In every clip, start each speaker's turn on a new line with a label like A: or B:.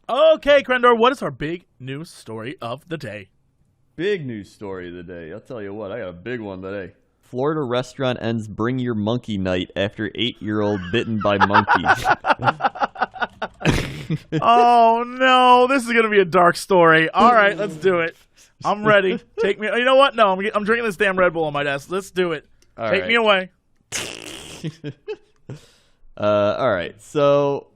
A: Okay, Crendor, what is our big news story of the day?
B: Big news story of the day. I'll tell you what, I got a big one today. Florida restaurant ends Bring Your Monkey Night after 8-year-old bitten by monkeys.
A: Oh, no. This is going to be a dark story. All right, let's do it. I'm ready. Take me. You know what? No, I'm drinking this damn Red Bull on my desk. Let's do it. Take me away.
B: All right, so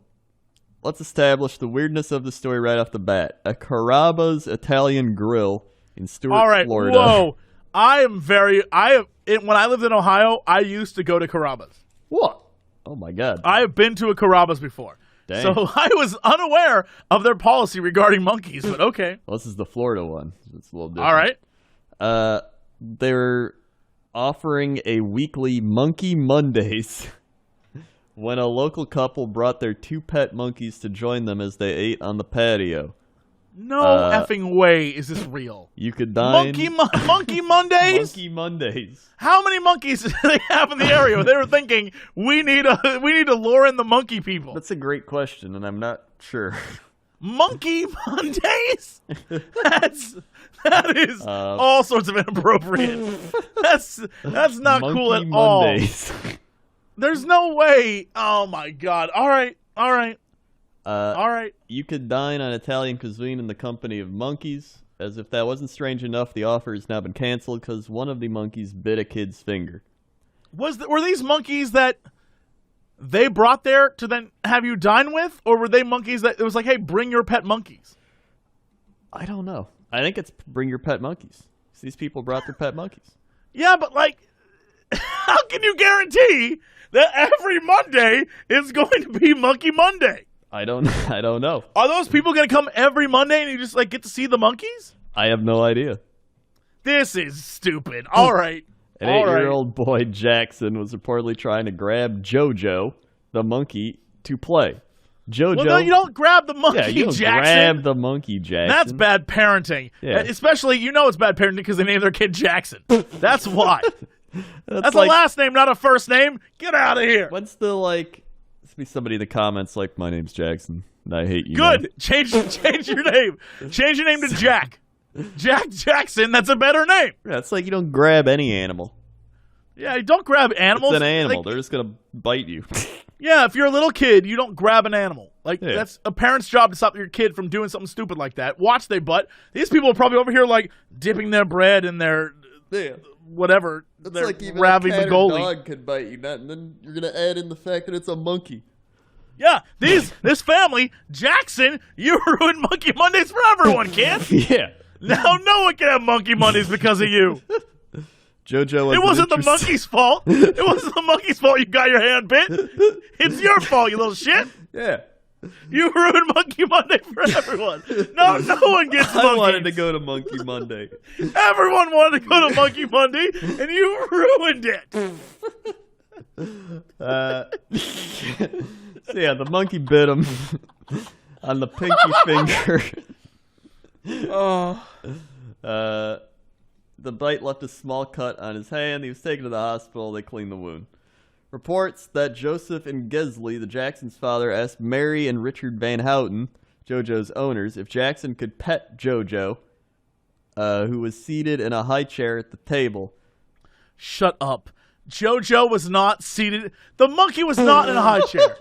B: let's establish the weirdness of the story right off the bat. A Carrabba's Italian Grill in Stuart,
A: All right,
B: Florida.
A: whoa. When I lived in Ohio, I used to go to Carrabba's.
B: What? Oh, my God.
A: I have been to a Carrabba's before.
B: Dang.
A: So I was unaware of their policy regarding monkeys, but okay.
B: Well, this is the Florida one. It's a little different.
A: All right.
B: They're offering a weekly Monkey Mondays when a local couple brought their 2 pet monkeys to join them as they ate on the patio.
A: No effing way is this real.
B: You could dine...
A: Monkey Mondays?
B: Monkey Mondays.
A: How many monkeys do they have in the area? They were thinking, we need to lure in the monkey people.
B: That's a great question, and I'm not sure.
A: Monkey Mondays? That is all sorts of inappropriate. That's not cool at
B: Mondays.
A: all. There's no way. Oh my God. All right.
B: You could dine on Italian cuisine in the company of monkeys. As if that wasn't strange enough, the offer has now been canceled because one of the monkeys bit a kid's finger.
A: Were these monkeys that they brought there to then have you dine with, or were they monkeys that it was like, hey, bring your pet monkeys?
B: I don't know. I think it's bring your pet monkeys. These people brought their pet monkeys.
A: Yeah, but like, how can you guarantee that every Monday is going to be Monkey Monday?
B: I don't know.
A: Are those people going to come every Monday and you just like get to see the monkeys?
B: I have no idea.
A: This is stupid. All right.
B: An 8-year-old boy, Jackson, was reportedly trying to grab JoJo, the monkey, to play. JoJo.
A: Well, no, you don't grab the monkey,
B: you don't
A: Jackson.
B: grab the monkey, Jackson.
A: That's bad parenting.
B: Yeah.
A: Especially, it's bad parenting because they named their kid Jackson. That's why. That's
B: like,
A: a last name, not a first name. Get out of here.
B: What's the, this be somebody in the comments like, my name's Jackson, and I hate you.
A: Good.
B: Man.
A: Change your name. Change your name to Jack. Jack Jackson, that's a better name.
B: Yeah, it's like you don't grab any animal.
A: Yeah, you don't grab animals.
B: It's an animal.
A: Like,
B: they're just going to bite you.
A: Yeah, if you're a little kid, you don't grab an animal. That's a parent's job to stop your kid from doing something stupid like that. Watch they butt. These people are probably over here, dipping their bread in their whatever.
B: It's
A: their
B: like even
A: ravi
B: a cat
A: magoli.
B: or dog could bite you, and then you're going to add in the fact that it's a monkey.
A: Yeah, this family, Jackson, you ruined Monkey Mondays for everyone, kid.
B: Yeah.
A: Now no one can have Monkey Mondays because of you.
B: JoJo,
A: it wasn't the monkey's fault. It wasn't the monkey's fault you got your hand bit. It's your fault, you little shit.
B: Yeah.
A: You ruined Monkey Monday for everyone. No one gets monkeys.
B: I wanted to go to Monkey Monday.
A: Everyone wanted to go to Monkey Monday, and you ruined it.
B: So yeah, the monkey bit him on the pinky finger. The bite left a small cut on his hand. He was taken to the hospital. They cleaned the wound. Reports that Joseph and Gesley, the Jackson's father, asked Mary and Richard Van Houten, JoJo's owners, if Jackson could pet JoJo, who was seated in a high chair at the table.
A: Shut up. JoJo was not seated. The monkey was not in a high chair.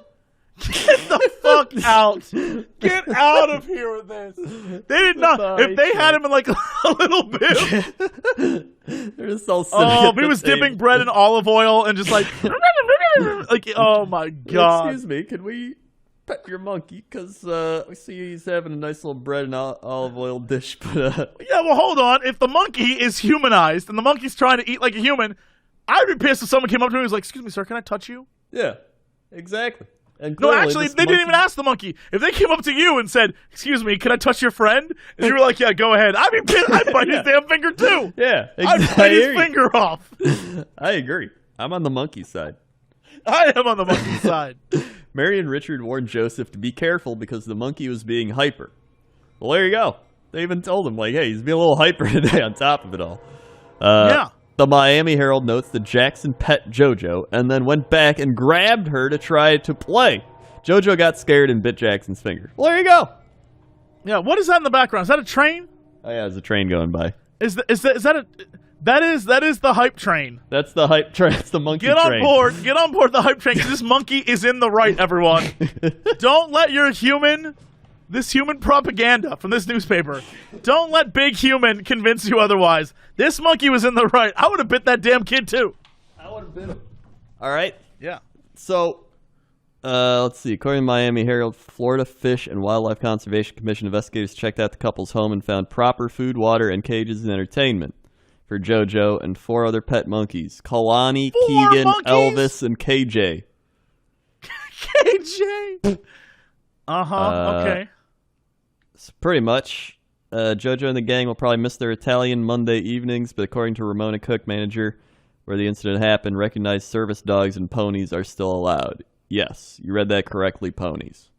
A: Get the fuck out. Get out of here with this. They did not. If they had him in a little bit.
B: They're just all
A: if he was dipping bread in olive oil and just oh my God.
B: Excuse me, can we pet your monkey? Because we see he's having a nice little bread and olive oil dish. But
A: yeah, well, hold on. If the monkey is humanized and the monkey's trying to eat like a human, I'd be pissed if someone came up to me and was like, excuse me, sir, can I touch you?
B: Yeah, exactly. And
A: no, actually, they didn't even ask the monkey. If they came up to you and said, excuse me, can I touch your friend? And you were like, yeah, go ahead. I'd be pissed. I'd bite his damn finger, too.
B: Yeah, exactly.
A: I'd bite his finger off.
B: I agree. I'm on the monkey side.
A: I am on the monkey side.
B: Mary and Richard warned Joseph to be careful because the monkey was being hyper. Well, there you go. They even told him, hey, he's being a little hyper today on top of it all.
A: Yeah.
B: The Miami Herald notes that Jackson pet JoJo and then went back and grabbed her to try to play. JoJo got scared and bit Jackson's finger. Well, there you go.
A: Yeah, what is that in the background? Is that a train?
B: Oh yeah, there's a train going by.
A: Is that a that is the hype train?
B: That's the hype train. That's the monkey
A: Get
B: train.
A: Get on board the hype train, because this monkey is in the right, everyone. Don't let this human propaganda from this newspaper, don't let big human convince you otherwise. This monkey was in the right. I would have bit that damn kid too.
B: I would have bit him. All right.
A: Yeah.
B: So, let's see. According to Miami Herald, Florida Fish and Wildlife Conservation Commission investigators checked out the couple's home and found proper food, water, and cages and entertainment for JoJo and 4 other pet monkeys: Kalani, Keegan,
A: monkeys?
B: Elvis, and KJ.
A: KJ. Okay.
B: So pretty much, JoJo and the gang will probably miss their Italian Monday evenings, but according to Ramona Cook, manager where the incident happened, recognized service dogs and ponies are still allowed. Yes, you read that correctly, ponies.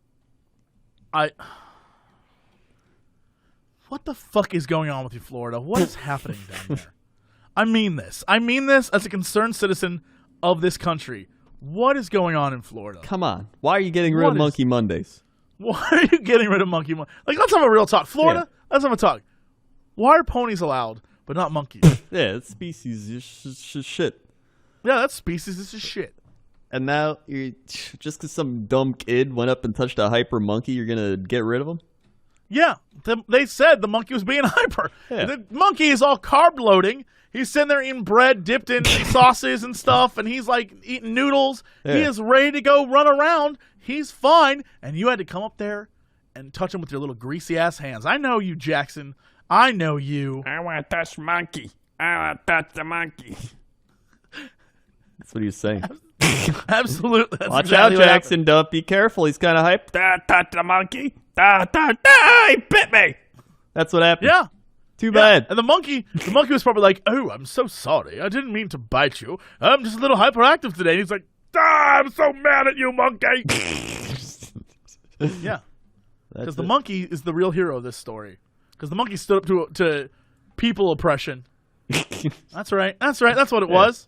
A: What the fuck is going on with you, Florida? What is happening down there? I mean this as a concerned citizen of this country. What is going on in Florida?
B: Come on. Why are you getting rid of Monkey Mondays?
A: Why are you getting rid of Monkey Monday? Like, let's have a real talk. Florida, let's have a talk. Why are ponies allowed, but not monkeys?
B: Yeah, it's species shit.
A: Yeah, that's species. This is shit.
B: And now, just because some dumb kid went up and touched a hyper monkey, you're going to get rid of him?
A: Yeah, they said the monkey was being hyper. Yeah. The monkey is all carb loading. He's sitting there eating bread dipped in sauces and stuff, and he's like eating noodles. Yeah. He is ready to go run around. He's fine. And you had to come up there and touch him with your little greasy ass hands. I know you, Jackson. I know you.
C: I want to touch monkey. I want to touch the monkey.
B: That's what he was saying.
A: Absolutely. That's
B: Watch out, Jackson. Don't be careful. He's kind of hyped.
C: Touch the monkey. He bit me.
B: That's what happened.
A: Yeah.
B: Too bad.
A: And the monkey was probably like, "Oh, I'm so sorry. I didn't mean to bite you. I'm just a little hyperactive today." And he's like, "I'm so mad at you, monkey." Yeah. Because the monkey is the real hero of this story. Because the monkey stood up to people oppression. That's right. That's what it was.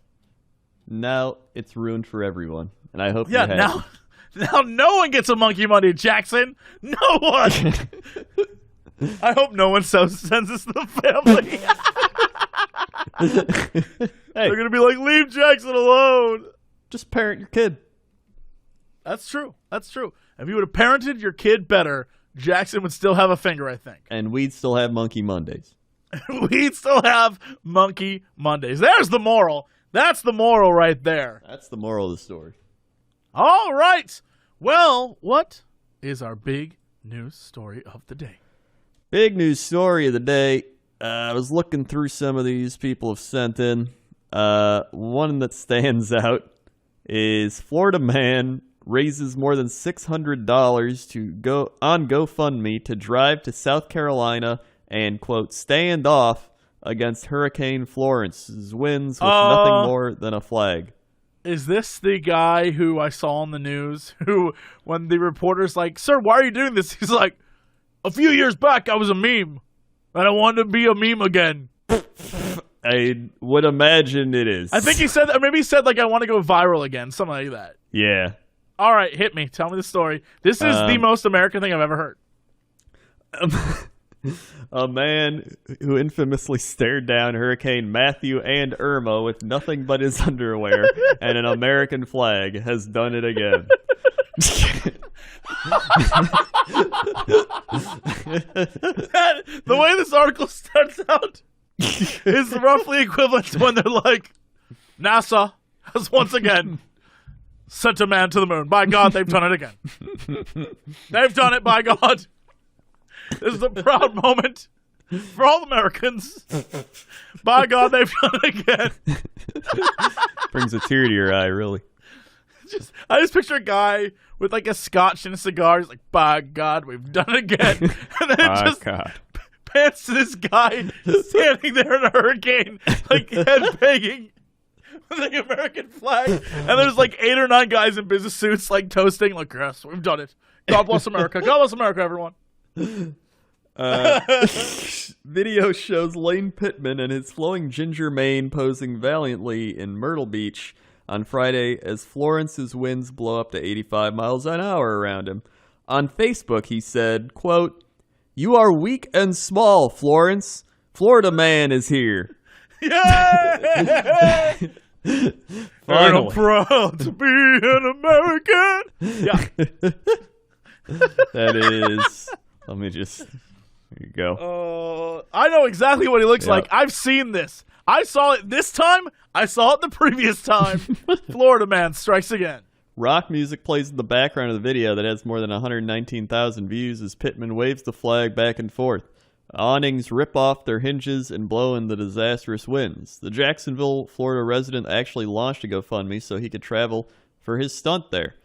B: Now it's ruined for everyone. And I hope
A: now no one gets a Monkey Monday, Jackson. No one. I hope no one sends this to the family. They're going to be like, leave Jackson alone.
B: Just parent your kid.
A: That's true. If you would have parented your kid better, Jackson would still have a finger, I think.
B: And we'd still have Monkey Mondays.
A: We'd still have Monkey Mondays. There's the moral. That's the moral right there.
B: That's the moral of the story.
A: All right. Well, what is our big news story of the day?
B: Big news story of the day. I was looking through some of these people have sent in. One that stands out is Florida man raises more than $600 to go on GoFundMe to drive to South Carolina and, quote, stand off against Hurricane Florence's winds with nothing more than a flag.
A: Is this the guy who I saw on the news who, when the reporter's like, "Sir, why are you doing this?" He's like, "A few years back, I was a meme, and I wanted to be a meme again."
B: I would imagine it is.
A: I think he said, or maybe he said, like, "I want to go viral again," something like that.
B: Yeah.
A: All right, hit me. Tell me the story. This is the most American thing I've ever heard.
B: A man who infamously stared down Hurricane Matthew and Irma with nothing but his underwear and an American flag has done it again.
A: The way this article starts out is roughly equivalent to when they're like, NASA has once again sent a man to the moon. By God, they've done it again. They've done it, by God. This is a proud moment for all Americans. By God, they've done it again.
B: Brings a tear to your eye, really.
A: I just picture a guy with like a scotch and a cigar. He's like, "By God, we've done it again." And then it just pans to this guy standing there in a hurricane, like head banging with the American flag. And there's like 8 or 9 guys in business suits, like toasting, like, "Yes, we've done it. God bless America. God bless America, everyone."
B: Video shows Lane Pittman and his flowing ginger mane posing valiantly in Myrtle Beach on Friday as Florence's winds blow up to 85 miles an hour around him. On Facebook, he said, quote, You are weak and small, Florence. Florida man is here.
A: Yeah! I'm
B: Finally.
A: proud to be an American. Yeah.
B: That is. Let me just. There you go.
A: I know exactly what he looks
B: Yeah.
A: like. I've seen this. I saw it this time. I saw it the previous time. Florida man strikes again.
B: Rock music plays in the background of the video that has more than 119,000 views as Pittman waves the flag back and forth. Awnings rip off their hinges and blow in the disastrous winds. The Jacksonville, Florida resident actually launched a GoFundMe so he could travel for his stunt there.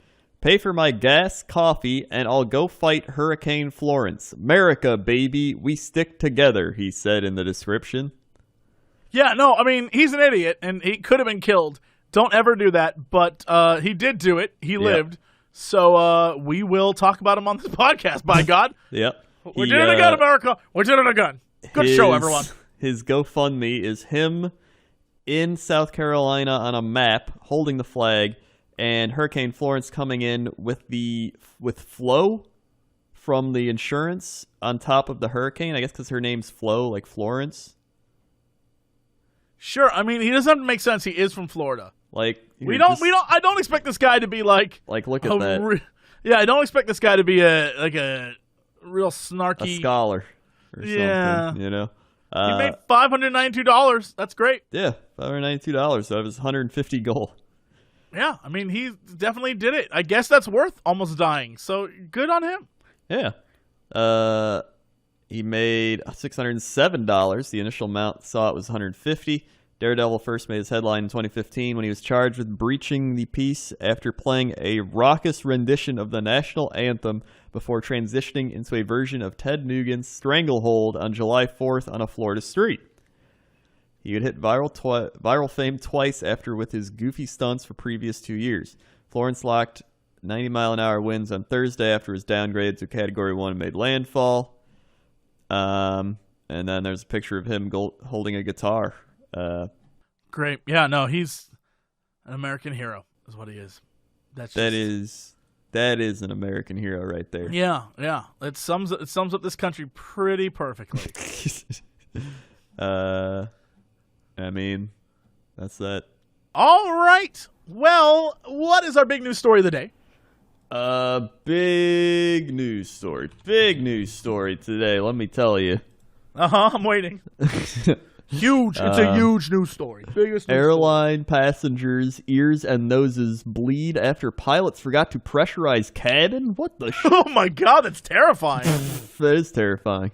B: Pay for my gas, coffee, and I'll go fight Hurricane Florence. America, baby, we stick together, he said in the description.
A: Yeah, no, I mean, he's an idiot, and he could have been killed. Don't ever do that, but he did do it. He lived. So we will talk about him on this podcast, by God.
B: Yep.
A: We did it again, America. We did it again. Good show, everyone.
B: His GoFundMe is him in South Carolina on a map holding the flag, and Hurricane Florence coming in with Flo from the insurance on top of the hurricane. I guess because her name's Flo, like Florence.
A: Sure, I mean, he doesn't have to make sense. He is from Florida.
B: Like
A: I don't expect this guy to be like
B: look at that.
A: Yeah, I don't expect this guy to be a real snarky
B: A scholar or something, you know.
A: He made $592. That's great.
B: Yeah, $592 out of his $150 goal.
A: Yeah, I mean, he definitely did it. I guess that's worth almost dying. So good on him.
B: Yeah. He made $607. The initial amount saw it was $150. Daredevil first made his headline in 2015 when he was charged with breaching the peace after playing a raucous rendition of the national anthem before transitioning into a version of Ted Nugent's Stranglehold on July 4th on a Florida street. He would hit viral fame twice after with his goofy stunts for previous 2 years. Florence locked 90-mile-an-hour winds on Thursday after his downgrade to Category 1 made landfall. And then there's a picture of him holding a guitar.
A: Great. Yeah, no, he's an American hero is what he is.
B: That is an American hero right there.
A: Yeah. It sums up this country pretty perfectly.
B: I mean, that's that.
A: All right. Well, what is our big news story of the day?
B: Big news story. Big news story today, let me tell you.
A: I'm waiting. Huge. It's a huge news story. Biggest news
B: airline passengers' ears and noses bleed after pilots forgot to pressurize cabin? What the shit?
A: Oh my God, that's terrifying.
B: That is terrifying.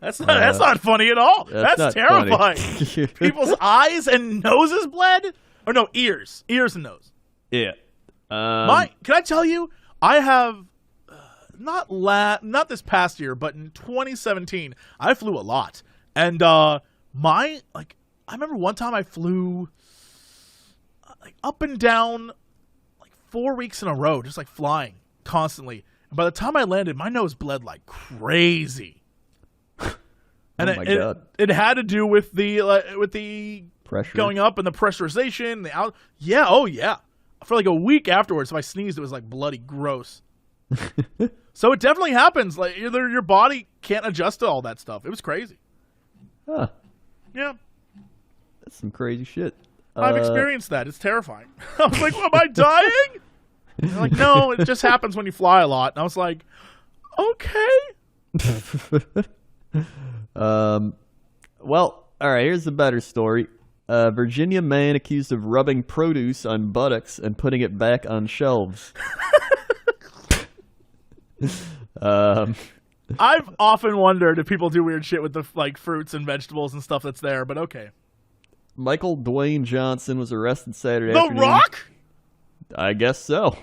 A: That's not funny at all. That's
B: not
A: terrifying.
B: funny.
A: People's eyes and noses bled? Or no, ears. Ears and nose.
B: Yeah.
A: Can I tell you, I have not this past year, but in 2017, I flew a lot. And I remember one time I flew up and down 4 weeks in a row, just flying constantly. And by the time I landed, my nose bled like crazy. And
B: oh my God.
A: It had to do with the
B: Pressure
A: going up and the pressurization. Yeah. For a week afterwards, if I sneezed, it was bloody gross. So it definitely happens. Your body can't adjust to all that stuff. It was crazy.
B: Huh.
A: Yeah.
B: That's some crazy shit.
A: I've experienced that. It's terrifying. I was like, am I dying? And they're like, no, it just happens when you fly a lot. And I was like, okay.
B: Well, all right, here's a better story. Virginia man accused of rubbing produce on buttocks and putting it back on shelves.
A: I've often wondered if people do weird shit with the fruits and vegetables and stuff that's there, but okay.
B: Michael Dwayne Johnson was arrested Saturday
A: The
B: afternoon.
A: Rock?
B: I guess so.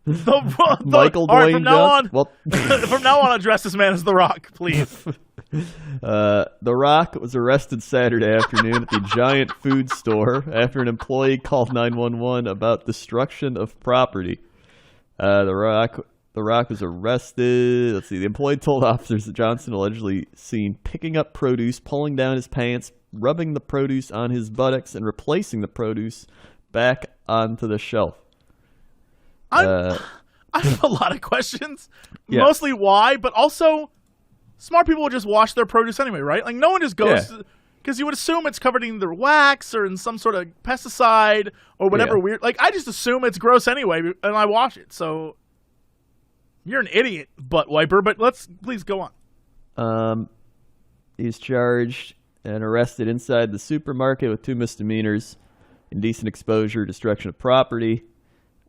A: Michael
B: Dwayne Johnson.
A: From now on, address this man as The Rock, please.
B: The Rock was arrested Saturday afternoon at the Giant food store after an employee called 911 about destruction of property. The Rock was arrested. Let's see. The employee told officers that Johnson allegedly seen picking up produce, pulling down his pants, rubbing the produce on his buttocks, and replacing the produce back onto the shelf.
A: I have a lot of questions.
B: Yeah.
A: Mostly why, but also smart people would just wash their produce anyway, right? Like, no one just goes, because you would assume it's covered in either wax or in some sort of pesticide or whatever weird. Like, I just assume it's gross anyway, and I wash it. So, you're an idiot, butt wiper, but please go on.
B: He's charged and arrested inside the supermarket with 2 misdemeanors: indecent exposure, destruction of property.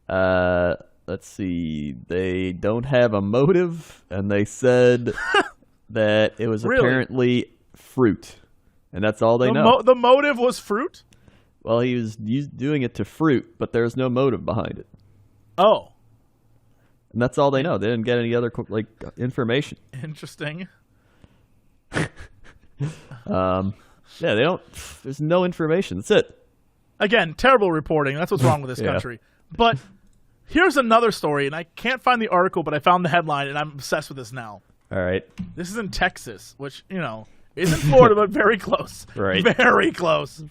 B: Let's see. They don't have a motive, and they said that it was apparently fruit, and that's all they know.
A: The motive was fruit?
B: Well, he was doing it to fruit, but there's no motive behind it.
A: Oh.
B: And that's all they know. They didn't get any other information.
A: Interesting.
B: They don't. There's no information. That's it.
A: Again, terrible reporting. That's what's wrong with this country. But here's another story, and I can't find the article, but I found the headline, and I'm obsessed with this now.
B: All right.
A: This is in Texas, which, isn't Florida, but very close.
B: Right.
A: Very close.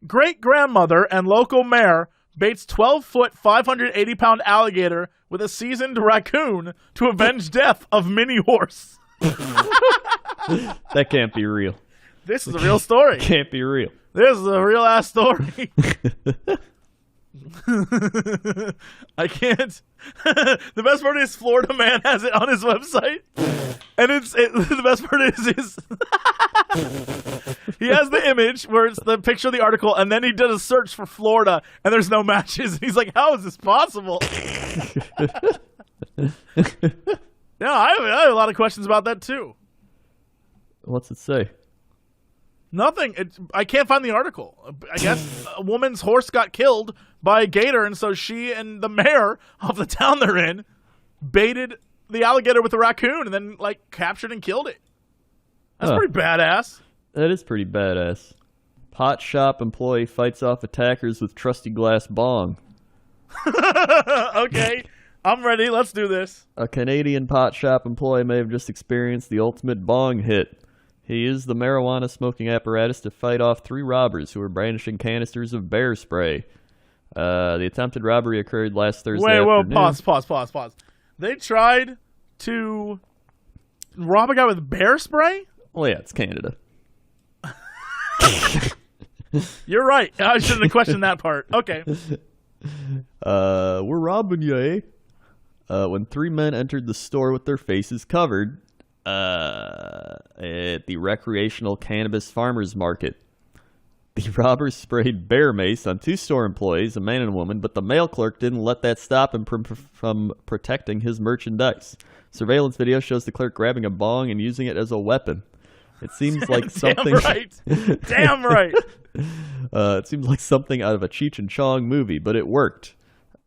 A: Great-grandmother and local mayor baits 12-foot, 580-pound alligator with a seasoned raccoon to avenge death of mini horse.
B: That can't be real.
A: This is a real story.
B: Can't be real.
A: This is a real ass story. I can't. The best part is Florida Man has it on his website, and the best part is he has the image where it's the picture of the article, and then he does a search for Florida, and there's no matches. And he's like, "How is this possible?" Yeah, I have a lot of questions about that too.
B: What's it say?
A: Nothing. I can't find the article. I guess a woman's horse got killed by a gator, and so she and the mayor of the town they're in baited the alligator with a raccoon and then, captured and killed it. That's pretty badass.
B: That is pretty badass. Pot shop employee fights off attackers with trusty glass bong.
A: Okay, I'm ready. Let's do this.
B: A Canadian pot shop employee may have just experienced the ultimate bong hit. He used the marijuana smoking apparatus to fight off 3 robbers who were brandishing canisters of bear spray. The attempted robbery occurred last Thursday afternoon.
A: Pause. They tried to rob a guy with bear spray?
B: Well, yeah, it's Canada.
A: You're right. I shouldn't have questioned that part. Okay.
B: We're robbing you, eh? When 3 men entered the store with their faces covered at the recreational cannabis farmers market. The robbers sprayed bear mace on 2 store employees, a man and a woman, but the male clerk didn't let that stop him from protecting his merchandise. Surveillance video shows the clerk grabbing a bong and using it as a weapon. It seems like something.
A: Damn right.
B: It seems like something out of a Cheech and Chong movie, but it worked.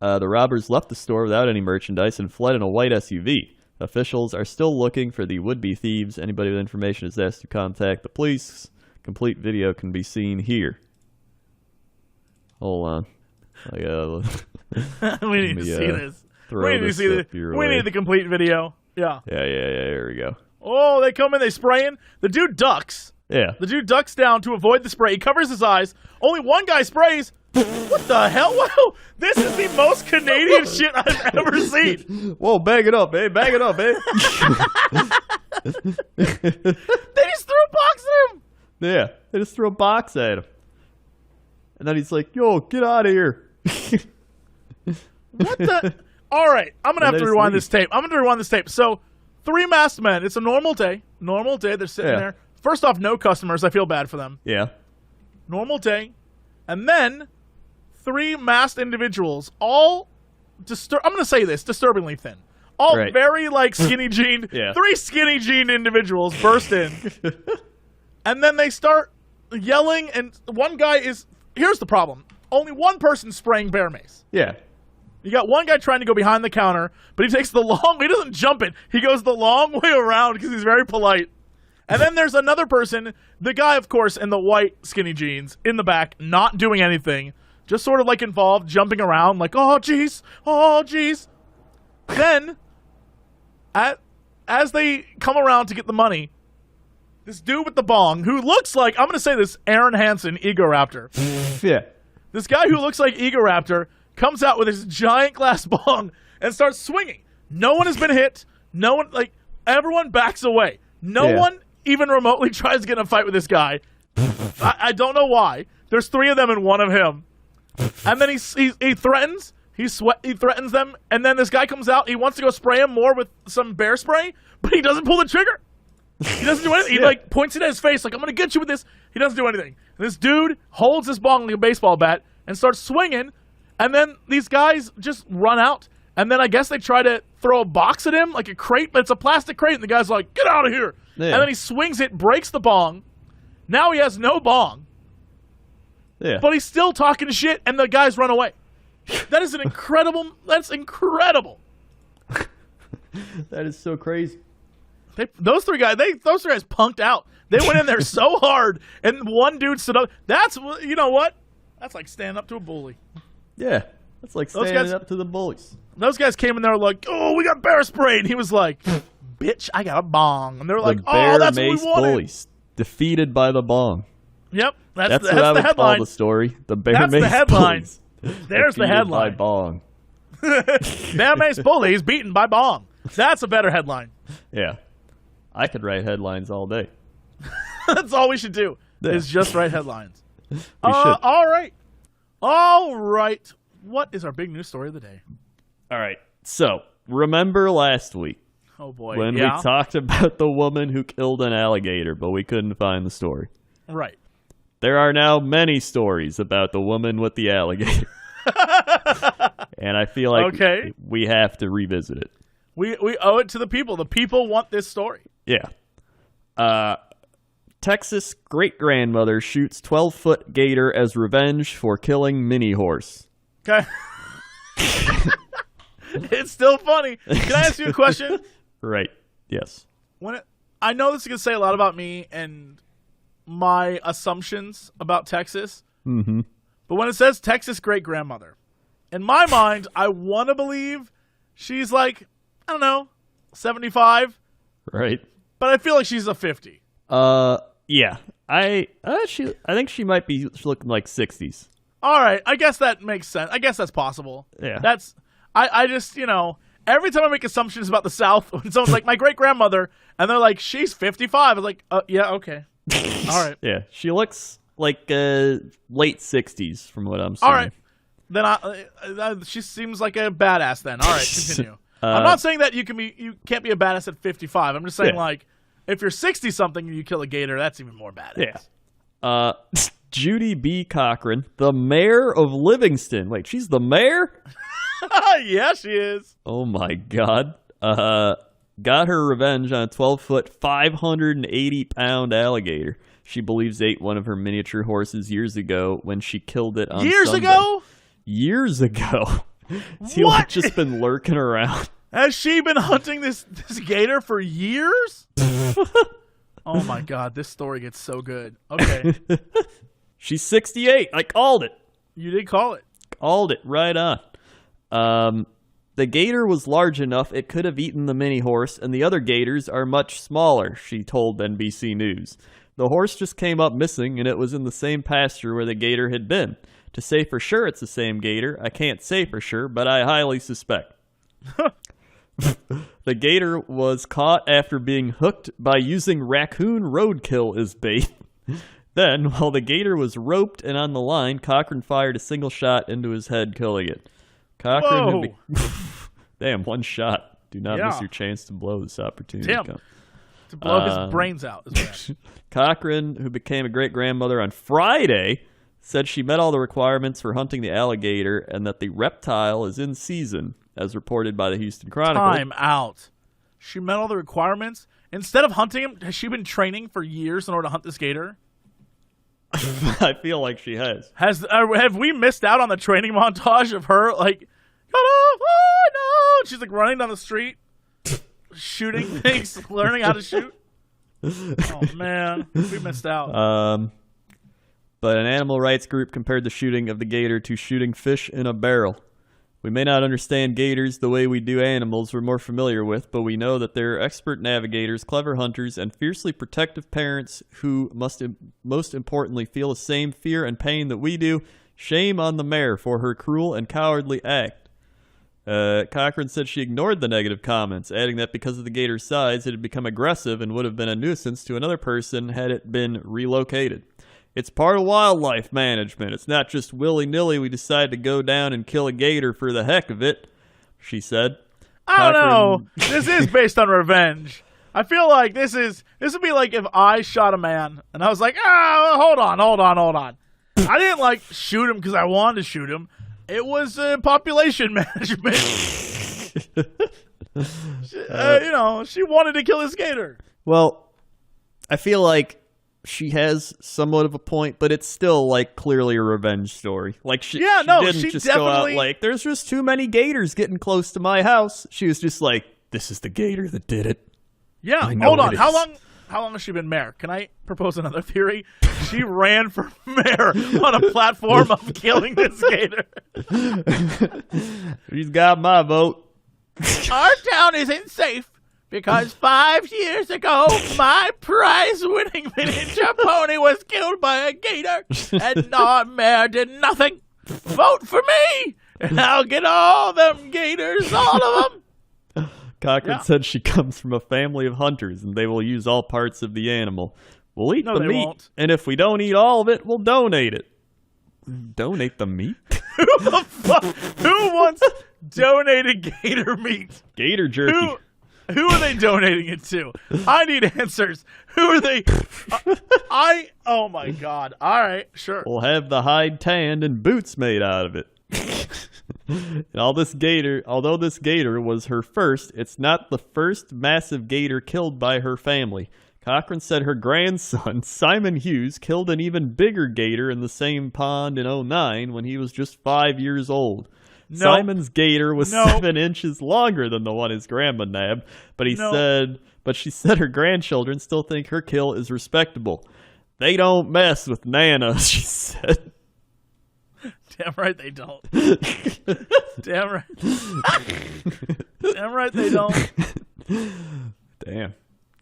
B: The robbers left the store without any merchandise and fled in a white SUV. Officials are still looking for the would-be thieves. Anybody with information is asked to contact the police. Complete video can be seen here. Hold on.
A: We need to see this. We need the complete video. Yeah.
B: Yeah. Here we go.
A: Oh, they come in, they spraying. The dude ducks.
B: Yeah.
A: The dude ducks down to avoid the spray. He covers his eyes. Only one guy sprays. What the hell? Whoa, this is the most Canadian shit I've ever seen.
B: Whoa, bag it up, eh? Bag it up, eh?
A: They just threw a box at him.
B: Yeah, they just threw a box at him. And then he's like, yo, get out of here.
A: What the? All right, I'm going to have to rewind this tape. So, 3 masked men. It's a normal day. They're sitting there. First off, no customers. I feel bad for them.
B: Yeah.
A: Normal day. And then 3 masked individuals, all I'm going to say this, disturbingly thin. All very skinny jeaned. 3 skinny jeaned individuals burst in. And then they start yelling, and one guy is, here's the problem. Only one person spraying bear mace.
B: Yeah.
A: You got one guy trying to go behind the counter, but he takes he doesn't jump it. He goes the long way around because he's very polite. And then there's another person, the guy, of course, in the white skinny jeans, in the back, not doing anything, just sort of involved, jumping around, oh, jeez. Then, as they come around to get the money, this dude with the bong, who looks like, I'm going to say this, Aaron Hansen, Egoraptor.
B: Yeah.
A: This guy who looks like Egoraptor comes out with his giant glass bong and starts swinging. No one has been hit. No one, Everyone backs away. No one even remotely tries to get in a fight with this guy. I don't know why. There's 3 of them and 1 of him. And then he threatens. He threatens them. And then this guy comes out. He wants to go spray him more with some bear spray, but he doesn't pull the trigger. He doesn't do anything. He like points it at his face like, I'm going to get you with this. He doesn't do anything. And this dude holds this bong like a baseball bat and starts swinging. And then these guys just run out. And then I guess they try to throw a box at him, like a crate, but it's a plastic crate. And the guy's like, get out of here. Yeah. And then he swings it, breaks the bong. Now he has no bong. Yeah. But he's still talking shit, and the guys run away. That's incredible. That
B: is so crazy.
A: Those three guys punked out. They went in there so hard, and one dude stood up. You know what? That's like standing up to a bully.
B: Yeah. That's like standing up to the bullies.
A: Those guys came in there like, oh, we got bear spray. And he was like, bitch, I got a bong. And they were like, oh, that's what we wanted. Bullies
B: defeated by the bong.
A: Yep.
B: That's what I would
A: headline.
B: Call the story. The Bear Mace
A: the headline.
B: Bullies.
A: There's the headline.
B: By bong.
A: Bear Mace Bullies beaten by bong. That's a better headline.
B: Yeah. I could write headlines all day.
A: That's all we should do is just write headlines.
B: We should.
A: All right. What is our big news story of the day?
B: All right. So, remember last week?
A: Oh, boy.
B: When we talked about the woman who killed an alligator, but we couldn't find the story.
A: Right.
B: There are now many stories about the woman with the alligator. And I feel like we have to revisit it.
A: We owe it to the people. The people want this story.
B: Yeah. Texas great-grandmother shoots 12-foot gator as revenge for killing mini horse.
A: Okay. It's still funny. Can I ask you a question?
B: Right. Yes.
A: I know this is going to say a lot about me and my assumptions about Texas.
B: Mm-hmm.
A: But when it says Texas great-grandmother, in my mind, I want to believe she's like, I don't know, 75.
B: Right.
A: But I feel like she's a 50.
B: Yeah. I think she might be looking like 60s.
A: All right. I guess that makes sense. I guess that's possible.
B: Yeah.
A: I just, every time I make assumptions about the South, when someone's like, my great-grandmother, and they're like, she's 55. I'm like, yeah, okay. All right.
B: Yeah. She looks like late 60s from what I'm seeing.
A: All right. Then she seems like a badass then. All right, continue. I'm not saying that you can't be a badass at 55. I'm just saying like if you're 60-something and you kill a gator, that's even more badass.
B: Yeah. Judy B. Cochran, the mayor of Livingston. Wait, she's the mayor?
A: Yeah, she is.
B: Oh my God. Got her revenge on a 12-foot, 580-pound alligator. She believes ate one of her miniature horses years ago when she killed it on Sunday. Years ago? Has he just been lurking around?
A: Has she been hunting this gator for years? Oh my God, this story gets so good. Okay.
B: She's 68. I called it.
A: You did call it.
B: Called it right on. The gator was large enough it could have eaten the mini horse, and the other gators are much smaller, she told NBC News. The horse just came up missing, and it was in the same pasture where the gator had been. To say for sure it's the same gator, I can't say for sure, but I highly suspect. The gator was caught after being hooked by using raccoon roadkill as bait. Then, while the gator was roped and on the line, Cochran fired a single shot into his head, killing it. Cochran Damn, one shot. Do not miss your chance to blow this opportunity.
A: To blow his brains out.
B: Cochran, who became a great-grandmother on Friday, said she met all the requirements for hunting the alligator and that the reptile is in season, as reported by the Houston Chronicle.
A: Time out. She met all the requirements? Instead of hunting him, has she been training for years in order to hunt this gator?
B: I feel like she has.
A: Have we missed out on the training montage of her, like, oh, no! She's, like, running down the street, shooting things, learning how to shoot? Oh, man. We missed out.
B: But an animal rights group compared the shooting of the gator to shooting fish in a barrel. We may not understand gators the way we do animals we're more familiar with, but we know that they're expert navigators, clever hunters, and fiercely protective parents who must most importantly feel the same fear and pain that we do. Shame on the mayor for her cruel and cowardly act. Cochran said she ignored the negative comments, adding that because of the gator's size, it had become aggressive and would have been a nuisance to another person had it been relocated. It's part of wildlife management. It's not just willy-nilly we decide to go down and kill a gator for the heck of it, she said.
A: I don't know. This is based on revenge. I feel like this would be like if I shot a man and I was like, hold on. I didn't shoot him because I wanted to shoot him. It was population management. She wanted to kill this gator.
B: Well, I feel like she has somewhat of a point, but it's still clearly a revenge story. She didn't just go out there's just too many gators getting close to my house. She was just like, this is the gator that did it.
A: Yeah, hold on. How long has she been mayor? Can I propose another theory? She ran for mayor on a platform of killing this gator.
B: She's got my vote.
A: Our town isn't safe because 5 years ago, my prize-winning miniature pony was killed by a gator, and our mayor did nothing. Vote for me, and I'll get all them gators, all of them.
B: Cochran said she comes from a family of hunters, and they will use all parts of the animal. We'll eat the meat, and if we don't eat all of it, we'll donate it. Donate the meat?
A: Who wants donated gator meat?
B: Gator jerky.
A: Who are they donating it to? I need answers. Who are they? Oh my God. All right, sure.
B: We'll have the hide tanned and boots made out of it. And although this gator was her first, it's not the first massive gator killed by her family. Cochran said her grandson, Simon Hughes, killed an even bigger gator in the same pond in 2009 when he was just 5 years old. Nope. Simon's gator was 7 inches longer than the one his grandma nabbed, but she said her grandchildren still think her kill is respectable. They don't mess with Nana, she said.
A: Damn right they don't. Damn right. Damn right they don't.
B: Damn.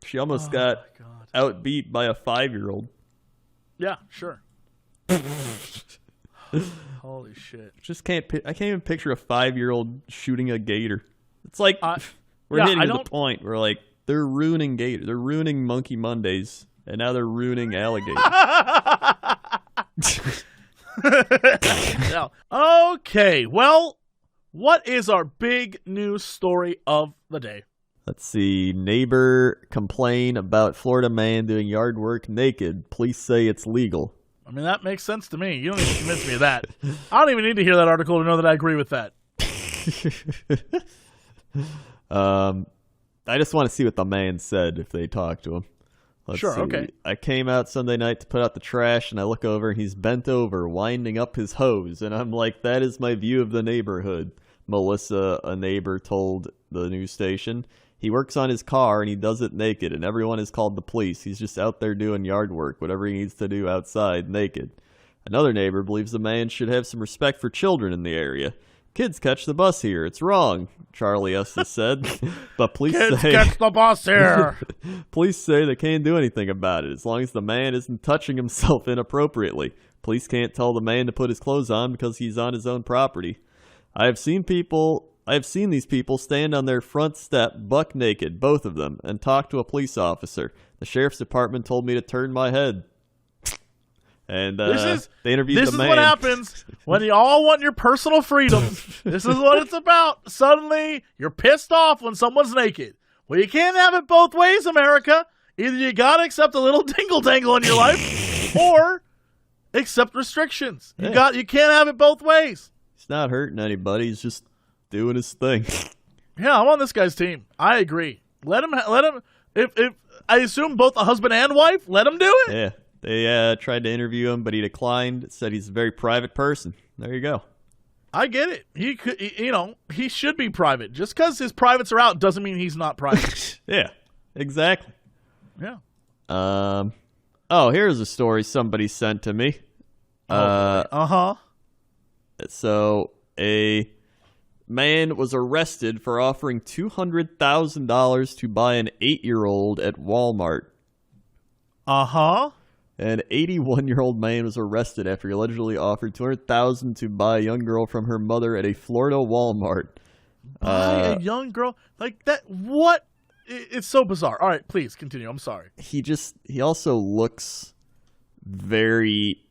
B: She almost got outbeat by a 5-year-old.
A: Yeah, sure. Holy shit.
B: I can't even picture a 5-year-old shooting a gator. It's like we're hitting the point where they're ruining gator. They're ruining Monkey Mondays, and now they're ruining alligators.
A: Okay, well, what is our big news story of the day?
B: Let's see. Neighbor complain about Florida man doing yard work naked. Police say it's legal.
A: I mean, that makes sense to me. You don't need to convince me of that. I don't even need to hear that article to know that I agree with that.
B: I just want to see what the man said if they talk to him. Let's see.
A: Okay.
B: I came out Sunday night to put out the trash, and I look over, and he's bent over, winding up his hose. And I'm like, that is my view of the neighborhood. Melissa, a neighbor, told the news station. He works on his car, and he does it naked, and everyone has called the police. He's just out there doing yard work, whatever he needs to do outside, naked. Another neighbor believes the man should have some respect for children in the area. Kids catch the bus here. It's wrong, Charlie Estes said. But police say
A: catch the bus here.
B: Police say they can't do anything about it as long as the man isn't touching himself inappropriately. Police can't tell the man to put his clothes on because he's on his own property. I have seen these people stand on their front step buck naked, both of them, and talk to a police officer. The sheriff's department told me to turn my head. And they interviewed the man. This is what
A: happens when you all want your personal freedom. This is what it's about. Suddenly, you're pissed off when someone's naked. Well, you can't have it both ways, America. Either you gotta accept a little dingle-dangle in your life, or accept restrictions. You can't have it both ways.
B: He's not hurting anybody. He's just doing his thing.
A: Yeah, I'm on this guy's team. I agree. Let him. If I assume both the husband and wife, let him do it.
B: Yeah. They tried to interview him, but he declined. Said he's a very private person. There you go.
A: I get it. He could, he should be private. Just because his privates are out doesn't mean he's not private.
B: Yeah, exactly.
A: Yeah.
B: Oh, here's a story somebody sent to me. So a man was arrested for offering $200,000 to buy an 8-year-old at Walmart. An 81-year-old man was arrested after he allegedly offered $200,000 to buy a young girl from her mother at a Florida Walmart.
A: By a young girl like that? What? It's so bizarre. All right, please continue. I'm sorry.
B: He also looks very.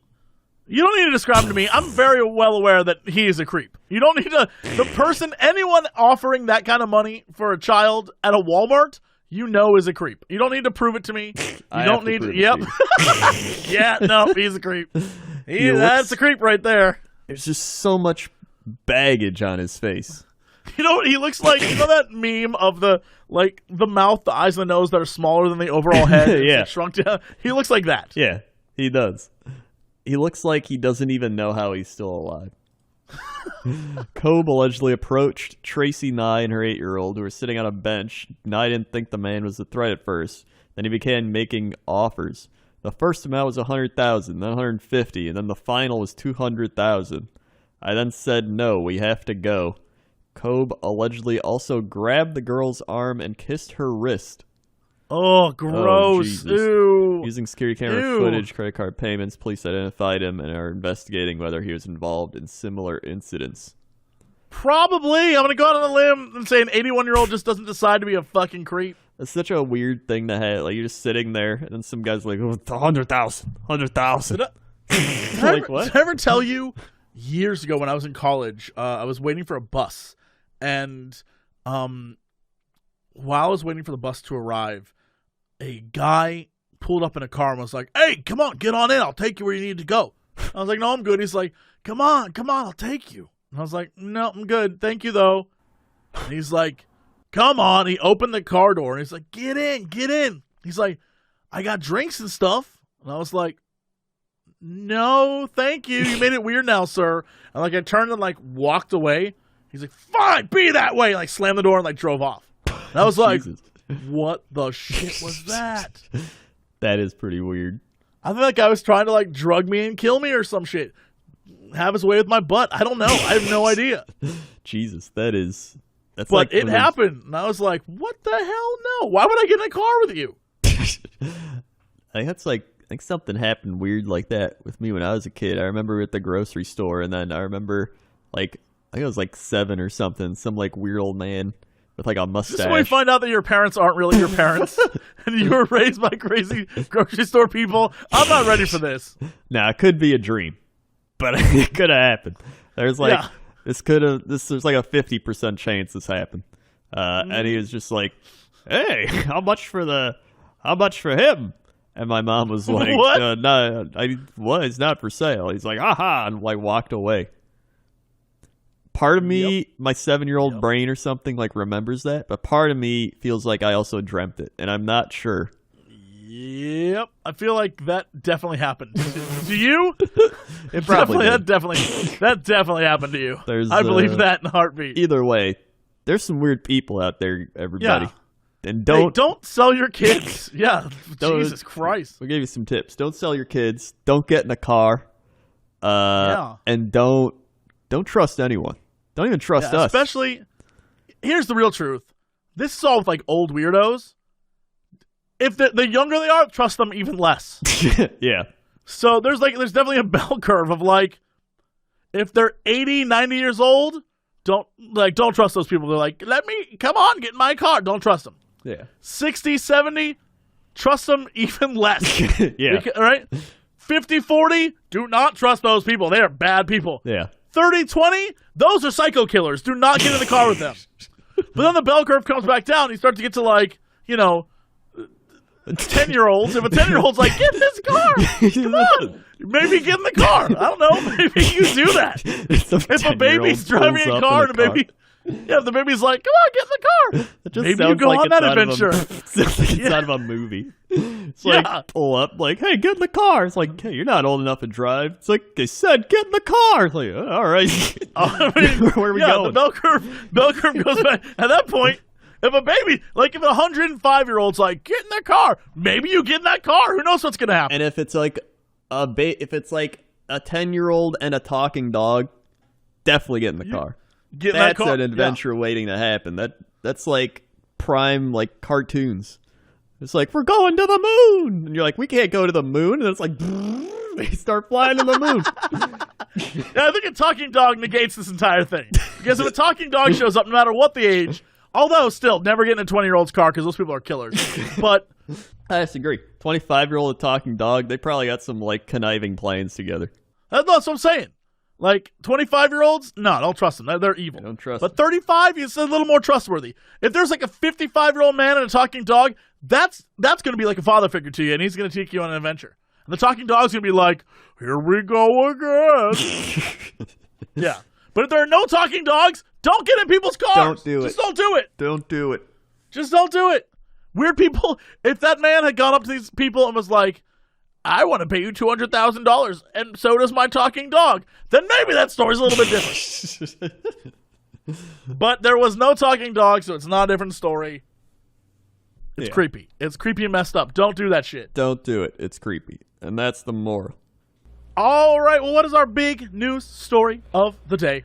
A: You don't need to describe him to me. I'm very well aware that he is a creep. You don't need to. Anyone offering that kind of money for a child at a Walmart, is a creep. You don't need to prove it to me. You don't need to. Yep. Yeah, no, he's a creep. That's a creep right there.
B: There's just so much baggage on his face.
A: He looks like that meme of the mouth, the eyes, and the nose that are smaller than the overall head.
B: Yeah,
A: shrunk down. He looks like that.
B: Yeah, he does. He looks like he doesn't even know how he's still alive. Cobe allegedly approached Tracy Nye and her 8-year-old, who were sitting on a bench. Nye didn't think the man was a threat at first. Then he began making offers. The first amount was $100,000, then $150,000, and then the final was $200,000. I then said, "No, we have to go." Cobe allegedly also grabbed the girl's arm and kissed her wrist.
A: Oh, gross. Ew.
B: Using security camera footage, credit card payments, police identified him and are investigating whether he was involved in similar incidents.
A: Probably. I'm going to go out on a limb and say an 81-year-old just doesn't decide to be a fucking creep.
B: It's such a weird thing to have. Like, you're just sitting there, and then some guy's like, oh, $100,000.
A: Like, what? Did I ever tell you, years ago when I was in college, I was waiting for a bus, and while I was waiting for the bus to arrive, a guy pulled up in a car and was like, "Hey, come on, get on in. I'll take you where you need to go." I was like, "No, I'm good." He's like, come on, I'll take you." And I was like, "No, I'm good. Thank you, though." And he's like, "Come on." He opened the car door and he's like, get in. He's like, "I got drinks and stuff." And I was like, "No, thank you. You made it weird now, sir." And I turned and walked away. He's like, "Fine, be that way." And slammed the door and drove off. And I was like, what the shit was that?
B: That is pretty weird.
A: I think that guy was trying to drug me and kill me or some shit. Have his way with my butt. I don't know. I have no idea.
B: Jesus, that's
A: but it happened. And I was like, what the hell? No. Why would I get in a car with you?
B: I think something happened weird like that with me when I was a kid. I remember at the grocery store, and then I remember I think I was 7 or something, some weird old man with a mustache.
A: This is when we find out that your parents aren't really your parents and you were raised by crazy grocery store people. I'm not ready for this.
B: Nah, it could be a dream, but it could have happened. There's there's a 50% chance this happened. And he was just like, "Hey, how much for him?" And my mom was like,
A: "What?
B: No, it's not for sale." He's like, "Aha," and walked away. Part of me, my 7-year-old brain or something, remembers that, but part of me feels like I also dreamt it, and I'm not sure.
A: Yep, I feel like that definitely happened. Do you?
B: It probably
A: that definitely happened to you. I believe that in a heartbeat.
B: Either way, there's some weird people out there, everybody.
A: Yeah.
B: And
A: don't sell your kids. Yeah, Jesus Christ.
B: We'll give you some tips. Don't sell your kids. Don't get in a car. And don't trust anyone. Don't even trust us.
A: Especially, here's the real truth. This is all with old weirdos. If the younger they are, trust them even less.
B: Yeah.
A: So there's definitely a bell curve of if they're 80, 90 years old, don't trust those people. They're like, come on, get in my car. Don't trust them.
B: Yeah.
A: 60, 70, trust them even less.
B: Yeah.
A: All right? 50, 40, do not trust those people. They are bad people.
B: Yeah.
A: 30, 20, those are psycho killers. Do not get in the car with them. But then the bell curve comes back down. You start to get to 10-year-olds. If a 10-year-old's like, get in this car. Come on. Maybe get in the car. I don't know. Maybe you do that. If a baby's driving a car and the baby's like, come on, get in the car. Maybe you go on that adventure.
B: It sounds like it's out of a movie. It's pull up, hey, get in the car. It's like, hey, you're not old enough to drive. It's like, they said, get in the car. It's like, all right. Where are we going?
A: The bell curve goes back. At that point, if a baby, if a 105-year-old's like, get in the car, maybe you get in that car. Who knows what's going to happen?
B: And if it's a 10-year-old and a talking dog, definitely get in the car.
A: Get in that car.
B: That's an adventure waiting to happen. That's prime cartoons. It's we're going to the moon, and you're like, we can't go to the moon, and it's they start flying to the moon.
A: Yeah, I think a talking dog negates this entire thing. Because if a talking dog shows up, no matter what the age, although still, never get in a 20-year-old's car because those people are killers. But
B: I disagree. 25-year-old talking dog, they probably got some, like, conniving plans together.
A: that's what I'm saying. Like, 25-year-olds, no, don't trust them. They're evil.
B: I don't trust
A: But 35, it's a little more trustworthy. If there's like a 55-year-old man and a talking dog, that's going to be like a father figure to you, and he's going to take you on an adventure. And the talking dog's going to be like, here we go again. Yeah. But if there are no talking dogs, don't get in people's cars.
B: Don't do it.
A: Just don't do it.
B: Don't do it.
A: Just don't do it. Weird people, if that man had gone up to these people and was like, I want to pay you $200,000, and so does my talking dog, then maybe that story's a little bit different. But there was no talking dog, so it's not a different story. It's creepy. It's creepy and messed up. Don't do that shit.
B: Don't do it. It's creepy. And that's the moral.
A: All right, well, what is our big news story of the day?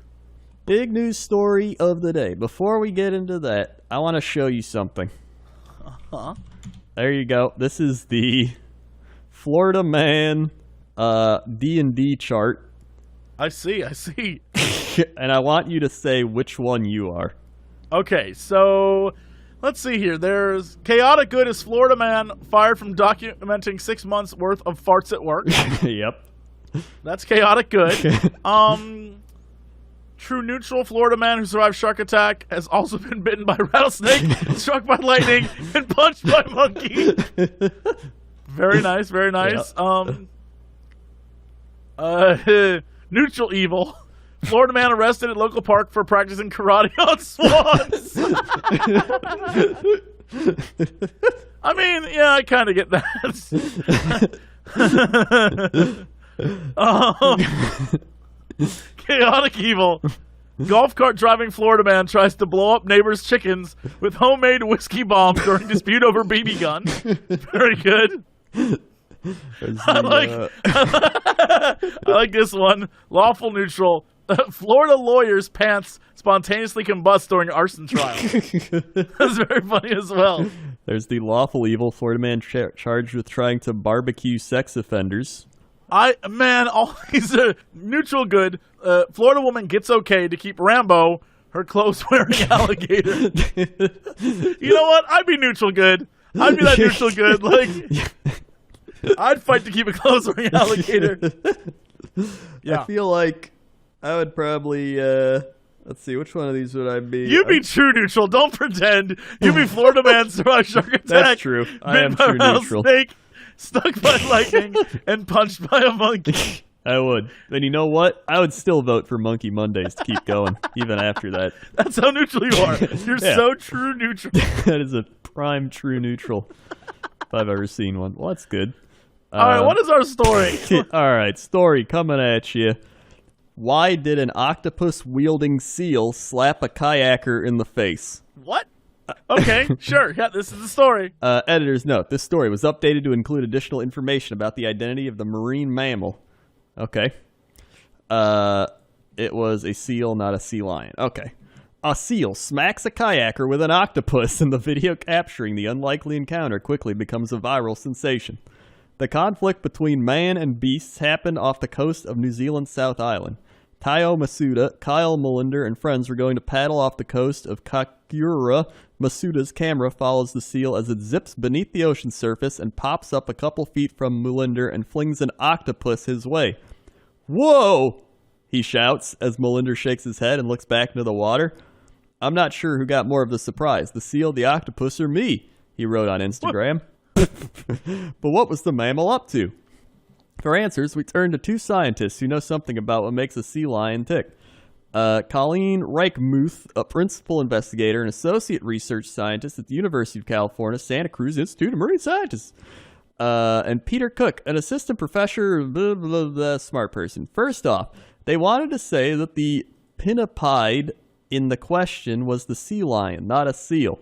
B: Big news story of the day. Before we get into that, I want to show you something.
A: Uh-huh.
B: There you go. This is the Florida Man D&D chart.
A: I see.
B: And I want you to say which one you are.
A: Okay, so let's see here. There's Chaotic Good is Florida Man fired from documenting 6 months worth of farts at work.
B: Yep.
A: That's Chaotic Good. True Neutral, Florida Man who survived shark attack has also been bitten by rattlesnake, struck by lightning, and punched by monkey. Very nice, very nice.
B: Yep.
A: Neutral Evil. Florida man arrested at local park for practicing karate on swans. I mean, yeah, I kind of get that. Chaotic Evil. Golf cart driving Florida man tries to blow up neighbor's chickens with homemade whiskey bomb during dispute over BB gun. Very good. I like this one. Lawful Neutral. Florida lawyer's pants spontaneously combust during arson trial. That's very funny as well.
B: There's the Lawful Evil, Florida man charged with trying to barbecue sex offenders.
A: All these are Neutral Good. Florida woman gets okay to keep Rambo, her clothes-wearing alligator. You know what? I'd be Neutral Good. I'd be that Neutral Good. Like, I'd fight to keep a clothes-wearing alligator. Yeah.
B: I feel like I would probably, let's see, which one of these would I be?
A: You'd be true neutral. Don't pretend. You'd be Florida man survived shark attack.
B: That's true. I am true neutral.
A: Snake, stuck by lightning, and punched by a monkey.
B: I would. And you know what? I would still vote for Monkey Mondays to keep going, even after that.
A: That's how neutral you are. You're so true neutral.
B: That is a prime true neutral, if I've ever seen one. Well, that's good.
A: All right, what is our story?
B: All right, story coming at you. Why did an octopus-wielding seal slap a kayaker in the face?
A: What? Okay, sure. Yeah, this is the story.
B: Editor's note. This story was updated to include additional information about the identity of the marine mammal. Okay. It was a seal, not a sea lion. Okay. A seal smacks a kayaker with an octopus, and the video capturing the unlikely encounter quickly becomes a viral sensation. The conflict between man and beasts happened off the coast of New Zealand's South Island. Tayo Masuda, Kyle Molinder, and friends were going to paddle off the coast of Kakura. Masuda's camera follows the seal as it zips beneath the ocean surface and pops up a couple feet from Molinder and flings an octopus his way. Whoa! He shouts as Molinder shakes his head and looks back into the water. I'm not sure who got more of the surprise, the seal, the octopus, or me, he wrote on Instagram. But what was the mammal up to? For answers, we turn to two scientists who know something about what makes a sea lion tick. Colleen Reichmuth, a principal investigator and associate research scientist at the University of California, Santa Cruz Institute of Marine Scientists. And Peter Cook, an assistant professor, smart person. First off, they wanted to say that the pinnipede in the question was the sea lion, not a seal.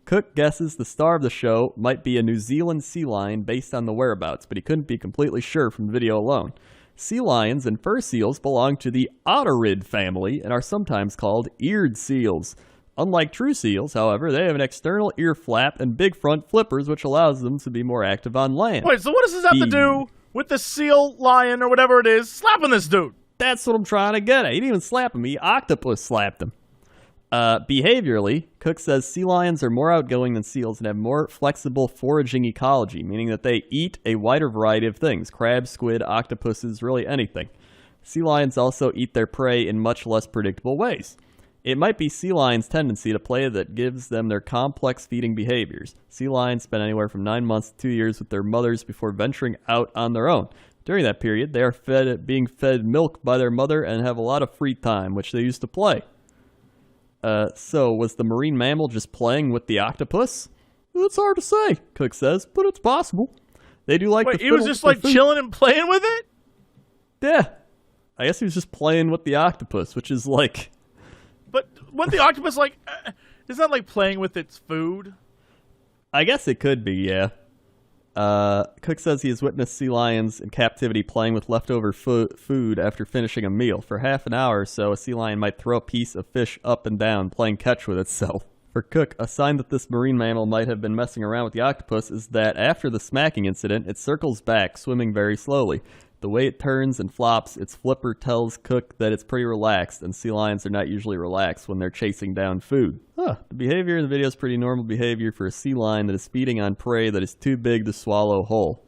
B: Cook guesses the star of the show might be a New Zealand sea lion based on the whereabouts, but he couldn't be completely sure from the video alone. Sea lions and fur seals belong to the otterid family and are sometimes called eared seals. Unlike true seals, however, they have an external ear flap and big front flippers, which allows them to be more active on land.
A: Wait, so what does this have to do with the seal lion or whatever it is slapping this dude?
B: That's what I'm trying to get at. He didn't even slap him. He octopus slapped him. Behaviorally, Cook says sea lions are more outgoing than seals and have more flexible foraging ecology, meaning that they eat a wider variety of things: crabs, squid, octopuses, really anything. Sea lions also eat their prey in much less predictable ways. It might be sea lions' tendency to play that gives them their complex feeding behaviors. Sea lions spend anywhere from 9 months to 2 years with their mothers before venturing out on their own. During that period, they are being fed milk by their mother and have a lot of free time, which they use to play. So was the marine mammal just playing with the octopus? It's hard to say, Cook says, but it's possible. They do like.
A: Wait, he was just like chilling and playing with it?
B: Yeah, I guess he was just playing with the octopus, which is like.
A: But what the octopus like? Is that like playing with its food?
B: I guess it could be, yeah. Cook says he has witnessed sea lions in captivity playing with leftover food after finishing a meal. For half an hour or so, a sea lion might throw a piece of fish up and down, playing catch with itself. For Cook, a sign that this marine mammal might have been messing around with the octopus is that after the smacking incident, it circles back, swimming very slowly. The way it turns and flops, its flipper tells Cook that it's pretty relaxed, and sea lions are not usually relaxed when they're chasing down food. The behavior in the video is pretty normal behavior for a sea lion that is feeding on prey that is too big to swallow whole.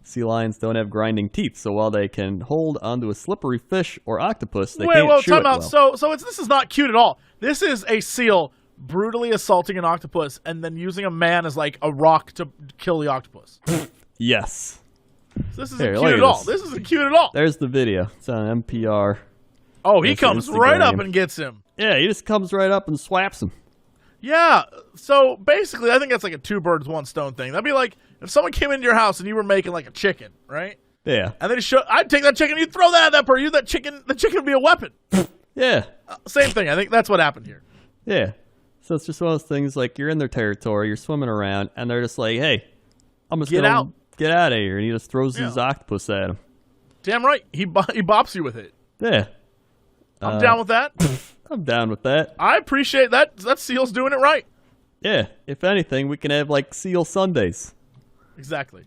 B: Sea lions don't have grinding teeth, so while they can hold onto a slippery fish or octopus, they can't chew it well.
A: So this is not cute at all. This is a seal brutally assaulting an octopus and then using a man as like a rock to kill the octopus.
B: Yes.
A: So this isn't cute at all. This isn't cute at all.
B: There's the video. It's on NPR.
A: Oh, he comes right up and gets him.
B: Yeah, he just comes right up and swaps him.
A: Yeah. So basically, I think that's like a two birds, one stone thing. That'd be like if someone came into your house and you were making like a chicken, right?
B: Yeah.
A: And then I'd take that chicken, you'd throw that at that person. The chicken would be a weapon.
B: Yeah.
A: Same thing. I think that's what happened here.
B: Yeah. So it's just one of those things like you're in their territory, you're swimming around, and they're just like, hey, I'm just going to get out of here. And he just throws his octopus at him. Damn
A: right. He bops you with it.
B: Yeah.
A: I'm down with that.
B: I'm down with that.
A: I appreciate that. That seal's doing it right.
B: Yeah. If anything, we can have like seal Sundays.
A: Exactly.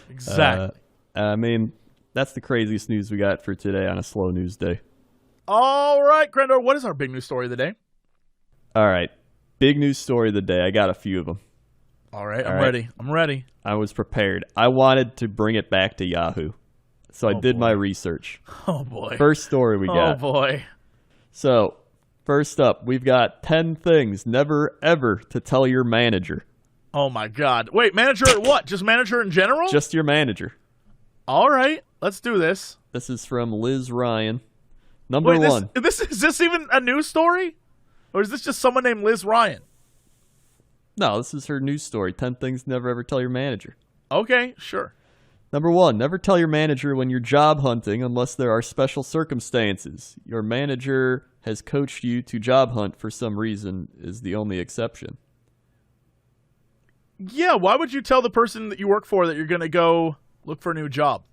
A: Exactly.
B: I mean, that's the craziest news we got for today on a slow news day.
A: All right, Crendor, what is our big news story of the day?
B: All right. Big news story of the day. I got a few of them.
A: All right. I'm ready. I'm ready.
B: I was prepared. I wanted to bring it back to Yahoo. So I did my research.
A: Oh, boy.
B: First story we got.
A: Oh, boy.
B: So, first up, we've got 10 things never, ever to tell your manager.
A: Oh, my God. Wait, manager at what? Just manager in general?
B: Just your manager.
A: All right. Let's do this.
B: This is from Liz Ryan. Number one.
A: Is this even a news story? Or is this just someone named Liz Ryan?
B: No, this is her news story. 10 things never, ever tell your manager.
A: Okay, sure.
B: Number one, never tell your manager when you're job hunting unless there are special circumstances. Your manager has coached you to job hunt for some reason is the only exception.
A: Yeah, why would you tell the person that you work for that you're going to go look for a new job?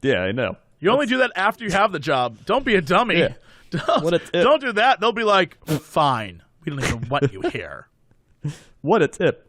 B: Yeah, I know.
A: You only do that after you have the job. Don't be a dummy.
B: Yeah.
A: Don't do that. They'll be like, fine. We don't even want you here.
B: What a tip.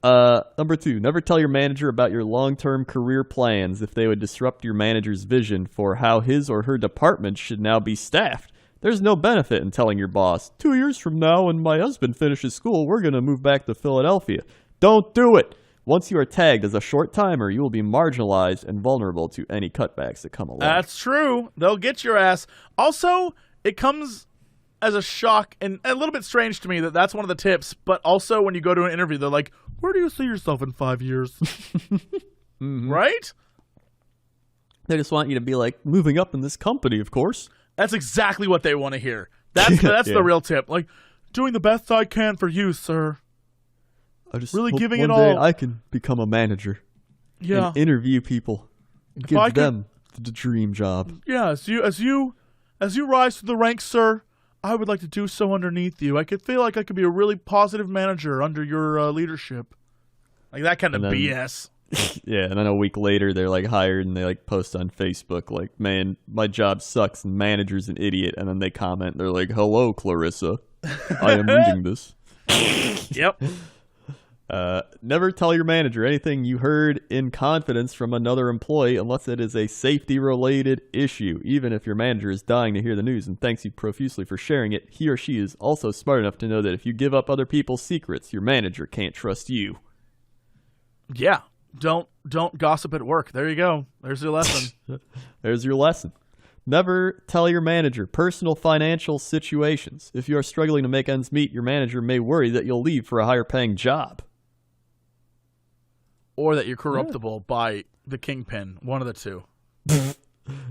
B: Number two, never tell your manager about your long-term career plans if they would disrupt your manager's vision for how his or her department should now be staffed. There's no benefit in telling your boss, 2 years from now when my husband finishes school, we're going to move back to Philadelphia. Don't do it. Once you are tagged as a short-timer, you will be marginalized and vulnerable to any cutbacks that come along.
A: That's true. They'll get your ass. Also, it comes as a shock and a little bit strange to me that that's one of the tips, but also when you go to an interview, they're like, where do you see yourself in 5 years? Mm-hmm. Right?
B: They just want you to be like, moving up in this company, of course.
A: That's exactly what they want to hear. That's the real tip. Like, doing the best I can for you, sir.
B: I just
A: really
B: hope
A: giving
B: one
A: it
B: day
A: all.
B: I can become a manager.
A: Yeah.
B: And interview people. And give them the dream job.
A: Yeah, as you rise through the ranks, sir, I would like to do so underneath you. I could feel like I could be a really positive manager under your leadership. Like that kind of BS.
B: Yeah, and then a week later they're like hired and they like post on Facebook like, man, my job sucks and manager's an idiot. And then they comment, they're like, hello, Clarissa. I am reading this.
A: Yep.
B: Never tell your manager anything you heard in confidence from another employee unless it is a safety-related issue. Even if your manager is dying to hear the news and thanks you profusely for sharing it, he or she is also smart enough to know that if you give up other people's secrets, your manager can't trust you.
A: Yeah. Don't gossip at work. There you go. There's your lesson.
B: There's your lesson. Never tell your manager personal financial situations. If you are struggling to make ends meet, your manager may worry that you'll leave for a higher paying job.
A: Or that you're corruptible by the kingpin. One of the two.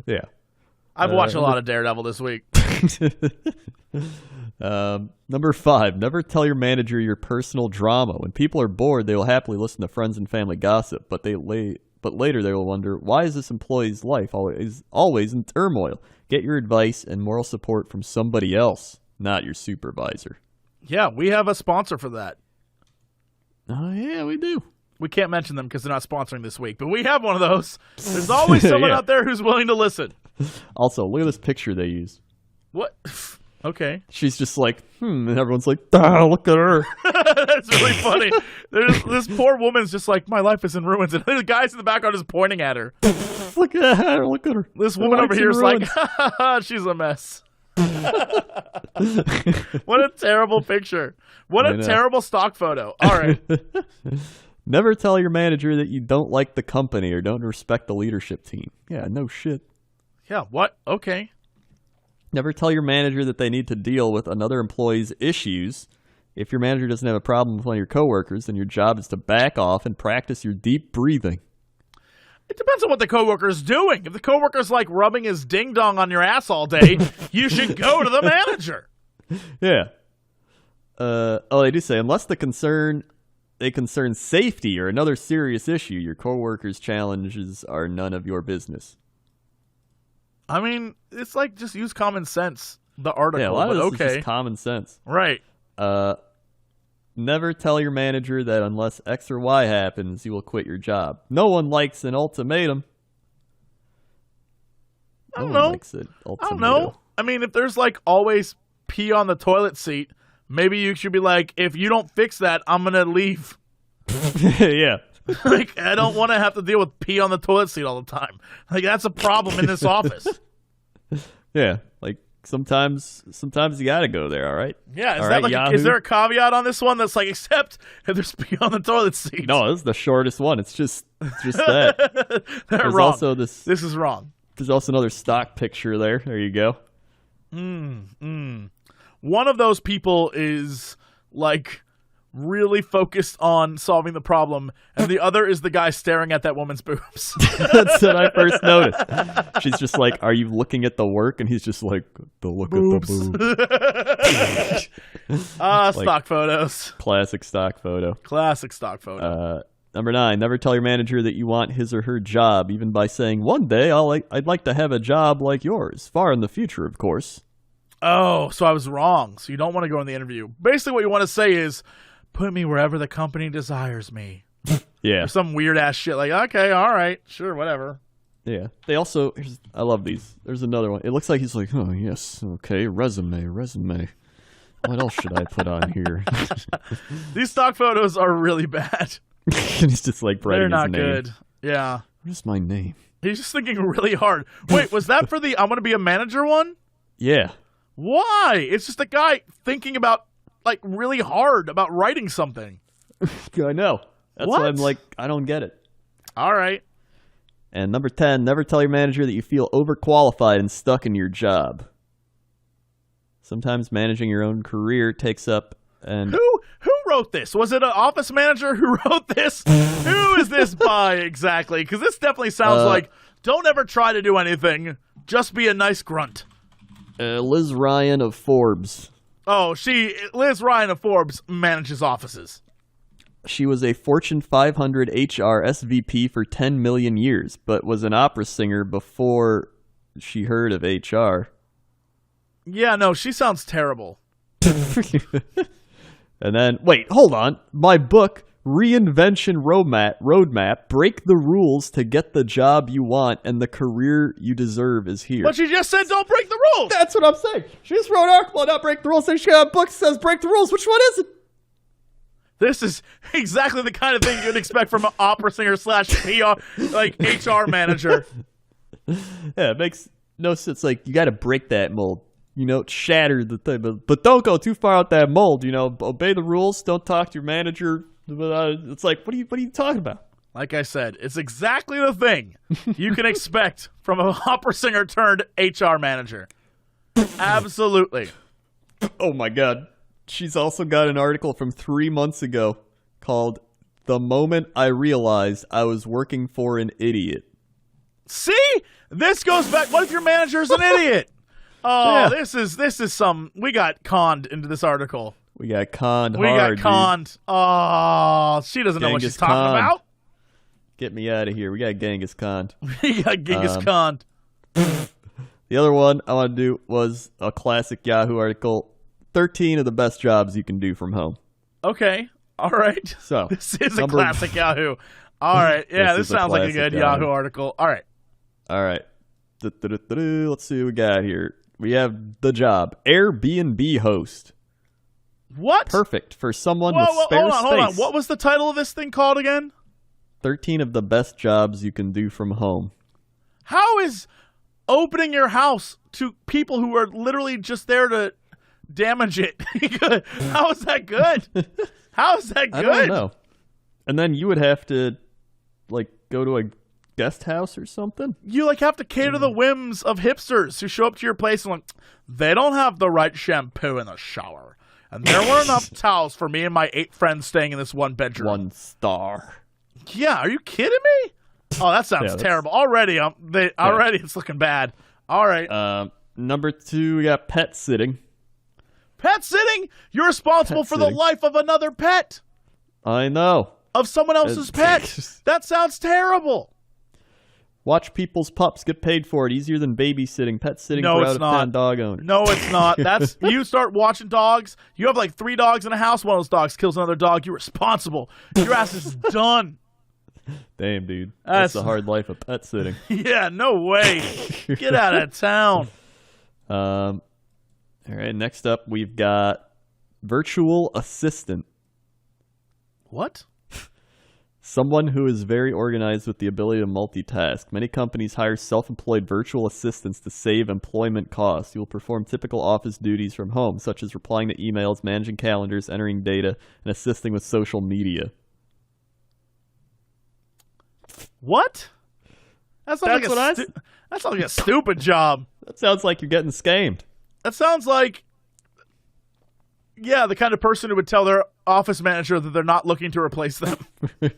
B: Yeah.
A: I've watched a lot of Daredevil this week.
B: Number 5, never tell your manager your personal drama. When people are bored, they will happily listen to friends and family gossip, but later they will wonder, why is this employee's life always in turmoil? Get your advice and moral support from somebody else, not your supervisor.
A: Yeah, we have a sponsor for that.
B: Oh, yeah, we do.
A: We can't mention them because they're not sponsoring this week, but we have one of those. There's always someone out there who's willing to listen.
B: Also, look at this picture they use.
A: What? Okay.
B: She's just like, and everyone's like, look at her.
A: That's really funny. This poor woman's just like, my life is in ruins. And the guys in the background is pointing at her.
B: Look at her. Look at her.
A: This woman over here is like, she's a mess. What a terrible picture. What a terrible stock photo. All right.
B: Never tell your manager that you don't like the company or don't respect the leadership team. Yeah, no shit.
A: Yeah, what? Okay.
B: Never tell your manager that they need to deal with another employee's issues. If your manager doesn't have a problem with one of your coworkers, then your job is to back off and practice your deep breathing.
A: It depends on what the coworker's doing. If the coworker's like rubbing his ding-dong on your ass all day, you should go to the manager.
B: Yeah. They do say, unless they concern safety or another serious issue, your coworkers' challenges are none of your business.
A: I mean, it's like just use common sense. The article,
B: yeah, a lot of this
A: okay,
B: is just common sense,
A: right?
B: Never tell your manager that unless X or Y happens, you will quit your job. No one likes an ultimatum.
A: I don't know. I mean, if there's like always pee on the toilet seat, maybe you should be like, if you don't fix that, I'm gonna leave.
B: Yeah.
A: Like, I don't want to have to deal with pee on the toilet seat all the time. Like, that's a problem in this office.
B: Yeah, like sometimes you gotta go there. All right.
A: Yeah. Is there a caveat on this one that's like, except if there's pee on the toilet seat?
B: No, this is the shortest one. It's just that.
A: They're wrong.
B: Also
A: this is wrong.
B: There's also another stock picture there. There you go.
A: One of those people is like really focused on solving the problem, and the other is the guy staring at that woman's boobs.
B: That's what I first noticed. She's just like, are you looking at the work? And he's just like, the look
A: boobs.
B: at the boobs.
A: Like, stock photos.
B: Classic stock photo.
A: Classic stock photo.
B: Number 9, never tell your manager that you want his or her job, even by saying, one day I'd like to have a job like yours. Far in the future, of course.
A: Oh, so I was wrong. So you don't want to go in the interview. Basically what you want to say is, put me wherever the company desires me.
B: Yeah.
A: Or some weird ass shit like, okay, all right, sure, whatever.
B: Yeah. They also, I love these. There's another one. It looks like he's like, oh, yes, okay, resume. What else should I put on here?
A: These stock photos are really bad.
B: He's just like writing
A: They're
B: his
A: not
B: name.
A: good. Yeah.
B: What's my name?
A: He's just thinking really hard. Wait, was that for the I'm going to be a manager one?
B: Yeah.
A: Why? It's just a guy thinking about, like, really hard about writing something.
B: I know. That's why I'm like, I don't get it.
A: All right.
B: And number 10, never tell your manager that you feel overqualified and stuck in your job. Sometimes managing your own career takes up and...
A: Who wrote this? Was it an office manager who wrote this? Who is this by exactly? Because this definitely sounds like, don't ever try to do anything. Just be a nice grunt.
B: Liz Ryan of Forbes.
A: Oh, Liz Ryan of Forbes manages offices.
B: She was a Fortune 500 HR SVP for 10 million years, but was an opera singer before she heard of HR.
A: Yeah, no, she sounds terrible.
B: And then, wait, hold on. My book, Reinvention Roadmap, Break the Rules to Get the Job You Want and the Career You Deserve is here.
A: But she just said don't break the rules.
B: That's what I'm saying. She just wrote an article about break the rules, and she got a book that says break the rules. Which one is it?
A: This is exactly the kind of thing you'd expect from an opera singer / PR, like HR manager.
B: Yeah, it makes no sense. Like, you got to break that mold. Shatter the thing. But don't go too far out that mold, Obey the rules. Don't talk to your manager. It's like, what are you talking about?
A: Like I said, it's exactly the thing you can expect from an opera singer turned HR manager. Absolutely.
B: Oh, my God. She's also got an article from 3 months ago called "The Moment I Realized I Was Working for an Idiot."
A: See? This goes back. What if your manager's an idiot? Oh, yeah. This is some. We got conned into this article.
B: We got conned
A: We
B: hard,
A: got conned.
B: Dude.
A: Oh, she doesn't know what she's talking about.
B: Get me out of here. We got Genghis conned.
A: We got Genghis conned.
B: The other one I want to do was a classic Yahoo article, 13 of the best jobs you can do from home.
A: Okay. All right.
B: So
A: this is a classic Yahoo. All right. Yeah, this sounds like a good Yahoo article. All right.
B: All right. Let's see what we got here. We have the job, Airbnb host.
A: What?
B: Perfect for someone with spare space.
A: Hold on. What was the title of this thing called again?
B: 13 of the best jobs you can do from home.
A: How is opening your house to people who are literally just there to damage it? How is that good? How is that good?
B: I don't know. And then you would have to, go to a guest house or something?
A: You, have to cater to the whims of hipsters who show up to your place and, they don't have the right shampoo in the shower. And there weren't enough towels for me and my 8 friends staying in this one bedroom.
B: 1 star.
A: Yeah, are you kidding me? Oh, that sounds terrible. Already, it's looking bad. All right.
B: Number 2, we got pet sitting.
A: Pet sitting? You're responsible for the life of another pet.
B: I know.
A: Of someone else's pet. That sounds terrible.
B: Watch people's pups get paid for it. Easier than babysitting. Pet sitting for out-of-town dog owners.
A: No, it's not. You start watching dogs. You have 3 dogs in a house. One of those dogs kills another dog. You're responsible. Your ass is done.
B: Damn, dude. That's the hard life of pet sitting.
A: Yeah, no way. Get out of town.
B: All right, next up, we've got virtual assistant.
A: What?
B: Someone who is very organized with the ability to multitask. Many companies hire self-employed virtual assistants to save employment costs. You will perform typical office duties from home, such as replying to emails, managing calendars, entering data, and assisting with social media.
A: What? That sounds like a stupid job.
B: That sounds like you're getting scammed.
A: That sounds like, the kind of person who would tell their office manager that they're not looking to replace them. You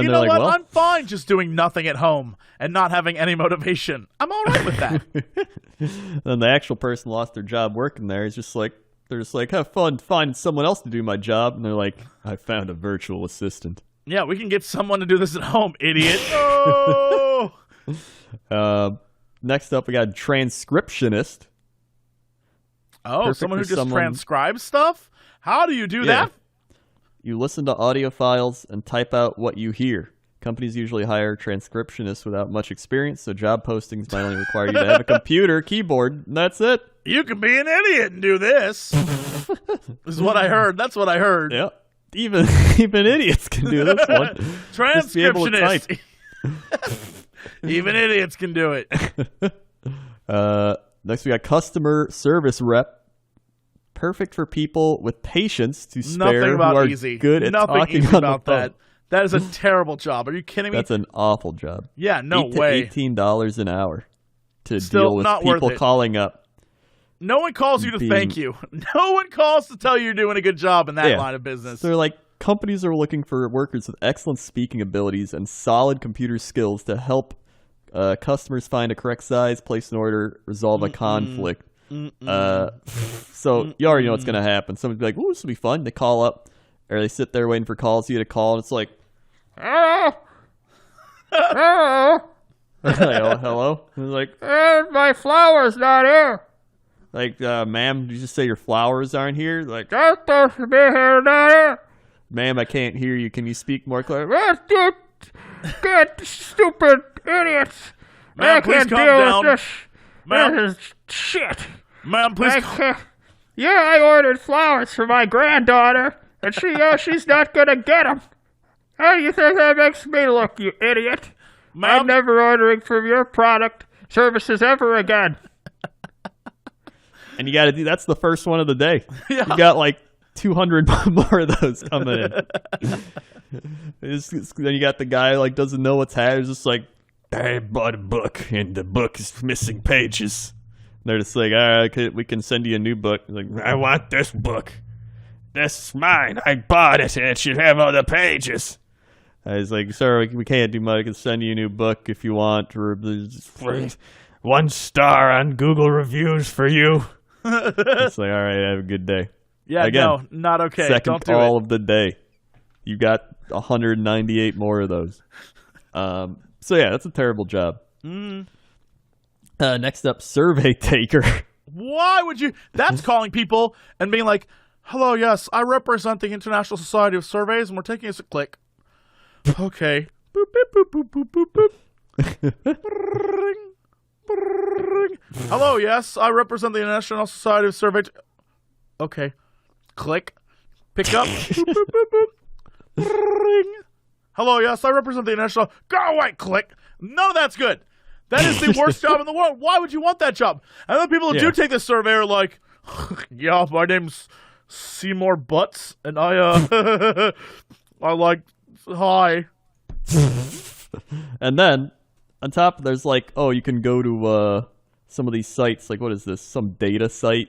A: know what? Well, I'm fine just doing nothing at home and not having any motivation. I'm all right with that.
B: Then the actual person lost their job working there. They're just like, have fun finding someone else to do my job. And they're like, I found a virtual assistant.
A: Yeah, we can get someone to do this at home, idiot. Oh!
B: Next up, we got transcriptionist.
A: Oh, perfect someone who just transcribes stuff? How do you do that?
B: You listen to audio files and type out what you hear. Companies usually hire transcriptionists without much experience, so job postings might only require you to have a computer, keyboard, and that's it.
A: You can be an idiot and do this. This is what I heard. That's what I heard.
B: Yeah. Even idiots can do this one.
A: Transcriptionist. Even idiots can do it.
B: Next, we got customer service rep. Perfect for people with patience to spare.
A: Nothing about
B: who are
A: easy.
B: Good at
A: Nothing
B: talking
A: easy
B: on
A: about
B: the phone.
A: that. That is a terrible job. Are you kidding me?
B: That's an awful job.
A: Yeah, no
B: $8
A: way.
B: to $18 an hour to
A: Still
B: deal with
A: not
B: people
A: worth it.
B: calling up.
A: No one calls you to thank you. No one calls to tell you you're doing a good job in that line of business.
B: They're like, companies are looking for workers with excellent speaking abilities and solid computer skills to help customers find a correct size, place an order, resolve a conflict. So you already know what's going to happen. Someone's be like, "Ooh, this will be fun." They call up, or they sit there waiting for calls. You get a call, and it's like, "Hello, hello." And it's like, "My flower's not here." Like, "Ma'am, did you just say your flowers aren't here?" Like, "I'm supposed to be here, not here." "Ma'am, I can't hear you. Can you speak more clearly?" "Good, stupid idiots.
A: Ma'am, please calm down.
C: This
A: Ma'am,
C: is shit.
A: ma'am, please.
C: Yeah, I ordered flowers for my granddaughter, and she's not gonna get them. How do you think that makes me look, you idiot?
A: Ma'am?
C: I'm never ordering from your product services ever again.
B: And you got to do that's the first one of the day.
A: Yeah.
B: You got like 200 more of those coming in. Then you got the guy like doesn't know what's happening. It's just like,
C: I bought a book, and the book is missing pages.
B: they're just like, all right, we can send you a new book. Like,
C: I want this book. This is mine. I bought it, and it should have all the pages.
B: I was like, sir, we can't do much. I can send you a new book if you want. Or
C: 1 star on Google reviews for you.
B: it's like, all right, have a good day.
A: Yeah,
B: Again,
A: no, not okay.
B: Second
A: Don't do
B: call
A: it.
B: of the day. You got 198 more of those. So yeah, that's a terrible job. Next up, survey taker.
A: Why would you? That's calling people and being like, hello, yes, I represent the International Society of Surveys, and we're taking a click. Okay. Boop, boop, boop, boop, boop, boop, boop. Brrring, brrring. Hello, yes, I represent the International Society of Surveys. Okay. Click. Pick up. Boop, boop, boop, boop. Brrring. Hello, yes, I represent the International. Go away. Click. None of that's good. That is the worst job in the world. Why would you want that job? And the people who do take this survey are like, yeah, my name's Seymour Butts, and I like, hi.
B: And then on top, there's like, oh, you can go to some of these sites. Like, what is this? Some data site.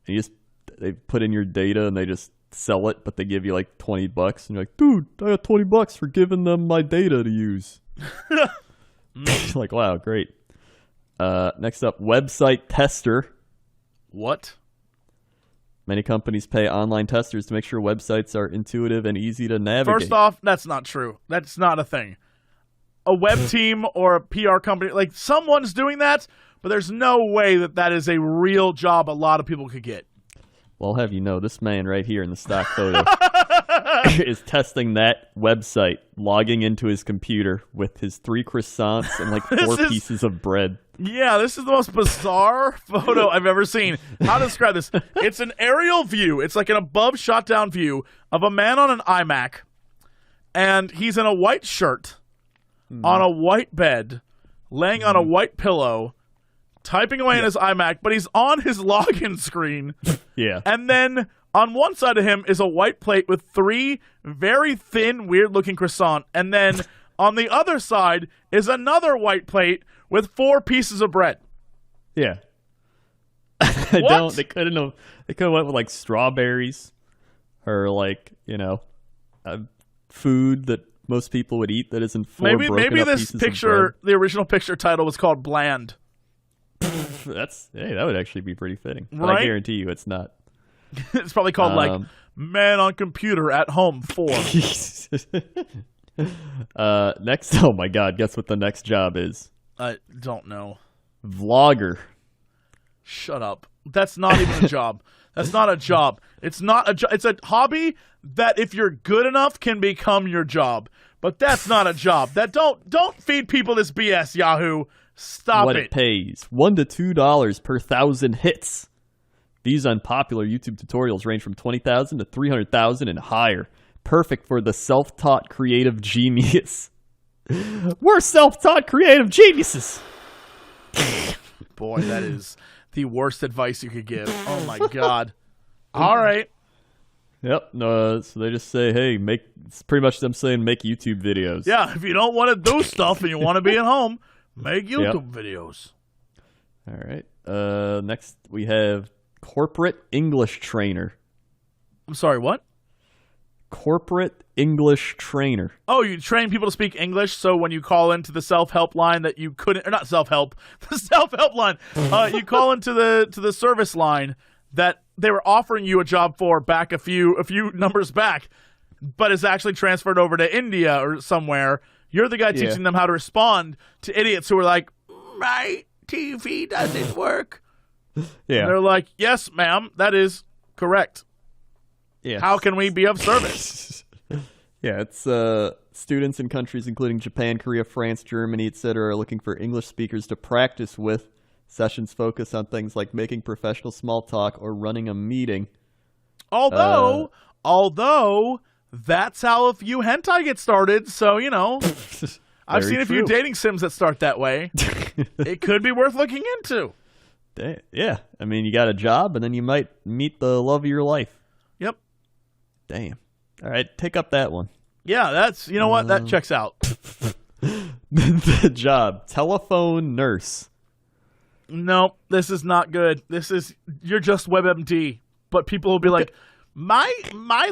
B: And they put in your data and they just sell it, but they give you like $20. And you're like, dude, I got $20 for giving them my data to use. Like, wow, great. Next up, website tester.
A: What?
B: Many companies pay online testers to make sure websites are intuitive and easy to navigate.
A: First off, that's not true. That's not a thing. A web team or a PR company, like someone's doing that, but there's no way that is a real job a lot of people could get.
B: Well, I'll have you know, this man right here in the stock photo is testing that website, logging into his computer with his 3 croissants and like 4 pieces of bread.
A: Yeah, this is the most bizarre photo I've ever seen. How to describe this? It's an aerial view. It's like an above shot down view of a man on an iMac, and he's in a white shirt on a white bed, laying on a white pillow, typing away in his iMac, but he's on his login screen.
B: Yeah.
A: And then on one side of him is a white plate with 3 very thin, weird-looking croissant. And then on the other side is another white plate with 4 pieces of bread.
B: Yeah.
A: What?
B: They could have went with like strawberries or like, food that most people would eat that isn't 4 broken
A: Maybe
B: up
A: this
B: pieces of
A: picture, the original picture title was called Bland.
B: bread. That would actually be pretty fitting. But
A: Right?
B: I guarantee you it's not.
A: It's probably called like Man on Computer at Home 4.
B: Next, oh my God, guess what the next job is?
A: I don't know.
B: Vlogger.
A: Shut up. That's not even a job. That's not a job. It's not a job. It's a hobby that if you're good enough can become your job. But that's not a job. That don't feed people this BS, Yahoo. Stop
B: What
A: it.
B: it pays. $1 to $2 per 1,000 hits. These unpopular YouTube tutorials range from 20,000 to 300,000 and higher. Perfect for the self-taught creative genius. We're self-taught creative geniuses.
A: Boy, that is the worst advice you could give. Oh my God. All right.
B: Yep. No, so they just say, hey, it's pretty much them saying make YouTube videos.
A: Yeah, if you don't want to do stuff and you want to be at home, make YouTube videos.
B: All right. Next we have corporate English trainer.
A: I'm sorry, what?
B: Corporate English trainer.
A: Oh, you train people to speak English, so when you call into the self-help line that you couldn't, or not self-help, the self-help line, you call into the service line that they were offering you a job for back a few numbers back, but is actually transferred over to India or somewhere. You're the guy teaching them how to respond to idiots who are like, my TV doesn't work.
B: Yeah.
A: And they're like, yes, ma'am, that is correct.
B: Yeah.
A: How can we be of service?
B: Yeah, it's students in countries including Japan, Korea, France, Germany, etc. are looking for English speakers to practice with. Sessions focus on things like making professional small talk or running a meeting.
A: Although Although, that's how a few hentai get started, so, you know. I've seen a few dating sims that start that way. It could be worth looking into.
B: Yeah. I mean, you got a job, and then you might meet the love of your life.
A: Yep.
B: Damn. All right, take up that one.
A: Yeah, that's, you know what? That checks out.
B: The job, telephone nurse.
A: No, this is not good. You're just WebMD. But people will be like, my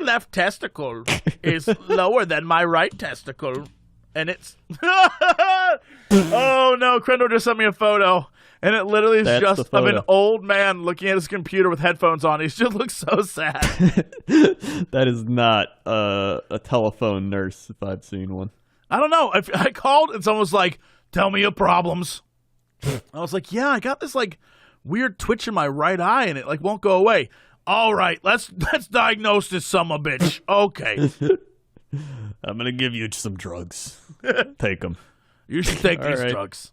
A: left testicle is lower than my right testicle. And it's... Oh, no, Crendor just sent me a photo. And it literally is just of an old man looking at his computer with headphones on. He just looks so sad.
B: That is not a telephone nurse, if I've seen one.
A: I don't know. I called and someone was like, tell me your problems. I was like, yeah, I got this like weird twitch in my right eye and it like won't go away. All right, let's diagnose this sumbitch. Okay.
C: I'm gonna give you some drugs. Take them.
A: You should take these drugs.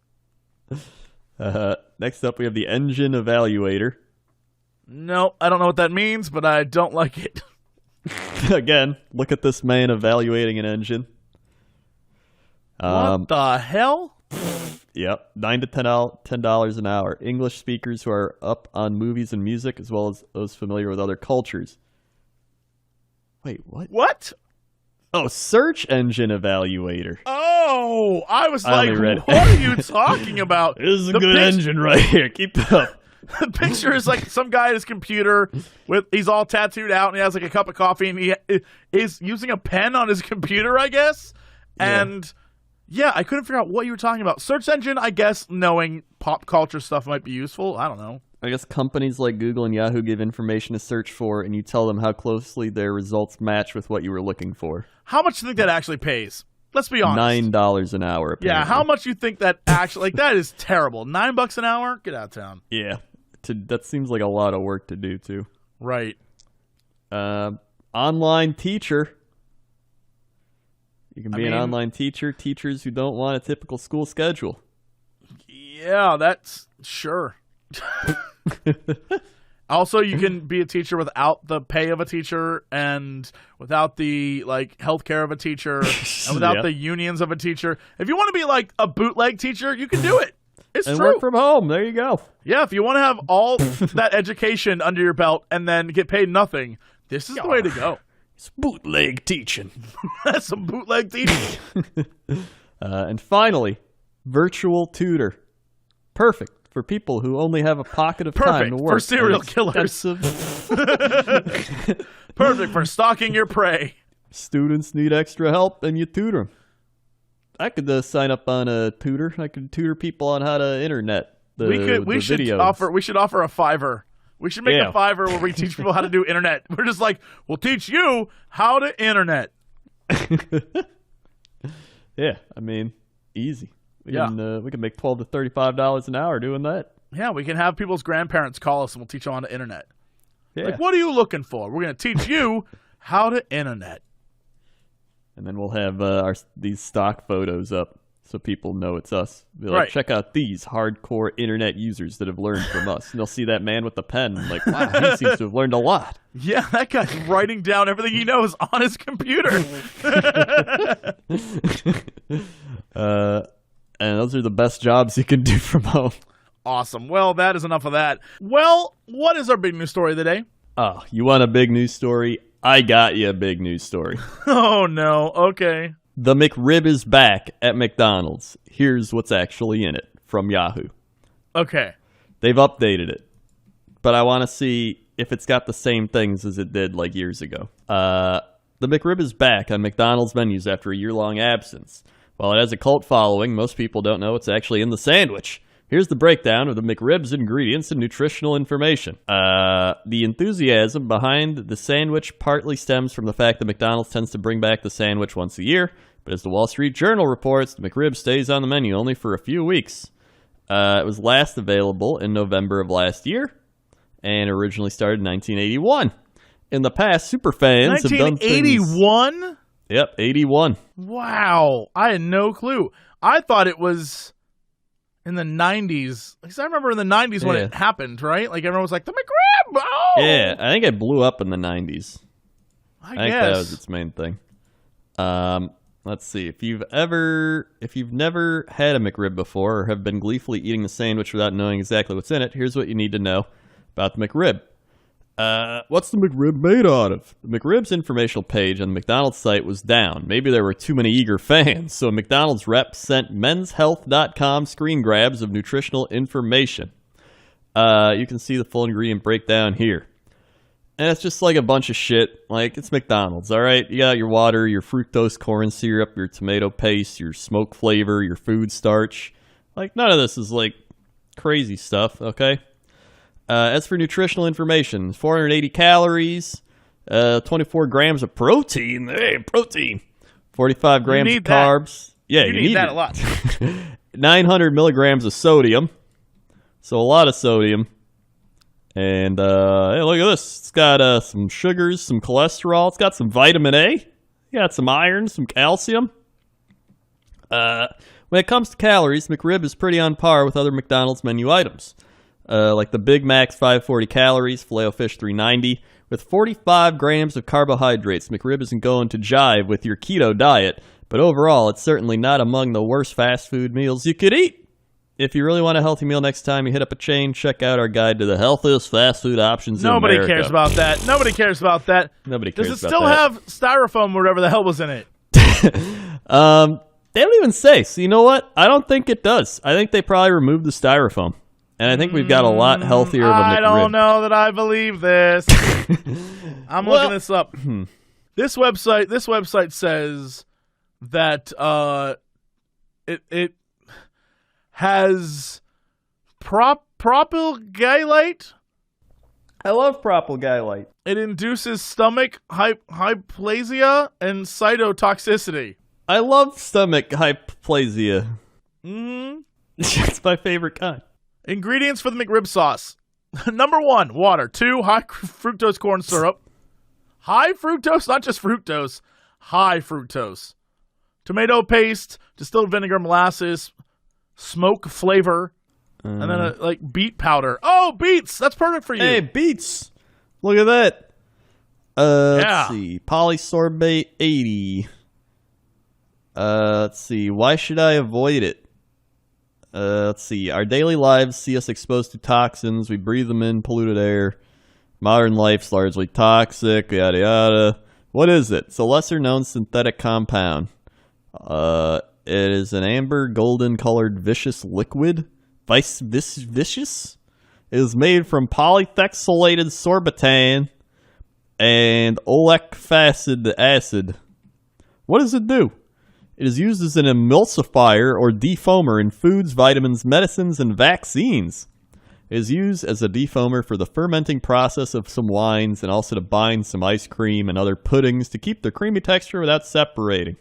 B: Next up, we have the engine evaluator.
A: No, I don't know what that means, but I don't like it.
B: Again, look at this man evaluating an engine.
A: What the hell?
B: Yep, $9 to $10 an hour. English speakers who are up on movies and music, as well as those familiar with other cultures. Wait, what?
A: What?
B: Oh, search engine evaluator.
A: Oh, I was like, what are you talking about?
C: This is a good engine right here. Keep it up.
A: The picture is like some guy at his computer he's all tattooed out and he has like a cup of coffee and he is using a pen on his computer, I guess. And yeah, I couldn't figure out what you were talking about. Search engine, I guess, knowing pop culture stuff might be useful. I don't know.
B: I guess companies like Google and Yahoo give information to search for, and you tell them how closely their results match with what you were looking for.
A: How much do you think that actually pays? Let's be honest.
B: $9 an hour. Apparently.
A: Yeah, how much do you think that actually, like, that is terrible. $9 an hour? Get out of town.
B: Yeah, that seems like a lot of work to do, too.
A: Right.
B: Online teacher. You can be an online teacher. Teachers who don't want a typical school schedule.
A: Yeah, that's sure. Also, you can be a teacher without the pay of a teacher and without the like healthcare of a teacher and without the unions of a teacher. If you want to be like a bootleg teacher, you can do it. It's
B: and
A: true.
B: Work from home. There you go.
A: Yeah, if you want to have all that education under your belt and then get paid nothing, this is the way to go.
C: It's bootleg teaching.
A: That's some bootleg teaching.
B: And finally, virtual tutor. Perfect for people who only have a pocket of time to work.
A: For serial killers. Perfect for stalking your prey.
B: Students need extra help, and you tutor them. I could sign up on a tutor. I could tutor people on how to internet the videos.
A: We should offer a Fiverr. We should make a Fiverr where we teach people how to do internet. We're just like, we'll teach you how to internet.
B: Yeah, I mean, easy. We can make $12 to $35 an hour doing that.
A: Yeah, we can have people's grandparents call us and we'll teach them on the internet.
B: Yeah.
A: Like, what are you looking for? We're going to teach you how to internet.
B: And then we'll have these stock photos up so people know it's us. Be like, check out these hardcore internet users that have learned from us. And they'll see that man with the pen. Like, wow, he seems to have learned a lot.
A: Yeah, that guy's writing down everything he knows on his computer.
B: And those are the best jobs you can do from home.
A: Awesome. Well, that is enough of that. Well, what is our big news story of the day?
B: Oh, you want a big news story? I got you a big news story.
A: Oh, no. Okay.
B: The McRib is back at McDonald's. Here's what's actually in it from Yahoo.
A: Okay.
B: They've updated it, but I want to see if it's got the same things as it did like years ago. The McRib is back on McDonald's menus after a year-long absence. While it has a cult following, most people don't know what's actually in the sandwich. Here's the breakdown of the McRib's ingredients and nutritional information. The enthusiasm behind the sandwich partly stems from the fact that McDonald's tends to bring back the sandwich once a year, but as the Wall Street Journal reports, the McRib stays on the menu only for a few weeks. It was last available in November of last year, and originally started in 1981. In the past, superfans have done things...
A: 1981?
B: Yep, 81.
A: Wow. I had no clue. I thought it was in the 90s. Because I remember in the 90s when it happened, right? Like everyone was like, the McRib! Oh!
B: Yeah, I think it blew up in the 90s.
A: I
B: think
A: guess
B: that was its main thing. Let's see. If you've never had a McRib before or have been gleefully eating the sandwich without knowing exactly what's in it, here's what you need to know about the McRib. What's the McRib made out of? The McRib's informational page on the McDonald's site was down. Maybe there were too many eager fans, so a McDonald's rep sent menshealth.com screen grabs of nutritional information. You can see the full ingredient breakdown here. And it's just like a bunch of shit. Like, it's McDonald's, all right? You got your water, your fructose corn syrup, your tomato paste, your smoke flavor, your food starch. Like, none of this is, like, crazy stuff, okay? As for nutritional information, 480 calories, 24 grams of protein. Hey, protein. 45 grams of carbs.
A: That. Yeah, you need that a lot.
B: 900 milligrams of sodium. So a lot of sodium. And hey, look at this. It's got some sugars, some cholesterol. It's got some vitamin A. You got some iron, some calcium. When it comes to calories, McRib is pretty on par with other McDonald's menu items. Like the Big Mac's 540 calories, Filet-O-Fish 390. With 45 grams of carbohydrates, McRib isn't going to jive with your keto diet. But overall, it's certainly not among the worst fast food meals you could eat. If you really want a healthy meal next time you hit up a chain, check out our guide to the healthiest fast food options in America.
A: Nobody cares about that. Nobody cares about that.
B: Nobody cares
A: about that. Does it
B: still
A: have styrofoam or whatever the hell was in it?
B: They don't even say. So you know what? I don't think it does. I think they probably removed the styrofoam. And I think we've got a lot healthier of a McRib.
A: I don't know that I believe this. I'm looking this up. This website says that it has propylgylate.
B: I love propylgylate.
A: It induces stomach hyplasia and cytotoxicity.
B: I love stomach hyplasia.
A: Mm-hmm.
B: It's my favorite kind.
A: Ingredients for the McRib sauce. Number 1, water. 2, high fructose corn syrup. High fructose, not just fructose. High fructose. Tomato paste, distilled vinegar, molasses, smoke flavor, and then beet powder. Oh, beets! That's perfect for you.
B: Hey, beets! Look at that. Let's see. Polysorbate 80. Let's see. Why should I avoid it? Let's see. Our daily lives see us exposed to toxins. We breathe them in, polluted air. Modern life's largely toxic, yada yada. What is it? It's a lesser-known synthetic compound. It is an amber golden colored viscous liquid. Vicious? It is made from polythexolated sorbitan and oleic acid. What does it do? It is used as an emulsifier or defoamer in foods, vitamins, medicines, and vaccines. It is used as a defoamer for the fermenting process of some wines and also to bind some ice cream and other puddings to keep their creamy texture without separating.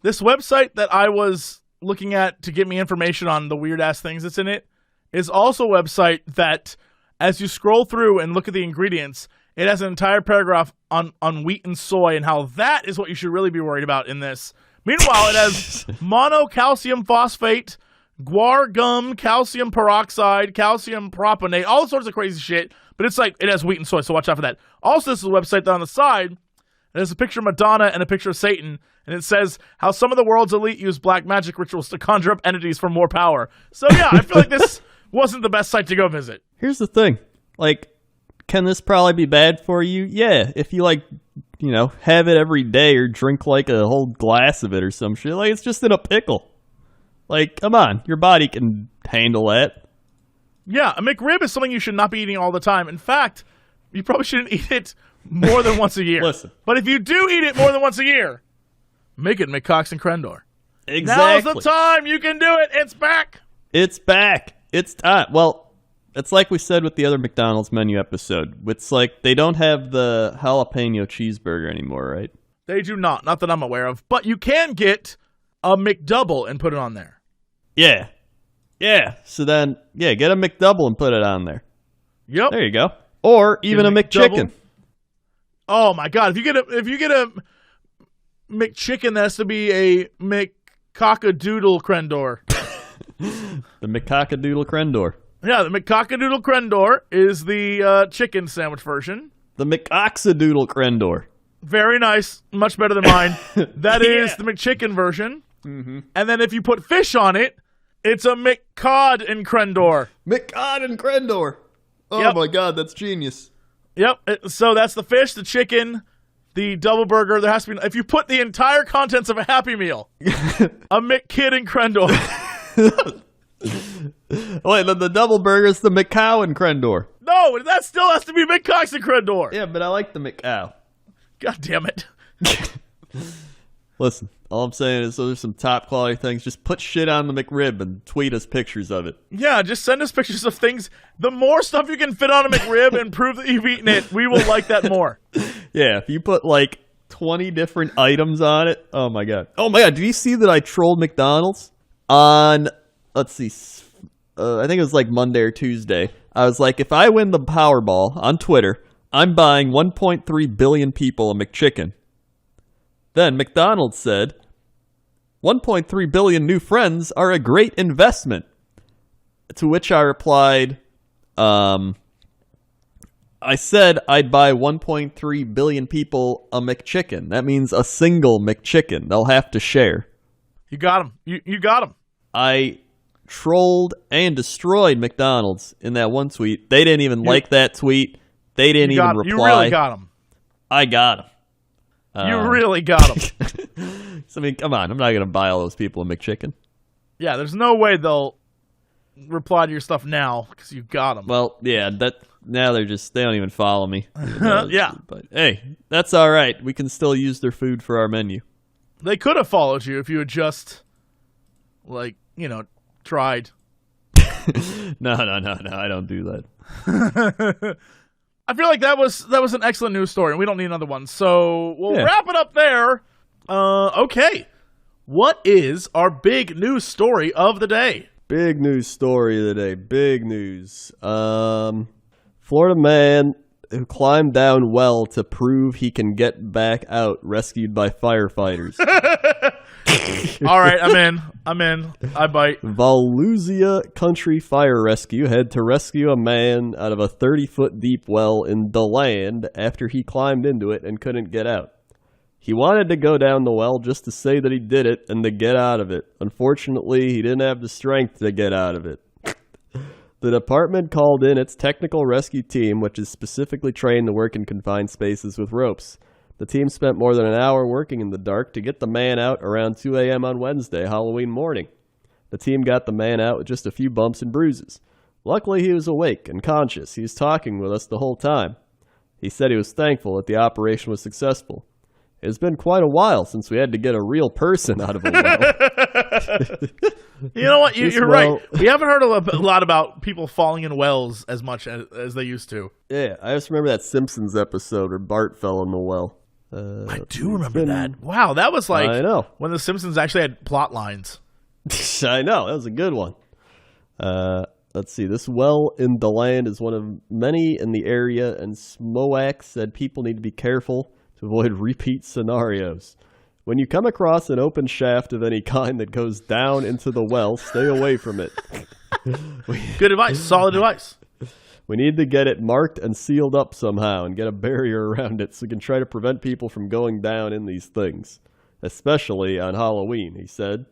A: This website that I was looking at to get me information on the weird-ass things that's in it is also a website that, as you scroll through and look at the ingredients, it has an entire paragraph on wheat and soy and how that is what you should really be worried about in this. Meanwhile, it has monocalcium phosphate, guar gum, calcium peroxide, calcium propanate, all sorts of crazy shit. But it's like, it has wheat and soy, so watch out for that. Also, this is a website that on the side, there's a picture of Madonna and a picture of Satan, and it says how some of the world's elite use black magic rituals to conjure up entities for more power. So yeah, I feel like this wasn't the best site to go visit.
B: Here's the thing. Like, can this probably be bad for you? Yeah, if you have it every day or drink like a whole glass of it or some shit. Like, it's just in a pickle. Like, come on, your body can handle that.
A: Yeah, a McRib is something you should not be eating all the time. In fact, you probably shouldn't eat it more than once a year.
B: Listen.
A: But if you do eat it more than once a year, make it McCox and Crendor.
B: Exactly.
A: Now's the time. You can do it. It's back.
B: It's back. It's time. Well, it's like we said with the other McDonald's menu episode. It's like they don't have the jalapeno cheeseburger anymore, right?
A: They do not. Not that I'm aware of. But you can get a McDouble and put it on there.
B: Yeah. Yeah. So then, get a McDouble and put it on there.
A: Yep.
B: There you go. Or even a McChicken.
A: Oh my God! If you get a McChicken, that has to be a McCockadoodle Crendor.
B: The McCockadoodle Crendor.
A: Yeah, the McCockadoodle Crendor is the chicken sandwich version.
B: The McOxadoodle Crendor.
A: Very nice. Much better than mine. That is the McChicken version.
B: Mm-hmm.
A: And then if you put fish on it, it's a McCod in Crendor.
B: McCod and Crendor. Oh,
A: Yep.
B: my God. That's genius.
A: Yep. So that's the fish, the chicken, the double burger. There has to be. If you put the entire contents of a Happy Meal, a McKid in Crendor.
B: Wait, the double burger's the McCow and Crendor.
A: No, that still has to be McCox in Crendor.
B: Yeah, but I like the McCow.
A: God damn it.
B: Listen, all I'm saying is those are some top quality things. Just put shit on the McRib and tweet us pictures of it.
A: Yeah, just send us pictures of things. The more stuff you can fit on a McRib and prove that you've eaten it, we will like that more.
B: Yeah, if you put like 20 different items on it, oh my God. Oh my God, did you see that I trolled McDonald's on, let's see, I think it was like Monday or Tuesday. I was like, if I win the Powerball on Twitter, I'm buying 1.3 billion people a McChicken. Then McDonald's said, 1.3 billion new friends are a great investment. To which I replied, I said I'd buy 1.3 billion people a McChicken. That means a single McChicken. They'll have to share.
A: You got him. You got him.
B: I trolled and destroyed McDonald's in that one tweet. They didn't even like that tweet. They didn't even reply.
A: You really got him.
B: I got him.
A: You really got him.
B: So, I mean, come on. I'm not going to buy all those people a McChicken.
A: Yeah, there's no way they'll reply to your stuff now because you got them.
B: Well, yeah, now they don't even follow me.
A: Yeah.
B: But hey, that's all right. We can still use their food for our menu.
A: They could have followed you if you had just, tried.
B: No, I don't do that.
A: I feel like that was an excellent news story, and we don't need another one. So we'll wrap it up there. Okay. What is our big news story of the day?
B: Big news story of the day. Big news. Florida man who climbed down well to prove he can get back out, rescued by firefighters.
A: All right, I'm in. I bite.
B: Volusia Country Fire Rescue had to rescue a man out of a 30-foot deep well in DeLand after he climbed into it and couldn't get out. He wanted to go down the well just to say that he did it and to get out of it. Unfortunately, he didn't have the strength to get out of it. The department called in its technical rescue team, which is specifically trained to work in confined spaces with ropes. The team spent more than an hour working in the dark to get the man out around 2 a.m. on Wednesday, Halloween morning. The team got the man out with just a few bumps and bruises. Luckily, he was awake and conscious. He was talking with us the whole time. He said he was thankful that the operation was successful. It has been quite a while since we had to get a real person out of a well.
A: You know what? You're right. We haven't heard a lot about people falling in wells as much as they used to.
B: Yeah, I just remember that Simpsons episode where Bart fell in the well.
A: I do remember that. Wow, that was like when the Simpsons actually had plot lines.
B: I know. That was a good one. Let's see. This well in DeLand is one of many in the area, and SMOAC said people need to be careful to avoid repeat scenarios. When you come across an open shaft of any kind that goes down into the well, stay away from it.
A: Good advice. Solid advice.
B: We need to get it marked and sealed up somehow and get a barrier around it so we can try to prevent people from going down in these things, especially on Halloween, he said.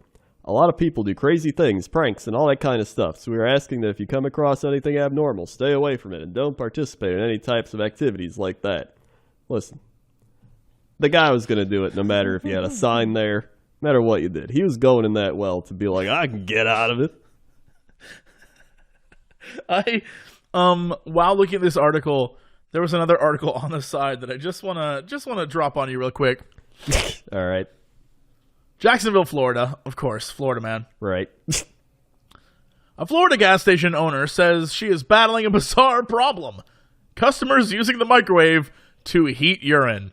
B: A lot of people do crazy things, pranks, and all that kind of stuff, so we are asking that if you come across anything abnormal, stay away from it and don't participate in any types of activities like that. Listen, the guy was going to do it no matter if you had a sign there, no matter what you did. He was going in that well to be like, I can get out of it.
A: While looking at this article, there was another article on the side that I just wanna drop on you real quick.
B: All right.
A: Jacksonville, Florida, of course, Florida man.
B: Right.
A: A Florida gas station owner says she is battling a bizarre problem: customers using the microwave to heat urine.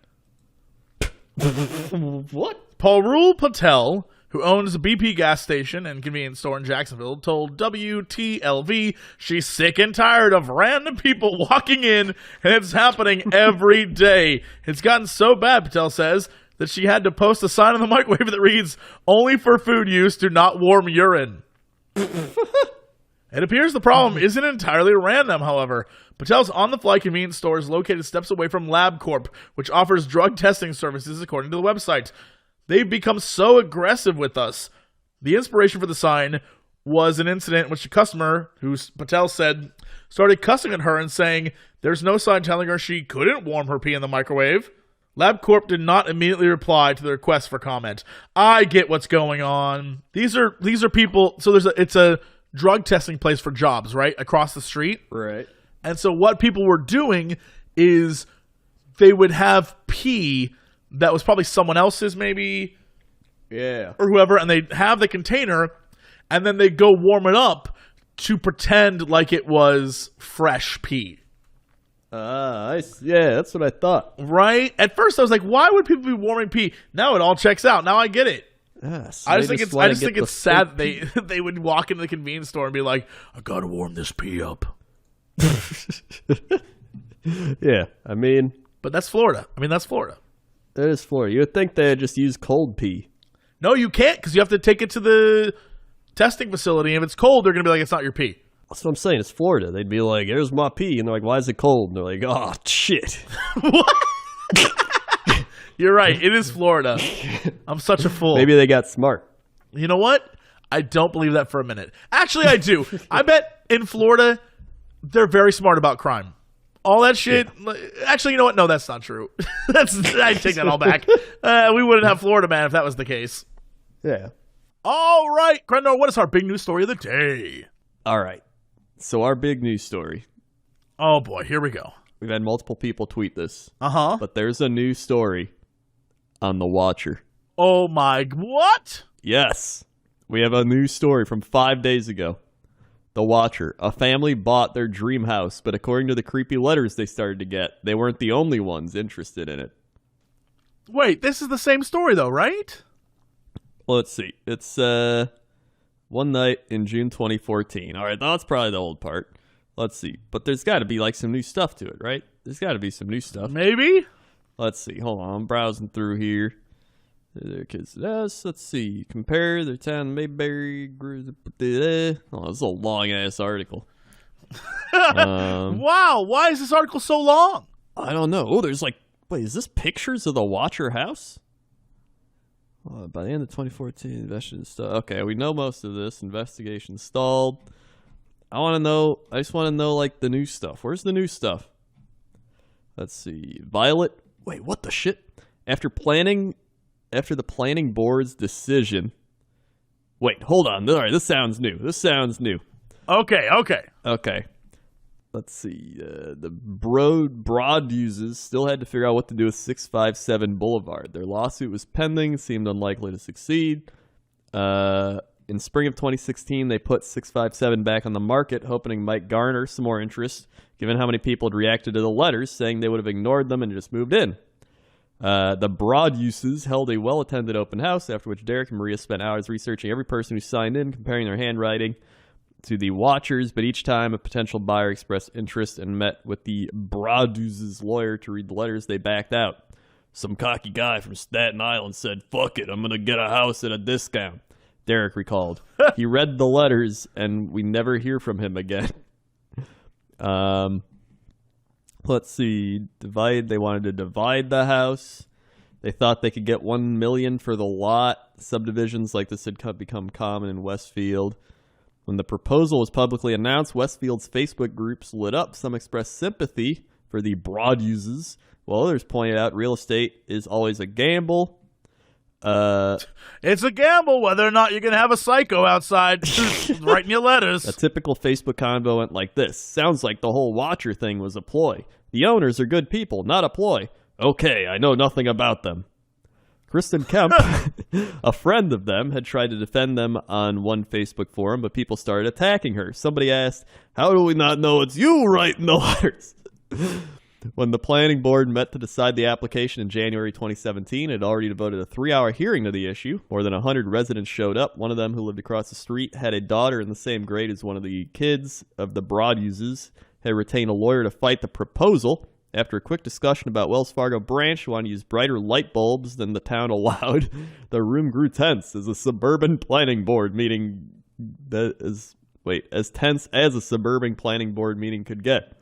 B: What?
A: Parul Patel, who owns a BP gas station and convenience store in Jacksonville, told WTLV she's sick and tired of random people walking in, and it's happening every day. It's gotten so bad, Patel says, that she had to post a sign on the microwave that reads, "Only for food use, do not warm urine." It appears the problem isn't entirely random, however. Patel's on-the-fly convenience store is located steps away from LabCorp, which offers drug testing services according to the website. They've become so aggressive with us. The inspiration for the sign was an incident in which a customer, who Patel said, started cussing at her and saying there's no sign telling her she couldn't warm her pee in the microwave. LabCorp did not immediately reply to the request for comment. I get what's going on. These are people. So it's a drug testing place for jobs, right, across the street.
B: Right.
A: And so what people were doing is they would have pee that was probably someone else's, maybe,
B: Yeah.
A: or whoever, and they'd have the container, and then they'd go warm it up to pretend like it was fresh pee.
B: Yeah, that's what I thought.
A: Right? At first, I was like, why would people be warming pee? Now it all checks out. Now I get it.
B: So
A: I just think it's sad that they would walk into the convenience store and be like, I gotta warm this pee up.
B: Yeah, I mean,
A: But that's Florida. That's Florida.
B: that is Florida. You would think they'd just use cold pee.
A: No, you can't, because you have to take it to the testing facility. If it's cold, they're gonna be like, it's not your pee.
B: That's what I'm saying. It's Florida. They'd be like, "Here's my pee," and they're like, "Why is it cold?" And they're like, "Oh shit."
A: What? You're right. It is Florida. I'm such a fool.
B: Maybe they got smart.
A: You know what? I don't believe that for a minute. Actually, I do. I bet in Florida, they're very smart about crime. All that shit. Yeah. Actually, you know what? No, that's not true. I take that all back. We wouldn't have Florida Man if that was the case.
B: Yeah.
A: All right, Crendor, what is our big news story of the day?
B: All right. So our big news story.
A: Oh, boy. Here we go.
B: We've had multiple people tweet this.
A: Uh-huh.
B: But there's a new story on The Watcher.
A: Oh, my... What?
B: Yes. We have a new story from 5 days ago. The Watcher. A family bought their dream house, but according to the creepy letters they started to get, they weren't the only ones interested in it.
A: Wait, this is the same story, though, right?
B: Well, let's see. It's one night in June 2014. All right, that's probably the old part. Let's see. But there's got to be like some new stuff to it, right? There's got to be some new stuff.
A: Maybe?
B: Let's see. Hold on. I'm browsing through here. Their kids. Let's see. Compare their town Mayberry. Oh, this is a long ass article.
A: Wow. Why is this article so long?
B: I don't know. Oh, there's like, wait, is this pictures of the Watcher house? By the end of 2014, investigation stalled. Okay, we know most of this. Investigation stalled. I just want to know, like, the new stuff. Where's the new stuff? Let's see. Violet. Wait, what the shit? After the planning board's decision. Wait, hold on. All right, this sounds new.
A: Okay.
B: Okay. Let's see. The broad uses still had to figure out what to do with 657 Boulevard. Their lawsuit was pending, seemed unlikely to succeed. In spring of 2016, they put 657 back on the market, hoping it might garner some more interest, given how many people had reacted to the letters, saying they would have ignored them and just moved in. The broad uses held a well-attended open house, after which Derek and Maria spent hours researching every person who signed in, comparing their handwriting to the Watchers, but each time a potential buyer expressed interest and met with the Broaduse's lawyer to read the letters, they backed out. Some cocky guy from Staten Island said, "Fuck it, I'm gonna get a house at a discount," Derek recalled. He read the letters, and we never hear from him again. Let's see. They wanted to divide the house. They thought they could get $1 million for the lot. Subdivisions like this had become common in Westfield. When the proposal was publicly announced, Westfield's Facebook groups lit up. Some expressed sympathy for the broad uses, while others pointed out real estate is always a gamble.
A: It's a gamble whether or not you're going to have a psycho outside writing you letters.
B: A typical Facebook convo went like this. Sounds like the whole Watcher thing was a ploy. The owners are good people, not a ploy. Okay, I know nothing about them. Kristen Kemp, a friend of them, had tried to defend them on one Facebook forum, but people started attacking her. Somebody asked, "How do we not know it's you writing the letters?" When the planning board met to decide the application in January 2017, it had already devoted a 3-hour hearing to the issue. More than 100 residents showed up. One of them, who lived across the street, had a daughter in the same grade as one of the kids of the broad uses, had retained a lawyer to fight the proposal. After a quick discussion about Wells Fargo branch who wanted to use brighter light bulbs than the town allowed, the room grew tense as a suburban planning board meeting that is as tense as a suburban planning board meeting could get.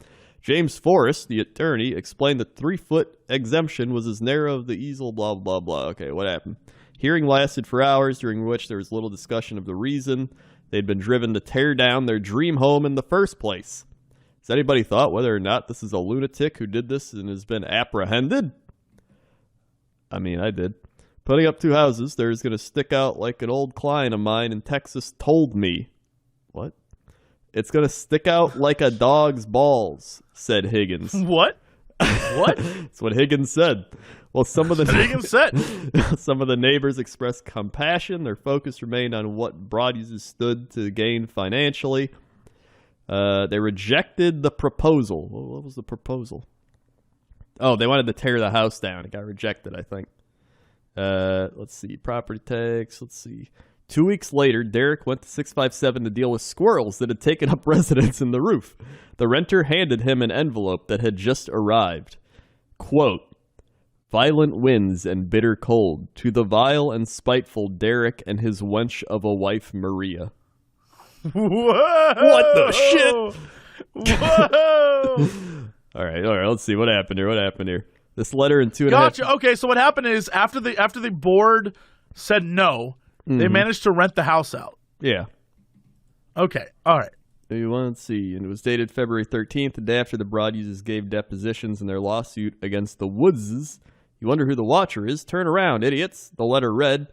B: James Forrest, the attorney, explained the 3-foot exemption was as narrow as the easel, blah, blah, blah. Okay, what happened? Hearing lasted for hours, during which there was little discussion of the reason they'd been driven to tear down their dream home in the first place. Has anybody thought whether or not this is a lunatic who did this and has been apprehended? I mean, I did. Putting up 2 houses, there's going to stick out like an old client of mine in Texas told me. What? It's going to stick out like a dog's balls, said Higgins.
A: What? What?
B: That's what Higgins said. Well, some of the neighbors expressed compassion. Their focus remained on what Broadus stood to gain financially. They rejected the proposal. What was the proposal? Oh, they wanted to tear the house down. It got rejected, I think. Let's see. Property tax. Let's see. 2 weeks later, Derek went to 657 to deal with squirrels that had taken up residence in the roof. The renter handed him an envelope that had just arrived. Quote, violent winds and bitter cold, to the vile and spiteful Derek and his wench of a wife, Maria.
A: Whoa!
B: What the shit?
A: Whoa!
B: All right, let's see. What happened here? This letter in 2.5...
A: Gotcha. Okay, so what happened is after the board said no, they managed to rent the house out.
B: Yeah.
A: Okay, all right.
B: Let's see. And it was dated February 13th, the day after the Broaduses gave depositions in their lawsuit against the Woodses. You wonder who the watcher is? Turn around, idiots. The letter read,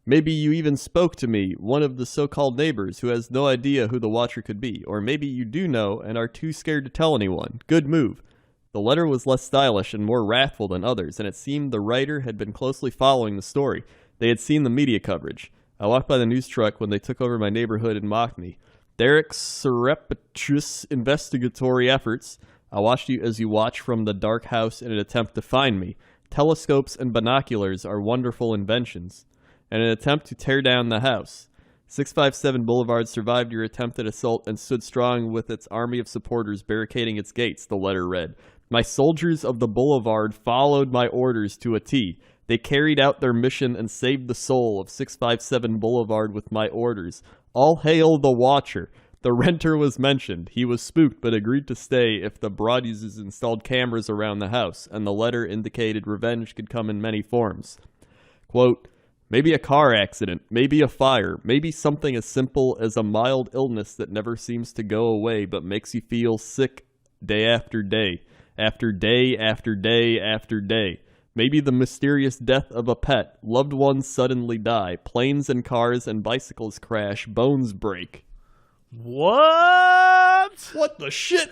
B: maybe you even spoke to me, one of the so-called neighbors who has no idea who the watcher could be. Or maybe you do know and are too scared to tell anyone. Good move. The letter was less stylish and more wrathful than others, and it seemed the writer had been closely following the story. They had seen the media coverage. I walked by the news truck when they took over my neighborhood and mocked me. Derek's surreptitious investigatory efforts. I watched you as you watch from the dark house in an attempt to find me. Telescopes and binoculars are wonderful inventions. In an attempt to tear down the house. 657 Boulevard survived your attempted assault and stood strong with its army of supporters barricading its gates, the letter read. My soldiers of the boulevard followed my orders to a T. They carried out their mission and saved the soul of 657 Boulevard with my orders. All hail the watcher. The renter was mentioned. He was spooked but agreed to stay if the Broaduses installed cameras around the house, and the letter indicated revenge could come in many forms. Quote, maybe a car accident, maybe a fire, maybe something as simple as a mild illness that never seems to go away but makes you feel sick day after day, after day after day after day. Maybe the mysterious death of a pet, loved ones suddenly die, planes and cars and bicycles crash, bones break.
A: What?
B: What the shit?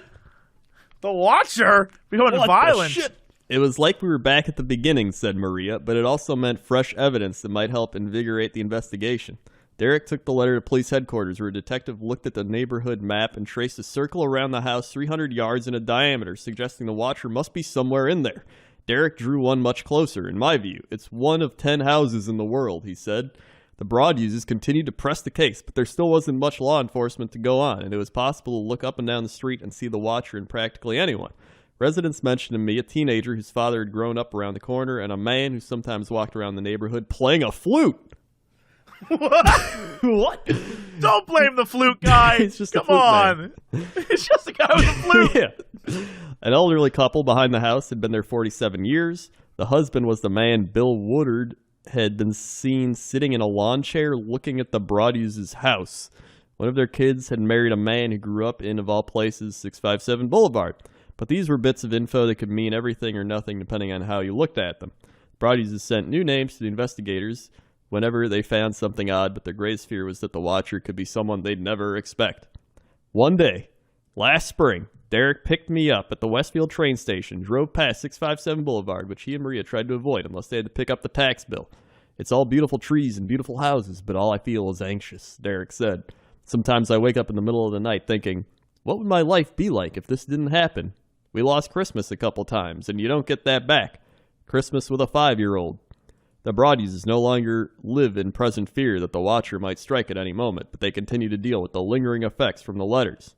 A: The Watcher becoming violent.
B: The shit? It was like we were back at the beginning, said Maria, but it also meant fresh evidence that might help invigorate the investigation. Derek took the letter to police headquarters, where a detective looked at the neighborhood map and traced a circle around the house 300 yards in a diameter, suggesting the Watcher must be somewhere in there. Derek drew one much closer, in my view. It's one of 10 houses in the world, he said. The Broaduses continued to press the case, but there still wasn't much law enforcement to go on, and it was possible to look up and down the street and see the Watcher in practically anyone. Residents mentioned to me a teenager whose father had grown up around the corner, and a man who sometimes walked around the neighborhood playing a flute.
A: What?
B: What?
A: Don't blame the flute guy.
B: He's just
A: Come
B: a flute
A: on.
B: man.
A: It's just a guy with a flute.
B: Yeah. An elderly couple behind the house had been there 47 years. The husband was the man Bill Woodard had been seen sitting in a lawn chair looking at the Broaduses' house. One of their kids had married a man who grew up in, of all places, 657 Boulevard. But these were bits of info that could mean everything or nothing depending on how you looked at them. Broaduses sent new names to the investigators whenever they found something odd, but their greatest fear was that the Watcher could be someone they'd never expect. One day, last spring, Derek picked me up at the Westfield train station, drove past 657 Boulevard, which he and Maria tried to avoid unless they had to pick up the tax bill. It's all beautiful trees and beautiful houses, but all I feel is anxious, Derek said. Sometimes I wake up in the middle of the night thinking, what would my life be like if this didn't happen? We lost Christmas a couple times, and you don't get that back. Christmas with a 5-year-old. The Broaduses no longer live in present fear that the Watcher might strike at any moment, but they continue to deal with the lingering effects from the letters.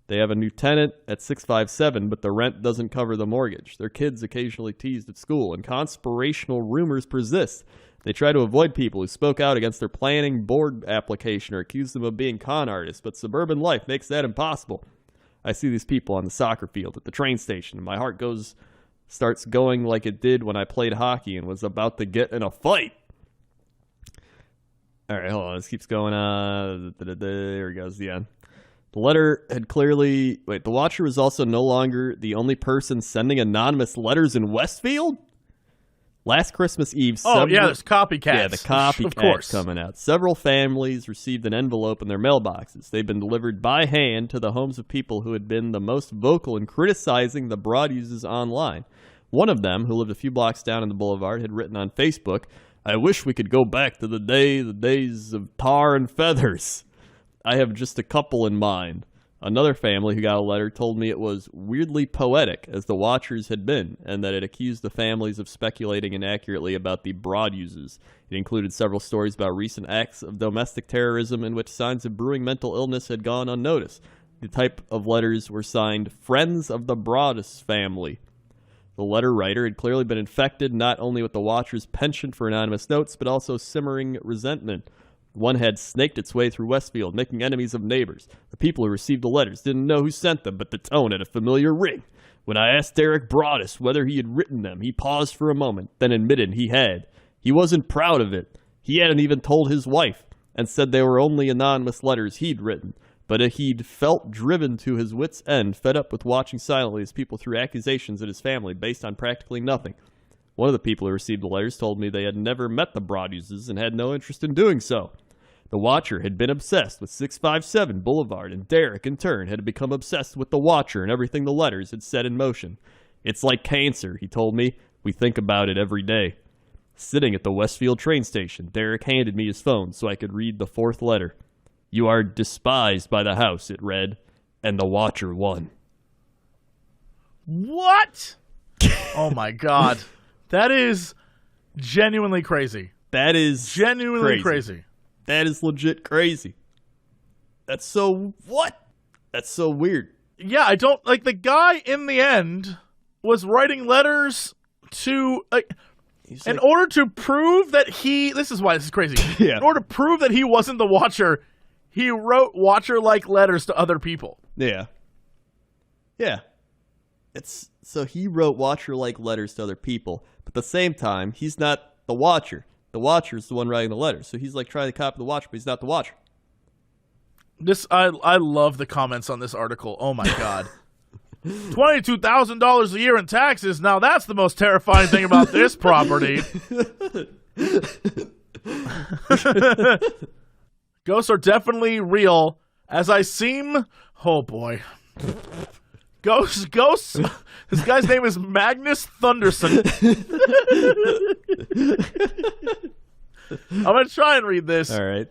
B: They have a new tenant at 657, but the rent doesn't cover the mortgage. Their kids occasionally teased at school, and conspirational rumors persist. They try to avoid people who spoke out against their planning board application or accused them of being con artists, but suburban life makes that impossible. I see these people on the soccer field, at the train station, and my heart starts going like it did when I played hockey and was about to get in a fight. All right, hold on. This keeps going on. There he goes, the end. The letter had clearly... Wait, the watcher was also no longer the only person sending anonymous letters in Westfield? Last Christmas Eve...
A: there's copycats.
B: Yeah, the copycats
A: of course.
B: coming out. Several families received an envelope in their mailboxes. They've been delivered by hand to the homes of people who had been the most vocal in criticizing the broad uses online. One of them, who lived a few blocks down in the boulevard, had written on Facebook, "I wish we could go back to the days of tar and feathers. I have just a couple in mind." Another family who got a letter told me it was weirdly poetic, as the watchers had been, and that it accused the families of speculating inaccurately about the broad uses. It included several stories about recent acts of domestic terrorism in which signs of brewing mental illness had gone unnoticed. The type of letters were signed "Friends of the Broadus Family." The letter writer had clearly been infected not only with the watcher's penchant for anonymous notes, but also simmering resentment. One had snaked its way through Westfield, making enemies of neighbors. The people who received the letters didn't know who sent them, but the tone had a familiar ring. When I asked Derek Broadus whether he had written them, he paused for a moment, then admitted he had. He wasn't proud of it. He hadn't even told his wife, and said they were only anonymous letters he'd written. But he'd felt driven to his wits' end, fed up with watching silently as people threw accusations at his family based on practically nothing. One of the people who received the letters told me they had never met the Broaduses and had no interest in doing so. The watcher had been obsessed with 657 Boulevard, and Derek, in turn, had become obsessed with the watcher and everything the letters had set in motion. "It's like cancer," he told me. "We think about it every day." Sitting at the Westfield train station, Derek handed me his phone so I could read the fourth letter. "You are despised by the house," it read, "and the watcher won."
A: What? Oh my god. That is genuinely crazy.
B: That is
A: genuinely crazy.
B: That is legit crazy. That's so... What? That's so weird.
A: Yeah, I don't... Like, the guy, in the end, was writing letters to... in order to prove that he... This is why this is crazy.
B: Yeah.
A: In order to prove that he wasn't the watcher, he wrote watcher-like letters to other people.
B: Yeah. Yeah. So he wrote watcher-like letters to other people, but at the same time, he's not the watcher. The watcher's the one writing the letters. So he's like trying to copy the watcher, but he's not the watcher.
A: I love the comments on this article. Oh my god. $22,000 a year in taxes. Now that's the most terrifying thing about this property. Ghosts are definitely real, as I seem... Oh boy. Ghosts. This guy's name is Magnus Thunderson. I'm going to try and read this.
B: All right.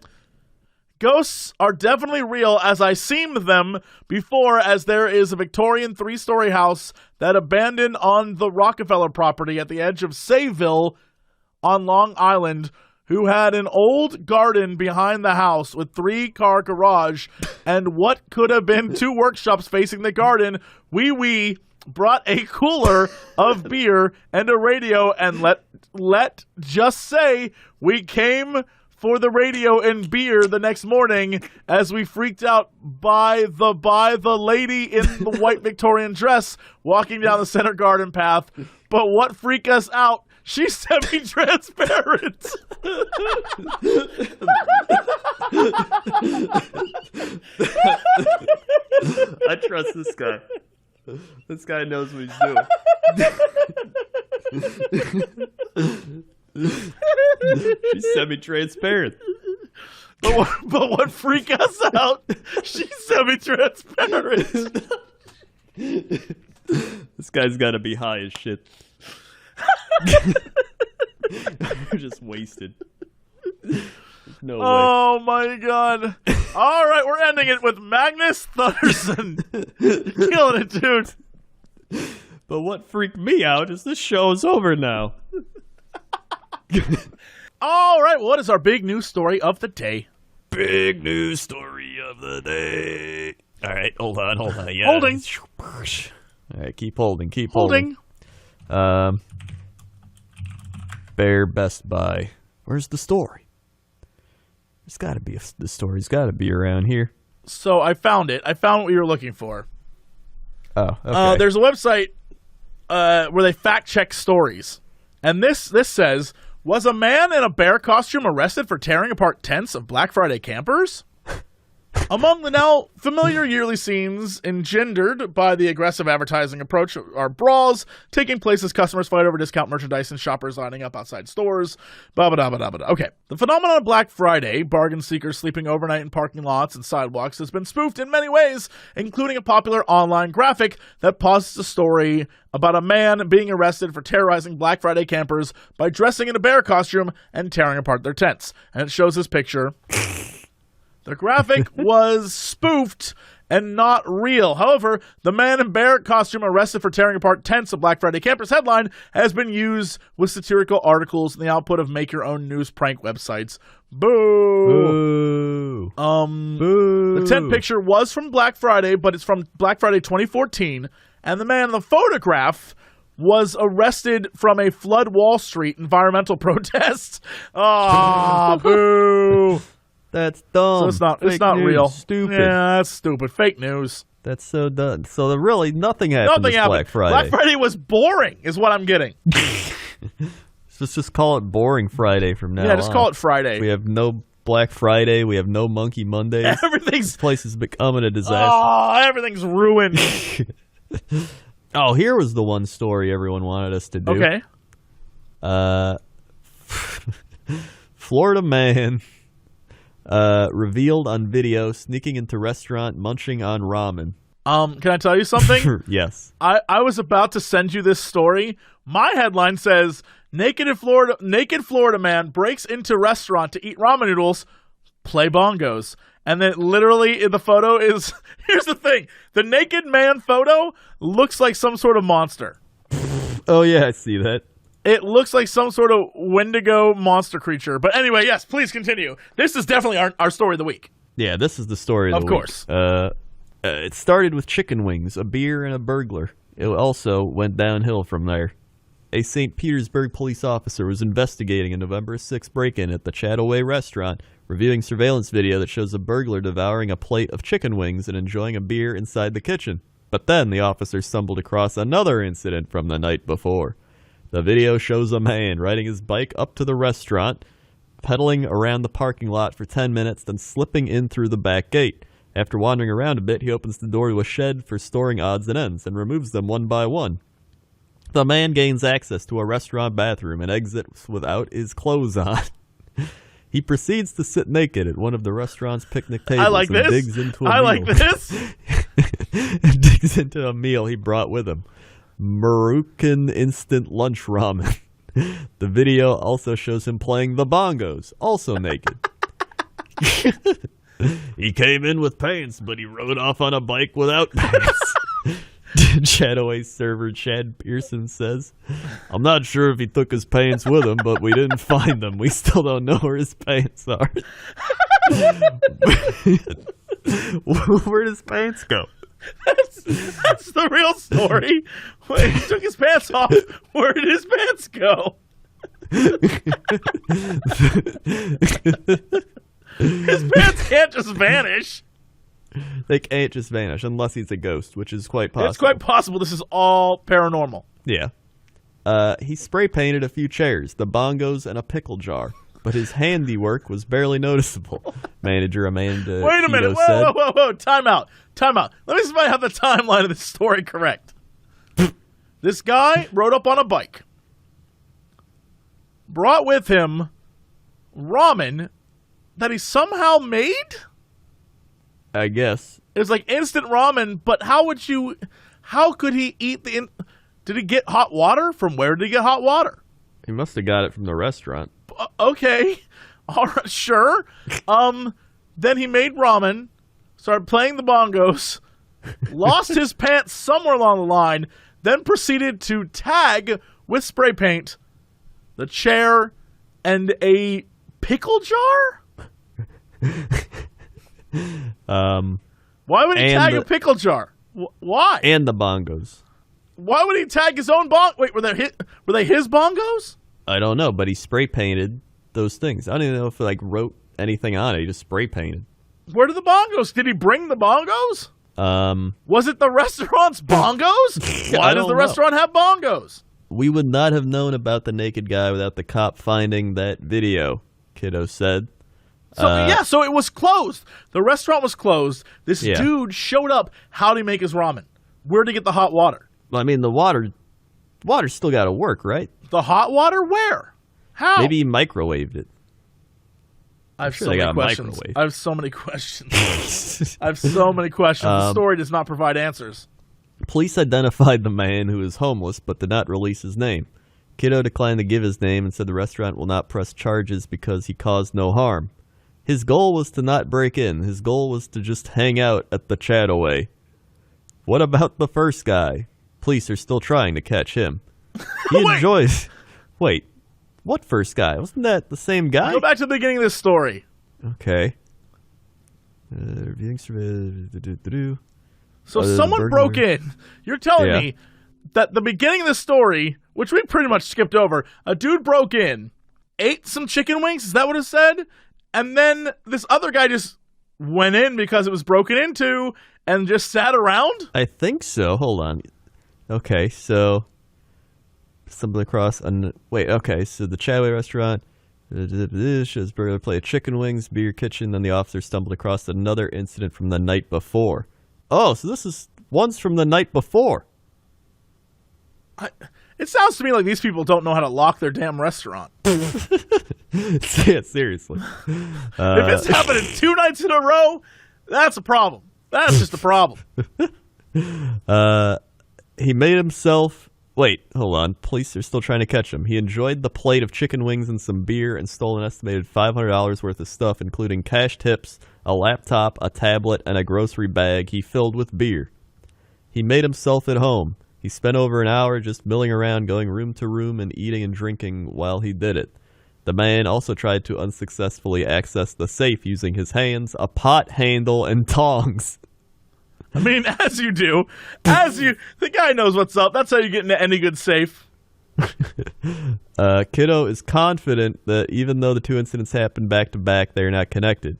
A: Ghosts are definitely real, as I seen them before, as there is a Victorian 3-story house that abandoned on the Rockefeller property at the edge of Sayville on Long Island, who had an old garden behind the house with 3-car garage and what could have been 2 workshops facing the garden. We brought a cooler of beer and a radio, and let just say we came for the radio and beer the next morning as we freaked out by the lady in the white Victorian dress walking down the center garden path. But what freaked us out? She's semi-transparent.
B: I trust this guy. This guy knows what he's doing. She's semi-transparent.
A: But what freaked us out? She's semi-transparent.
B: This guy's got to be high as shit. You're just wasted. No way.
A: Oh my god. All right, we're ending it with Magnus Thunderson. Killing it, dude.
B: But what freaked me out is this show is over now.
A: All right, what is our big news story of the day?
B: Big news story of the day.
C: All right, hold on. Yeah.
A: Holding.
B: All right, keep holding.
A: Holding.
B: Bear Best Buy. Where's the story? There's got to be the story's got to be around here.
A: So I found it. I found what you were looking for.
B: Oh, okay.
A: There's a website where they fact check stories, and this says, was a man in a bear costume arrested for tearing apart tents of Black Friday campers? Among the now familiar yearly scenes engendered by the aggressive advertising approach are brawls taking place as customers fight over discount merchandise and shoppers lining up outside stores. Okay, the phenomenon of Black Friday, bargain seekers sleeping overnight in parking lots and sidewalks, has been spoofed in many ways, including a popular online graphic that posits a story about a man being arrested for terrorizing Black Friday campers by dressing in a bear costume and tearing apart their tents. And it shows this picture. The graphic was spoofed and not real. However, the man in bear costume arrested for tearing apart tents of Black Friday campers headline has been used with satirical articles and the output of make-your-own-news prank websites. Boo!
B: Boo!
A: The tent picture was from Black Friday, but it's from Black Friday 2014, and the man in the photograph was arrested from a Flood Wall Street environmental protest. Ah, boo!
B: That's dumb.
A: So it's not
B: news.
A: real.
B: Stupid.
A: Yeah, that's stupid. Fake news.
B: That's so dumb. So really, nothing happened this Black Friday.
A: Black Friday was boring, is what I'm getting.
B: Let's just call it Boring Friday from now on.
A: Yeah, just call it Friday.
B: We have no Black Friday. We have no Monkey Mondays. This place is becoming a disaster.
A: Oh, everything's ruined.
B: Oh, here was the one story everyone wanted us to do.
A: Okay.
B: Florida man revealed on video sneaking into restaurant munching on ramen.
A: Can I tell you something?
B: Yes.
A: I was about to send you this story. My headline says, naked Florida man breaks into restaurant to eat ramen noodles, play bongos. And then literally in the photo is, here's the thing. The naked man photo looks like some sort of monster.
B: Oh, yeah, I see that.
A: It looks like some sort of Wendigo monster creature. But anyway, yes, please continue. This is definitely our story of the week.
B: Yeah, this is the story of the week.
A: Of course.
B: It started with chicken wings, a beer, and a burglar. It also went downhill from there. A St. Petersburg police officer was investigating a November 6th break-in at the Chataway restaurant, reviewing surveillance video that shows a burglar devouring a plate of chicken wings and enjoying a beer inside the kitchen. But then the officer stumbled across another incident from the night before. The video shows a man riding his bike up to the restaurant, pedaling around the parking lot for 10 minutes, then slipping in through the back gate. After wandering around a bit, he opens the door to a shed for storing odds and ends and removes them one by one. The man gains access to a restaurant bathroom and exits without his clothes on. He proceeds to sit naked at one of the restaurant's picnic tables and digs into a meal.
A: I like this.
B: And digs into a meal he brought with him. Marukan instant lunch ramen. The video also shows him playing the bongos, also naked. He came in with pants, but he rode off on a bike without pants. Chataway server Chad Pearson says, I'm not sure if he took his pants with him, but we didn't find them. We still don't know where his pants are. Where does pants go?
A: That's the real story. When he took his pants off, where did his pants go? His pants can't just vanish.
B: They can't just vanish unless he's a ghost, which is quite possible.
A: It's quite possible this is all paranormal.
B: Yeah. He spray painted a few chairs, the bongos, and a pickle jar, but his handiwork was barely noticeable. Manager Amanda
A: Wait a minute. Whoa. Time out. Let me see if I have the timeline of this story correct. This guy rode up on a bike, brought with him ramen that he somehow made?
B: I guess.
A: It was like instant ramen, but how could he eat did he get hot water? From where did he get hot water?
B: He must have got it from the restaurant.
A: Okay. All right, sure. Then he made ramen, started playing the bongos, lost his pants somewhere along the line, then proceeded to tag with spray paint the chair and a pickle jar? Why would he
B: And
A: tag
B: the-
A: a pickle jar? Why?
B: And the bongos.
A: Why would he tag his own bong? Wait, were they his bongos?
B: I don't know, but he spray painted those things. I don't even know if he like wrote anything on it. He just spray painted.
A: Where are the bongos? Did he bring the bongos? Was it the restaurant's bongos? Why does
B: don't
A: the
B: know.
A: restaurant have bongos?
B: We would not have known about the naked guy without the cop finding that video, Kiddo said.
A: So it was closed. The restaurant was closed. This
B: Yeah.
A: dude showed up. How'd he make his ramen? Where'd he get the hot water?
B: Well, I mean, the water's still got to work, right?
A: The hot water? Where? How?
B: Maybe he microwaved it.
A: I have
B: sure
A: so
B: they
A: many
B: got a
A: questions.
B: microwave.
A: I have so many questions. I have so many questions. The story does not provide answers.
B: Police identified the man who is homeless but did not release his name. Kiddo declined to give his name and said the restaurant will not press charges because he caused no harm. His goal was to not break in. His goal was to just hang out at the Chataway. What about the first guy? Police are still trying to catch him. He enjoys... Wait, what first guy? Wasn't that the same guy?
A: Go back to the beginning of this story.
B: Okay.
A: So
B: Other than
A: someone
B: burglary?
A: broke in. You're telling
B: Yeah.
A: me that the beginning of the story, which we pretty much skipped over, a dude broke in, ate some chicken wings, is that what it said? And then this other guy just went in because it was broken into and just sat around?
B: I think so. Hold on. Okay, so stumbled across. Wait, okay, so the Chataway restaurant shows burglar play at chicken wings, beer kitchen. Then the officer stumbled across another incident from the night before. Oh, so this is one's from the night before.
A: It sounds to me like these people don't know how to lock their damn restaurant.
B: Yeah, seriously.
A: If it's happening 2 nights in a row, that's a problem. That's just a problem.
B: He made himself... Wait, hold on. Police are still trying to catch him. He enjoyed the plate of chicken wings and some beer and stole an estimated $500 worth of stuff, including cash tips, a laptop, a tablet, and a grocery bag he filled with beer. He made himself at home. He spent over an hour just milling around, going room to room and eating and drinking while he did it. The man also tried to unsuccessfully access the safe using his hands, a pot handle, and tongs.
A: I mean, as you do. The guy knows what's up. That's how you get into any good safe.
B: Kiddo is confident that even though the two incidents happened back to back, they are not connected.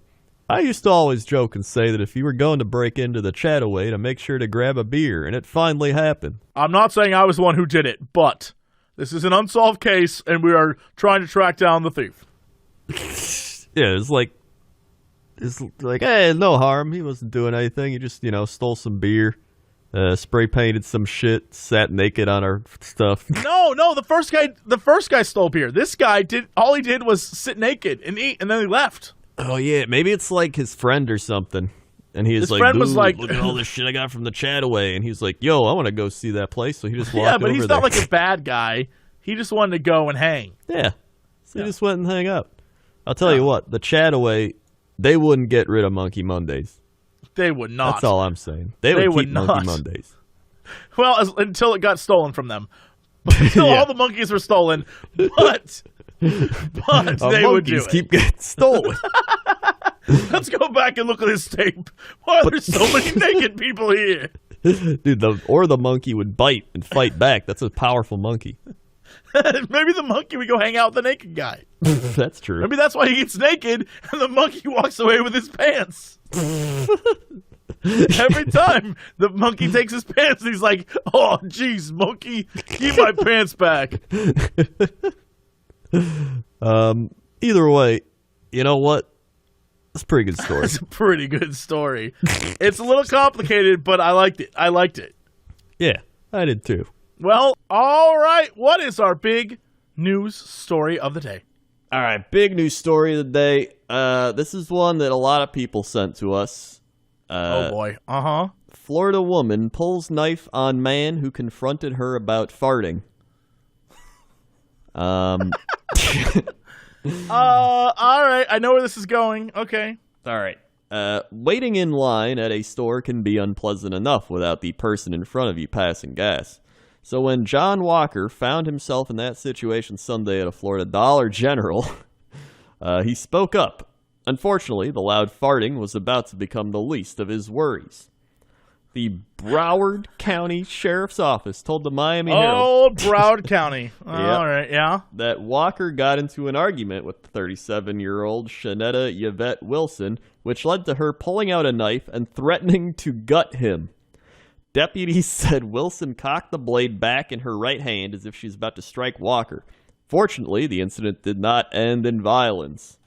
B: I used to always joke and say that if you were going to break into the Chataway, to make sure to grab a beer, and it finally happened.
A: I'm not saying I was the one who did it, but this is an unsolved case, and we are trying to track down the thief.
B: Yeah, it's like, hey, no harm. He wasn't doing anything. He just, stole some beer, spray painted some shit, sat naked on our stuff.
A: No, the first guy stole beer. This guy all he did was sit naked and eat, and then he left.
B: Oh yeah, maybe it's like his friend or something. And he was
A: His
B: like,
A: friend was like,
B: look at all this shit I got from the Chataway. And he's like, yo, I want to go see that place. So he just walked
A: yeah, but
B: over
A: he's
B: there.
A: not like a bad guy. He just wanted to go and hang.
B: Yeah. So he just went and hang out. I'll tell you what, the Chataway, they wouldn't get rid of Monkey Mondays.
A: They would not.
B: That's all I'm saying. They would keep Monkey Mondays.
A: Well, until it got stolen from them. Until
B: Yeah.
A: all the monkeys were stolen. But they would do
B: monkeys
A: it.
B: keep getting stolen.
A: Let's go back and look at this tape. Why are there so many naked people here?
B: Dude, the monkey would bite and fight back. That's a powerful monkey.
A: Maybe the monkey would go hang out with the naked guy.
B: That's true.
A: Maybe that's why he gets naked and the monkey walks away with his pants. Every time the monkey takes his pants, he's like, oh, jeez, monkey, give my pants back.
B: Either way, you know what? It's a pretty good story.
A: It's a pretty good story. It's a little complicated, but I liked it.
B: Yeah, I did too.
A: Well, all right. What is our big news story of the day?
B: All right, big news story of the day. This is one that a lot of people sent to us.
A: Oh, boy. Uh-huh.
B: Florida woman pulls knife on man who confronted her about farting.
A: All right. I know where this is going. Okay.
B: All right. Waiting in line at a store can be unpleasant enough without the person in front of you passing gas. So when John Walker found himself in that situation Sunday at a Florida Dollar General, he spoke up. Unfortunately, the loud farting was about to become the least of his worries. The Broward County Sheriff's Office told the Miami Herald.
A: Oh, Broward County. All right, yeah.
B: That Walker got into an argument with 37-year-old Shanetta Yvette Wilson, which led to her pulling out a knife and threatening to gut him. Deputies said Wilson cocked the blade back in her right hand as if she's about to strike Walker. Fortunately, the incident did not end in violence.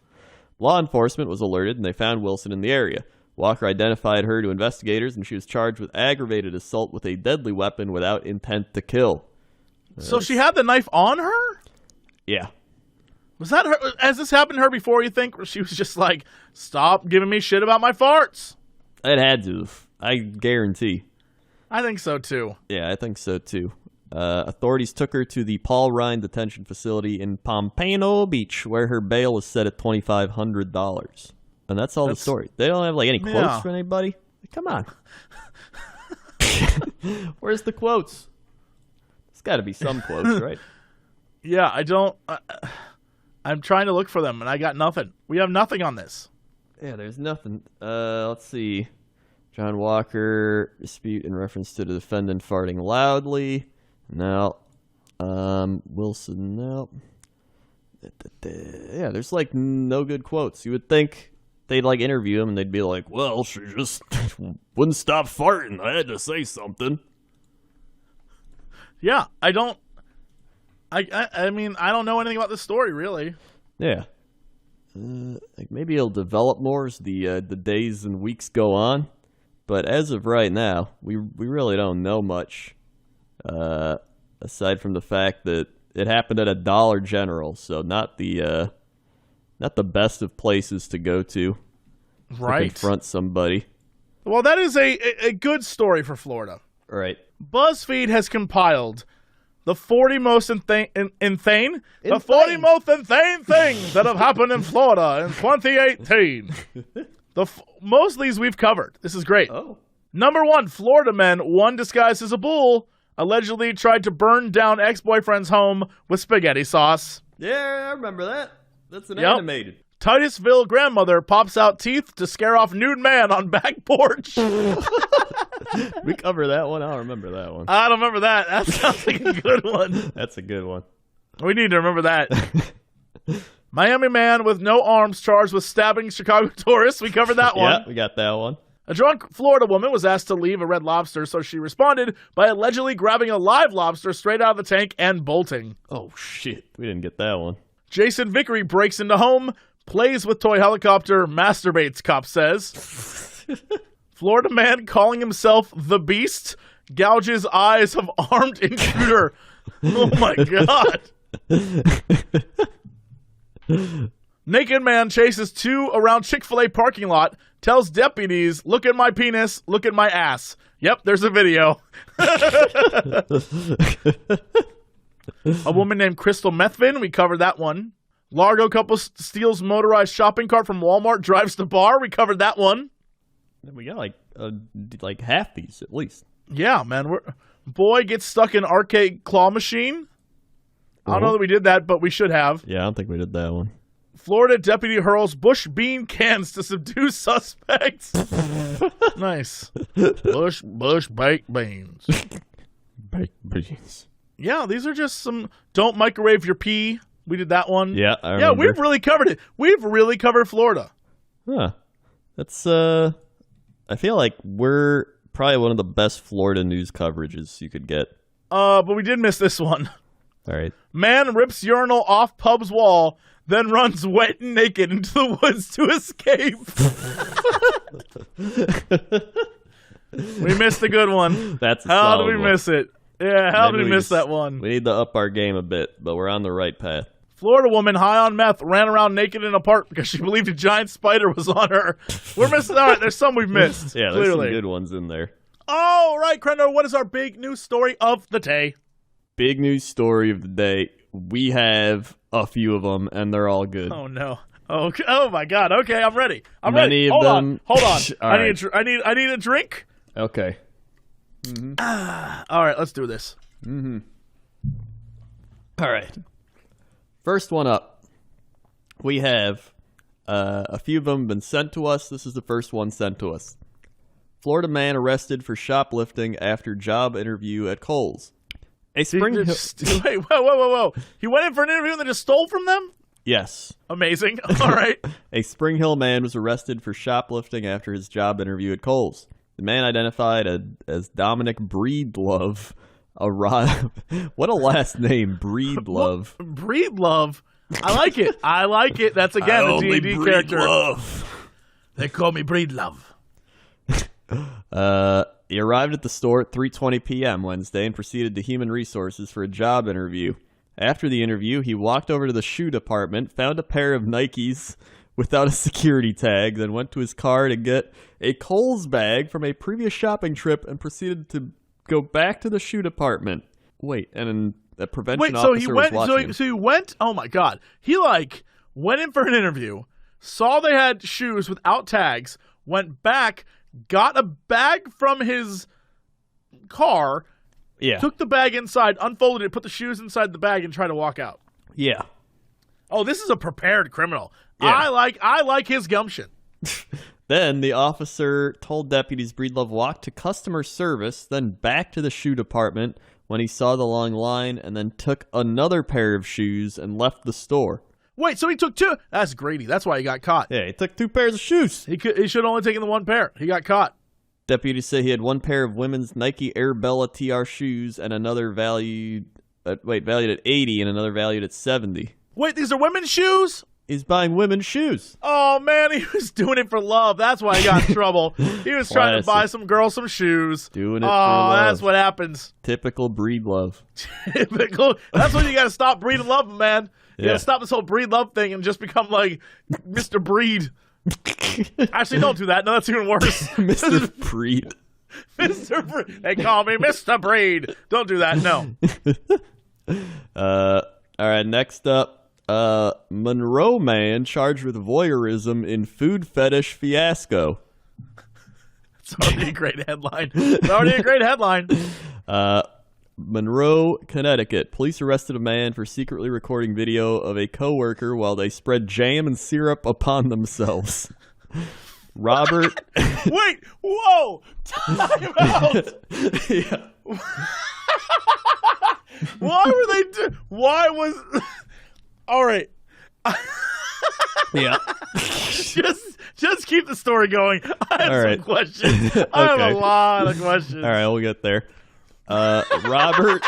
B: Law enforcement was alerted and they found Wilson in the area. Walker identified her to investigators, and she was charged with aggravated assault with a deadly weapon without intent to kill.
A: So she had the knife on her?
B: Yeah.
A: Was that her? Has this happened to her before, you think? Where she was just like, stop giving me shit about my farts?
B: It had to. I guarantee.
A: I think so, too.
B: Yeah, I think so, too. Authorities took her to the Paul Ryan Detention Facility in Pompano Beach, where her bail was set at $2,500. And that's all the story. They don't have like any quotes for anybody. Come on. Where's the quotes? There's got to be some quotes, right?
A: Yeah, I don't. I'm trying to look for them, and I got nothing. We have nothing on this.
B: Yeah, there's nothing. Let's see. John Walker dispute in reference to the defendant farting loudly. No. Wilson, no. Yeah, there's like no good quotes. You would think they'd like interview him and they'd be like, well, she just wouldn't stop farting. I had to say something.
A: Yeah, I don't. I mean, I don't know anything about this story, really.
B: Yeah. Like maybe it'll develop more as the days and weeks go on. But as of right now, we really don't know much. Aside from the fact that it happened at a Dollar General, so not the best of places to go to confront somebody.
A: Well, that is a good story for Florida.
B: Right.
A: BuzzFeed has compiled the 40 most insane things that have happened in Florida in 2018. Most of these we've covered. This is great.
B: Oh.
A: Number 1, Florida man, one disguised as a bull, allegedly tried to burn down ex-boyfriend's home with spaghetti sauce.
B: Yeah, I remember that. That's an animated.
A: Titusville grandmother pops out teeth to scare off nude man on back porch.
B: We cover that one. I don't remember that one.
A: I don't remember that. That sounds like a good one.
B: That's a good one.
A: We need to remember that. Miami man with no arms charged with stabbing Chicago tourists. We covered that one.
B: Yeah, we got that one.
A: A drunk Florida woman was asked to leave a Red Lobster, so she responded by allegedly grabbing a live lobster straight out of the tank and bolting.
B: Oh, shit. We didn't get that one.
A: Jason Vickery breaks into home, plays with toy helicopter, masturbates, cop says. Florida man calling himself the Beast gouges eyes of armed intruder. Oh, my God. Naked man chases 2 around Chick-fil-A parking lot, tells deputies, look at my penis, look at my ass. Yep, there's a video. A woman named Crystal Methvin, we covered that one. Largo couple steals motorized shopping cart from Walmart, drives to bar, we covered that one.
B: We got like half these at least.
A: Yeah, man. Boy gets stuck in arcade claw machine. I don't know that we did that, but we should have.
B: Yeah, I don't think we did that one.
A: Florida deputy hurls bush bean cans to subdue suspects. Nice. Bush baked beans.
B: Baked beans.
A: Yeah, these are just some. Don't microwave your pee. We did that one.
B: Yeah, I remember.
A: Yeah, we've really covered it. We've really covered Florida.
B: Huh. That's I feel like we're probably one of the best Florida news coverages you could get.
A: But we did miss this one.
B: All right. Man
A: rips urinal off pub's wall, then runs wet and naked into the woods to escape. We missed a good one.
B: That's a
A: how
B: solid
A: did we
B: one.
A: miss it? Yeah, how
B: Maybe
A: did we miss that one?
B: We need to up our game a bit, but we're on the right path.
A: Florida woman high on meth ran around naked in a park because she believed a giant spider was on her. We're missing. All right, there's some we've missed.
B: Yeah, there's some good ones in there.
A: All right, Crendor, what is our big news story of the day?
B: Big news story of the day. We have a few of them, and they're all good.
A: Oh no! Oh my God! Okay, I'm ready. I'm
B: Many
A: ready.
B: of
A: Hold
B: them...
A: on.
B: All
A: I need a drink.
B: Okay.
A: All right, let's do this.
B: All right. First one up. We have A few of them have been sent to us. This is the first one sent to us. Florida man arrested for shoplifting after job interview at Kohl's.
A: Wait, whoa. He went in for an interview and then just stole from them?
B: Yes.
A: Amazing. All right.
B: A Spring Hill man was arrested for shoplifting after his job interview at Kohl's. The man identified as Dominic Breedlove arrived. What a last name, Breedlove.
A: Breedlove? I like it. I like it. That's, again, a D&D character. They call me Breedlove.
B: He arrived at the store at 3:20 p.m. Wednesday and proceeded to Human Resources for a job interview. After the interview, he walked over to the shoe department, found a pair of Nikes without a security tag, then went to his car to get a Kohl's bag from a previous shopping trip and proceeded to go back to the shoe department. Wait, and a prevention officer was watching him.
A: So he went, oh my God. He, went in for an interview, saw they had shoes without tags, went back, got a bag from his car, took the bag inside, unfolded it, put the shoes inside the bag, and tried to walk out.
B: Yeah.
A: Oh, this is a prepared criminal.
B: Yeah.
A: I like his gumption.
B: Then the officer told deputies Breedlove walked to customer service, then back to the shoe department when he saw the long line, and then took another pair of shoes and left the store.
A: Wait, so he took two? That's Grady. That's why he got caught.
B: Yeah, he took 2 pairs of shoes.
A: He should have only taken the one pair. He got caught.
B: Deputies say he had 1 pair of women's Nike Air Bella TR shoes and another valued at 80 and another valued at 70.
A: Wait, these are women's shoes?
B: He's buying women's shoes.
A: Oh, man, he was doing it for love. That's why he got in trouble. He was trying to buy some girl some shoes.
B: Doing it for love.
A: That's what happens.
B: Typical Breedlove.
A: Typical. That's when you got to stop breeding love, man. You got to stop this whole breed love thing and just become like Mr. Breed. Actually, don't do that. No, that's even worse.
B: Mr. Breed.
A: Mr. Breed. They call me Mr. Breed. Don't do that. No.
B: All right, next up. Monroe man charged with voyeurism in food fetish fiasco.
A: It's already a great headline. It's already a great headline.
B: Monroe, Connecticut. Police arrested a man for secretly recording video of a coworker while they spread jam and syrup upon themselves. Robert.
A: Wait. Whoa. Time out.
B: Yeah.
A: Why were they why was... All right.
B: Yeah.
A: Just keep the story going. I have some questions. I have a lot of questions.
B: All right, we'll get there. Robert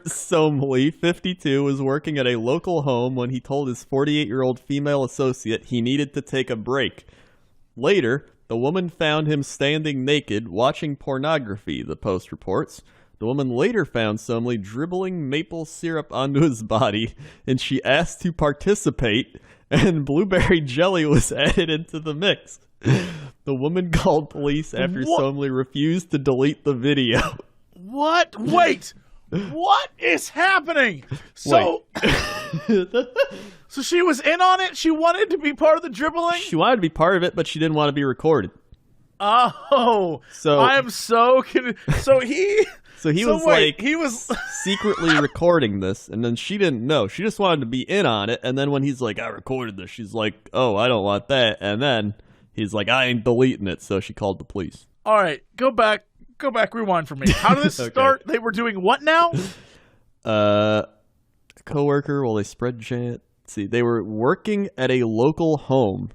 B: Somley, 52, was working at a local home when he told his 48-year-old female associate he needed to take a break. Later, the woman found him standing naked, watching pornography, the Post reports. The woman later found Somley dribbling maple syrup onto his body, and she asked to participate, and blueberry jelly was added into the mix. The woman called police after Somley refused to delete the video.
A: What? Wait! What is happening? So, so she was in on it? She wanted to be part of the dribbling?
B: She wanted to be part of it, but she didn't want to be recorded.
A: Oh, so I am so he was
B: secretly recording this, and then she didn't know. She just wanted to be in on it, and then when he's like, I recorded this, she's like, oh, I don't want that. And then he's like, I ain't deleting it, so she called the police.
A: All right, go back, rewind for me. How did this start? They were doing what now?
B: A coworker, well, they spread jam. See, they were working at a local home.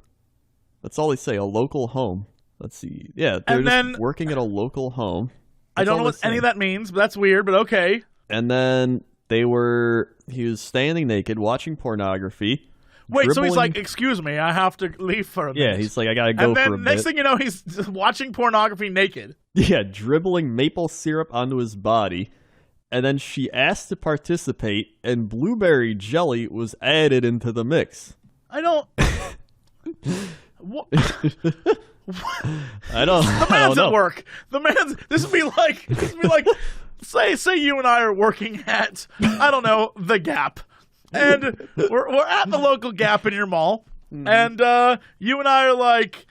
B: That's all they say, a local home. Let's see. Yeah, they're just working at a local home.
A: I don't know what any of that means, but that's weird, but okay.
B: And then he was standing naked, watching pornography.
A: Wait, so he's like, excuse me, I have to leave for a minute.
B: Yeah, he's like, I gotta go for a minute.
A: And then next thing you know, he's watching pornography naked.
B: Yeah, dribbling maple syrup onto his body. And then she asked to participate, and blueberry jelly was added into the mix.
A: I don't... What?
B: I don't know.
A: At work. This would be like say you and I are working at, I don't know, the Gap. And we're at the local Gap in your mall. Mm-hmm. And you and I are like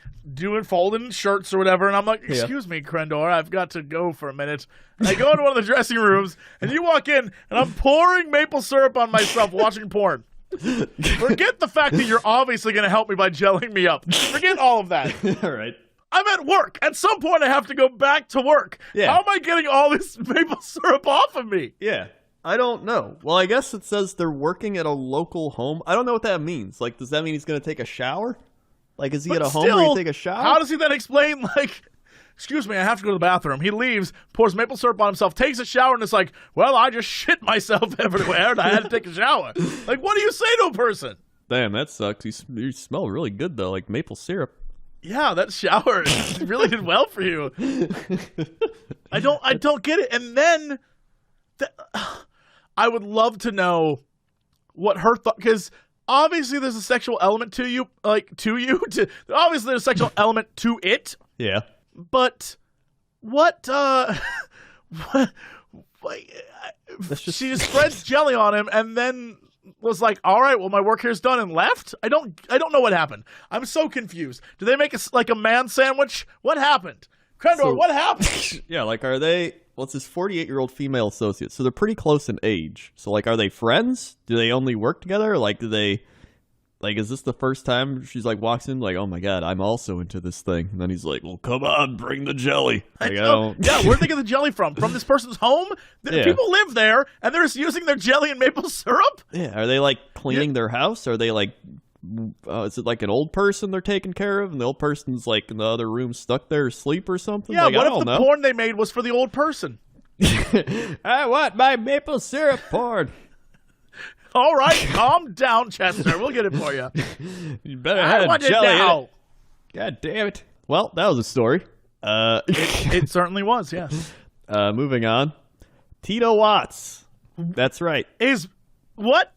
A: folding shirts or whatever, and I'm like, excuse me, Crendor, I've got to go for a minute. And I go into one of the dressing rooms, and you walk in, and I'm pouring maple syrup on myself watching porn. Forget the fact that you're obviously going to help me by gelling me up. Forget all of that.
B: All right.
A: I'm at work. At some point, I have to go back to work.
B: Yeah.
A: How am I getting all this maple syrup off of me?
B: Yeah. I don't know. Well, I guess it says they're working at a local home. I don't know what that means. Like, does that mean he's going to take a shower? Like, is he at a home where he take a shower?
A: How does he then explain, like, excuse me, I have to go to the bathroom. He leaves, pours maple syrup on himself, takes a shower, and it's like, well, I just shit myself everywhere, and I had to take a shower. Like, what do you say to a person?
B: Damn, that sucks. You smell really good, though, like maple syrup.
A: Yeah, that shower really did well for you. I don't get it. And then I would love to know what her thought, because obviously there's a sexual element to you, obviously there's a sexual element to it.
B: Yeah.
A: But what she just spreads jelly on him and then was like, all right, well, my work here's done, and left? I don't know what happened. I'm so confused. Do they make a man sandwich? What happened? Crendor, what happened?
B: Yeah, like, are they... Well, it's this 48-year-old female associate, so they're pretty close in age. So, like, are they friends? Do they only work together? Like, do they... Like, is this the first time she's, like, walks in, like, oh, my God, I'm also into this thing. And then he's like, well, come on, bring the jelly. Like,
A: yeah, where'd they get the jelly from? From this person's home?
B: Yeah.
A: People live there, and they're just using their jelly and maple syrup?
B: Yeah, are they, like, cleaning their house? Are they, like, is it, like, an old person they're taking care of? And the old person's, like, in the other room stuck there asleep or something?
A: Yeah,
B: like,
A: what if the porn they made was for the old person?
B: I want my maple syrup porn.
A: All right, calm down, Chester. We'll get it for you.
B: You better
A: I
B: have
A: want it
B: jelly in
A: now.
B: it. God damn it. Well, that was a story.
A: It certainly was, yes.
B: Moving on. Tito Watts. That's right.
A: Is what?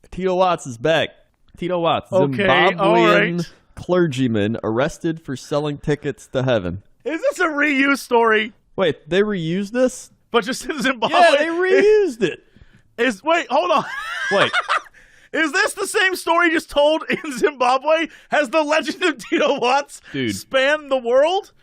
B: Tito Watts is back. Tito Watts,
A: Okay,
B: Zimbabwean
A: all right.
B: clergyman arrested for selling tickets to heaven.
A: Is this a reuse story?
B: Wait, they reused this?
A: But just in Zimbabwe?
B: Yeah, they reused it.
A: Wait, hold on.
B: Wait.
A: Is this the same story just told in Zimbabwe? Has the legend of Tito Watts spanned the world?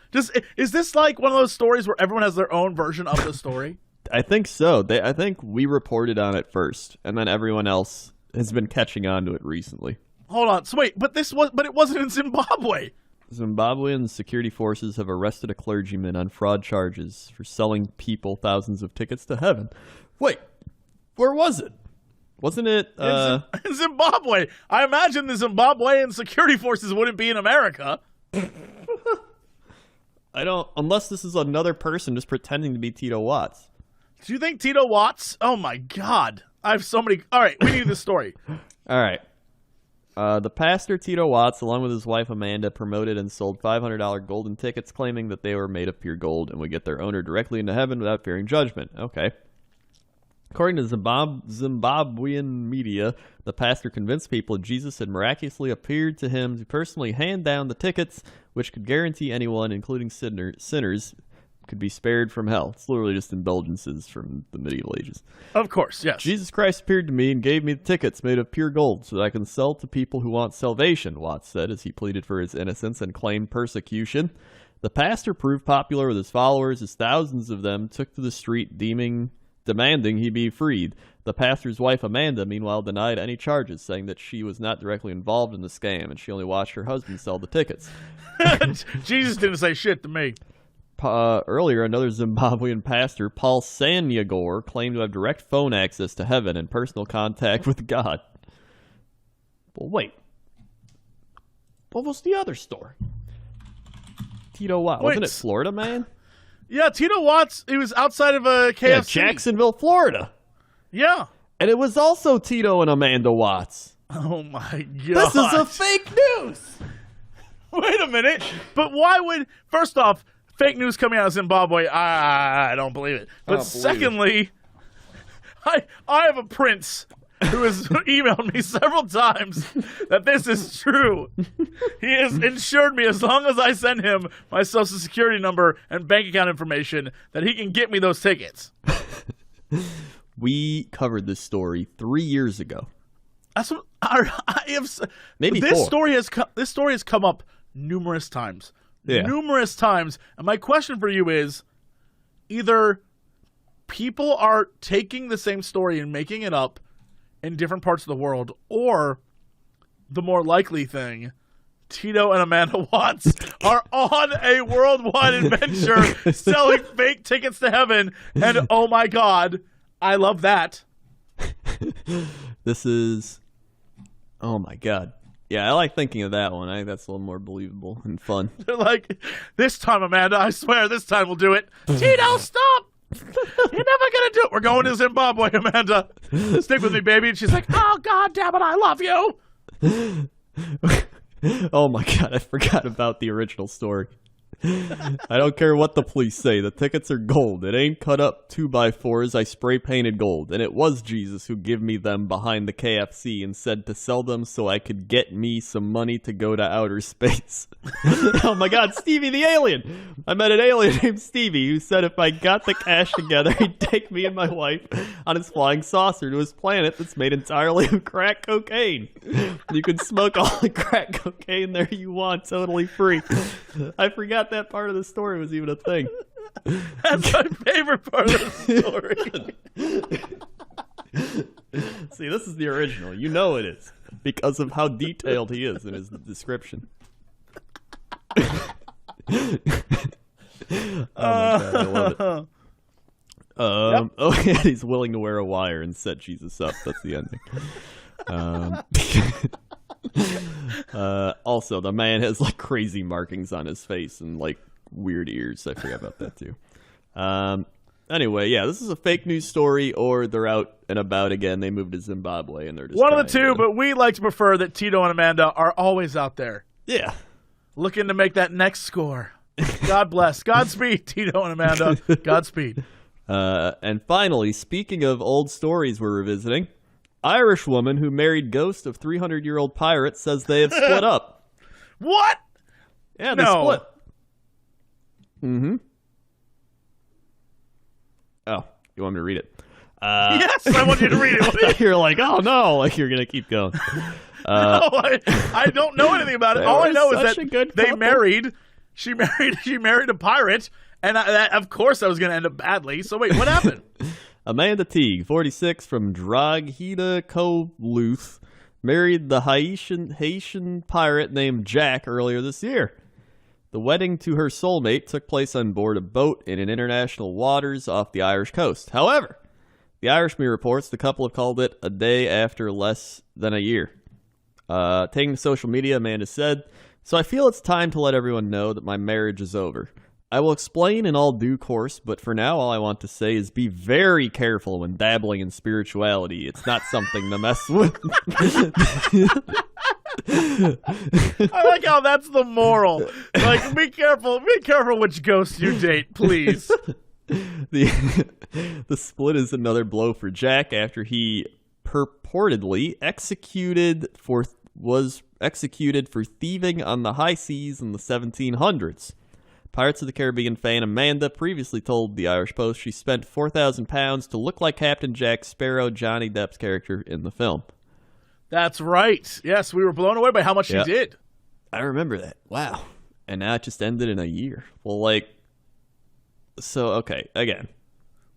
A: Is this like one of those stories where everyone has their own version of the story?
B: I think so. I think we reported on it first, and then everyone else has been catching on to it recently.
A: Hold on. So wait, but it wasn't in Zimbabwe.
B: Zimbabwean security forces have arrested a clergyman on fraud charges for selling people thousands of tickets to heaven. Wait, where was it? Wasn't it
A: in Zimbabwe? I imagine the Zimbabwean security forces wouldn't be in America.
B: I don't, unless this is another person just pretending to be Tito Watts.
A: Do you think Tito Watts? Oh my God. I have so many. All right, we need this story.
B: All right. The pastor, Tito Watts, along with his wife Amanda, promoted and sold $500 golden tickets, claiming that they were made of pure gold and would get their owner directly into heaven without fearing judgment. Okay. According to Zimbabwean media, the pastor convinced people Jesus had miraculously appeared to him to personally hand down the tickets, which could guarantee anyone, including sinners, could be spared from hell. It's literally just indulgences from the medieval ages.
A: Of course, yes.
B: Jesus Christ appeared to me and gave me the tickets made of pure gold so that I can sell to people who want salvation, Watts said as he pleaded for his innocence and claimed persecution. The pastor proved popular with his followers as thousands of them took to the street demanding he be freed. The pastor's wife, Amanda, meanwhile denied any charges, saying that she was not directly involved in the scam and she only watched her husband sell the tickets.
A: Jesus didn't say shit to me.
B: Earlier, another Zimbabwean pastor, Paul Sanyagor, claimed to have direct phone access to heaven and personal contact with God. Well, wait. What was the other story? Tito Watts. Wasn't it Florida, man?
A: Yeah, Tito Watts, he was outside of a KFC.
B: Yeah, Jacksonville, Florida.
A: Yeah.
B: And it was also Tito and Amanda Watts.
A: Oh, my God.
B: This is a fake news.
A: Wait a minute. But why would, first off, fake news coming out of Zimbabwe, I don't believe it. But secondly, I have a prince who has emailed me several times that this is true. He has insured me as long as I send him my social security number and bank account information that he can get me those tickets.
B: We covered this story 3 years ago.
A: That's what I have.
B: Maybe
A: this
B: 4.
A: This story has come up numerous times.
B: Yeah.
A: Numerous times. And my question for you is, either people are taking the same story and making it up in different parts of the world, or the more likely thing, Tito and Amanda Watts are on a worldwide adventure selling fake tickets to heaven. And oh my God, I love that.
B: This is, oh my God. Yeah, I like thinking of that one. I think that's a little more believable and fun.
A: They're like, this time, Amanda, I swear, this time we'll do it. Tito, stop! You're never gonna do it. We're going to Zimbabwe, Amanda. Stick with me, baby. And she's like, oh, God damn it, I love you.
B: Oh my God, I forgot about the original story. I don't care what the police say. The tickets are gold. It ain't cut up 2x4s. I spray painted gold. And it was Jesus who gave me them behind the KFC and said to sell them so I could get me some money to go to outer space. Oh my God, Stevie the alien. I met an alien named Stevie who said if I got the cash together, he'd take me and my wife on his flying saucer to his planet that's made entirely of crack cocaine. You can smoke all the crack cocaine there you want, totally free. I forgot that part of the story was even a thing.
A: That's my favorite part of the
B: story. See, this is the original. You know it is because of how detailed he is in his description. Oh my God, I love it.
A: Yep.
B: Oh yeah, he's willing to wear a wire and set Jesus up. That's the ending. Also, the man has like crazy markings on his face and like weird ears. I forgot about that too. Anyway, yeah, this is a fake news story, or they're out and about again. They moved to Zimbabwe and they're just
A: one of the two. But we like to prefer that Tito and Amanda are always out there.
B: Yeah,
A: looking to make that next score. God bless. Godspeed, Tito and Amanda. Godspeed.
B: And finally, speaking of old stories we're revisiting, Irish woman who married ghost of 300-year-old pirate says they have split up.
A: What?
B: Yeah, they split. Mm-hmm. Oh, you want me to read it?
A: Yes, I want you to read it.
B: You're like, oh no, like you're gonna keep going.
A: No, I don't know anything about it. All I know is that they married. She married a pirate, and of course I was going to end up badly. So wait, what happened?
B: Amanda Teague, 46, from Drogheda, Coluth, married the Haitian pirate named Jack earlier this year. The wedding to her soulmate took place on board a boat in international waters off the Irish coast. However, the Irish Mirror reports the couple have called it a day after less than a year. Taking to social media, Amanda said, "So I feel it's time to let everyone know that my marriage is over. I will explain in all due course, but for now all I want to say is be very careful when dabbling in spirituality. It's not something to mess with."
A: I like how that's the moral. Like, be careful which ghosts you date, please.
B: The split is another blow for Jack after he purportedly was executed for thieving on the high seas in the 1700s. Pirates of the Caribbean fan Amanda previously told the Irish Post she spent £4,000 to look like Captain Jack Sparrow, Johnny Depp's character in the film.
A: That's right. Yes, we were blown away by how much she did.
B: I remember that. Wow. And now it just ended in a year. Well, like, so, okay, again.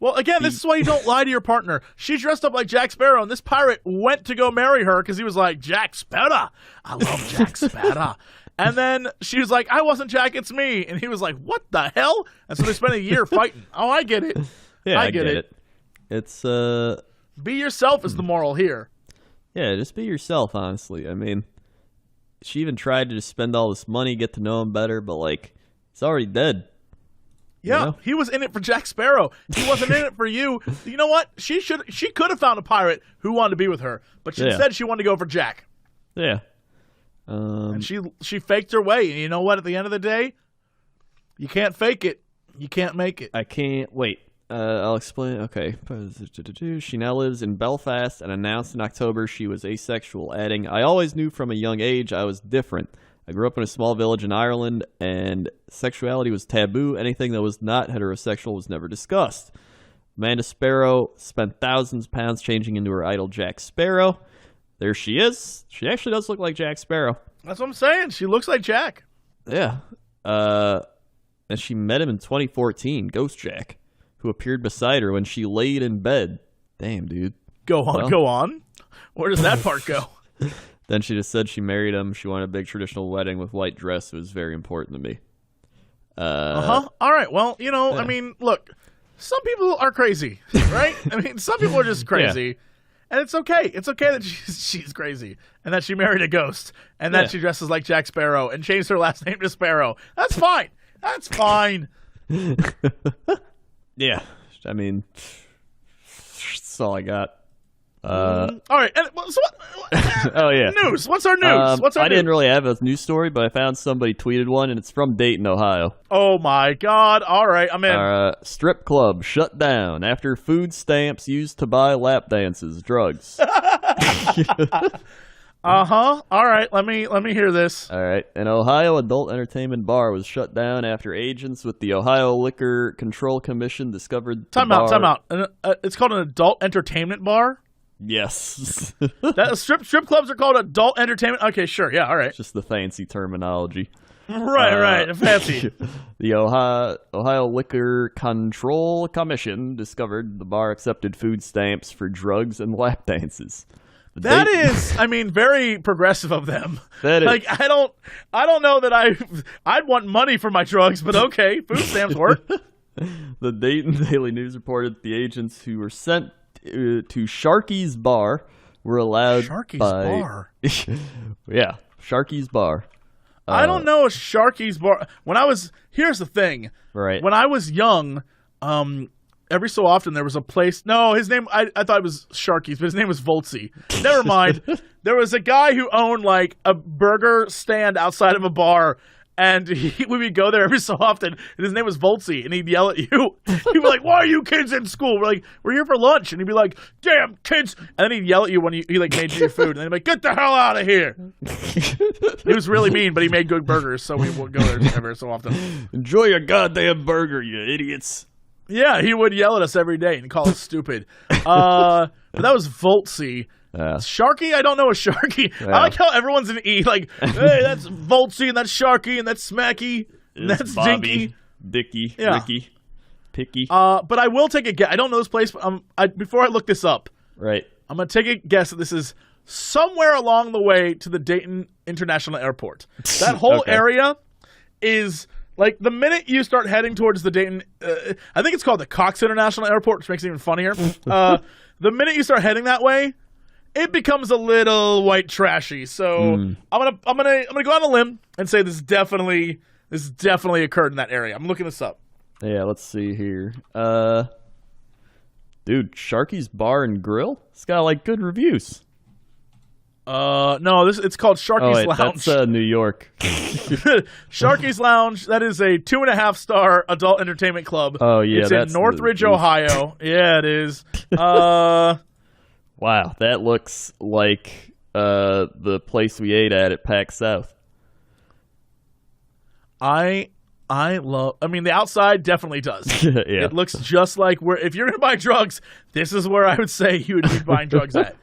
A: Well, again, this is why you don't lie to your partner. She dressed up like Jack Sparrow, and this pirate went to go marry her because he was like, Jack Sparrow. I love Jack Sparrow. And then she was like, I wasn't Jack, it's me. And he was like, what the hell? And so they spent a year fighting. Oh, I get it.
B: Yeah, I get it. It's,
A: be yourself is the moral here.
B: Yeah, just be yourself, honestly. I mean, she even tried to just spend all this money, get to know him better, but, like, he's already dead.
A: Yeah,
B: you know?
A: He was in it for Jack Sparrow. He wasn't in it for you. You know what? She could have found a pirate who wanted to be with her, but instead she wanted to go for Jack.
B: Yeah.
A: And she faked her way. And you know what? At the end of the day, you can't fake it. You can't make it.
B: I can't wait. I'll explain. Okay. She now lives in Belfast and announced in October she was asexual, adding, I always knew from a young age I was different. I grew up in a small village in Ireland, and sexuality was taboo. Anything that was not heterosexual was never discussed. Amanda Sparrow spent thousands of pounds changing into her idol Jack Sparrow. There she is. She actually does look like Jack Sparrow.
A: That's what I'm saying. She looks like Jack.
B: Yeah. And she met him in 2014, Ghost Jack, who appeared beside her when she laid in bed. Damn, dude.
A: Go on. Where does that part go?
B: Then she just said she married him. She wanted a big traditional wedding with white dress. It was very important to me.
A: All right. Well, I mean, look, some people are crazy, right? I mean, some people are just crazy. And it's okay. It's okay that she's crazy and that she married a ghost and that she dresses like Jack Sparrow and changed her last name to Sparrow. That's fine. That's fine.
B: Yeah. I mean, that's all I got.
A: All right. And, so
B: oh, yeah.
A: News. What's our news?
B: I didn't really have a news story, but I found somebody tweeted one, and it's from Dayton, Ohio.
A: Oh, my God. All right. I'm in.
B: Strip club shut down after food stamps used to buy lap dances, drugs.
A: All right. Let me hear this.
B: All right. An Ohio adult entertainment bar was shut down after agents with the Ohio Liquor Control Commission discovered
A: Time out. It's called an adult entertainment bar?
B: Yes.
A: That strip clubs are called adult entertainment? Okay, sure. Yeah, all right.
B: It's just the fancy terminology.
A: Right. Fancy.
B: The Ohio Liquor Control Commission discovered the bar accepted food stamps for drugs and lap dances.
A: That is, I mean, very progressive of them.
B: That is.
A: Like, I don't know that I'd want money for my drugs, but okay, food stamps work.
B: The Dayton Daily News reported that the agents who were sent to Sharky's Bar were allowed
A: Bar?
B: Yeah, Sharky's Bar.
A: I don't know a Sharky's Bar. Here's the thing.
B: Right.
A: When I was young, every so often there was a place. No, his name, I thought it was Sharky's, but his name was Voltsy. Never mind. There was a guy who owned like a burger stand outside of a bar, and we would go there every so often, and his name was Voltsy, and he'd yell at you. He'd be like, "Why are you kids in school?" We're like, "We're here for lunch." And he'd be like, "Damn kids." And then he'd yell at you when he like made you your food, and then he'd be like, "Get the hell out of here." He was really mean, but he made good burgers, so we would go there every so often.
B: Enjoy your goddamn burger, you idiots.
A: Yeah, he would yell at us every day and call us stupid. But that was Voltsy. Sharky? I don't know a Sharky. Yeah. I like how everyone's an E. Like, hey, that's Voltsy, and that's Sharky, and that's Smacky, and that's
B: Bobby,
A: Dinky.
B: Dicky,
A: yeah.
B: Ricky, Picky.
A: But I will take a guess. I don't know this place, but before I look this up,
B: right,
A: I'm going to take a guess that this is somewhere along the way to the Dayton International Airport. That whole area is... Like, the minute you start heading towards the Dayton, I think it's called the Cox International Airport, which makes it even funnier. The minute you start heading that way, it becomes a little white trashy. So I'm gonna go on a limb and say this definitely occurred in that area. I'm looking this up.
B: Yeah, let's see here. Dude, Sharky's Bar and Grill? It's got like good reviews.
A: No, it's called Sharky's Lounge.
B: That's New York.
A: Sharky's Lounge. That is a 2.5-star adult entertainment club.
B: Oh yeah,
A: it's in Northridge, Ohio. Yeah, it is.
B: Wow, that looks like the place we ate at Pac South.
A: I mean, the outside definitely does.
B: Yeah.
A: It looks just like if you're gonna buy drugs, this is where I would say you would be buying drugs at.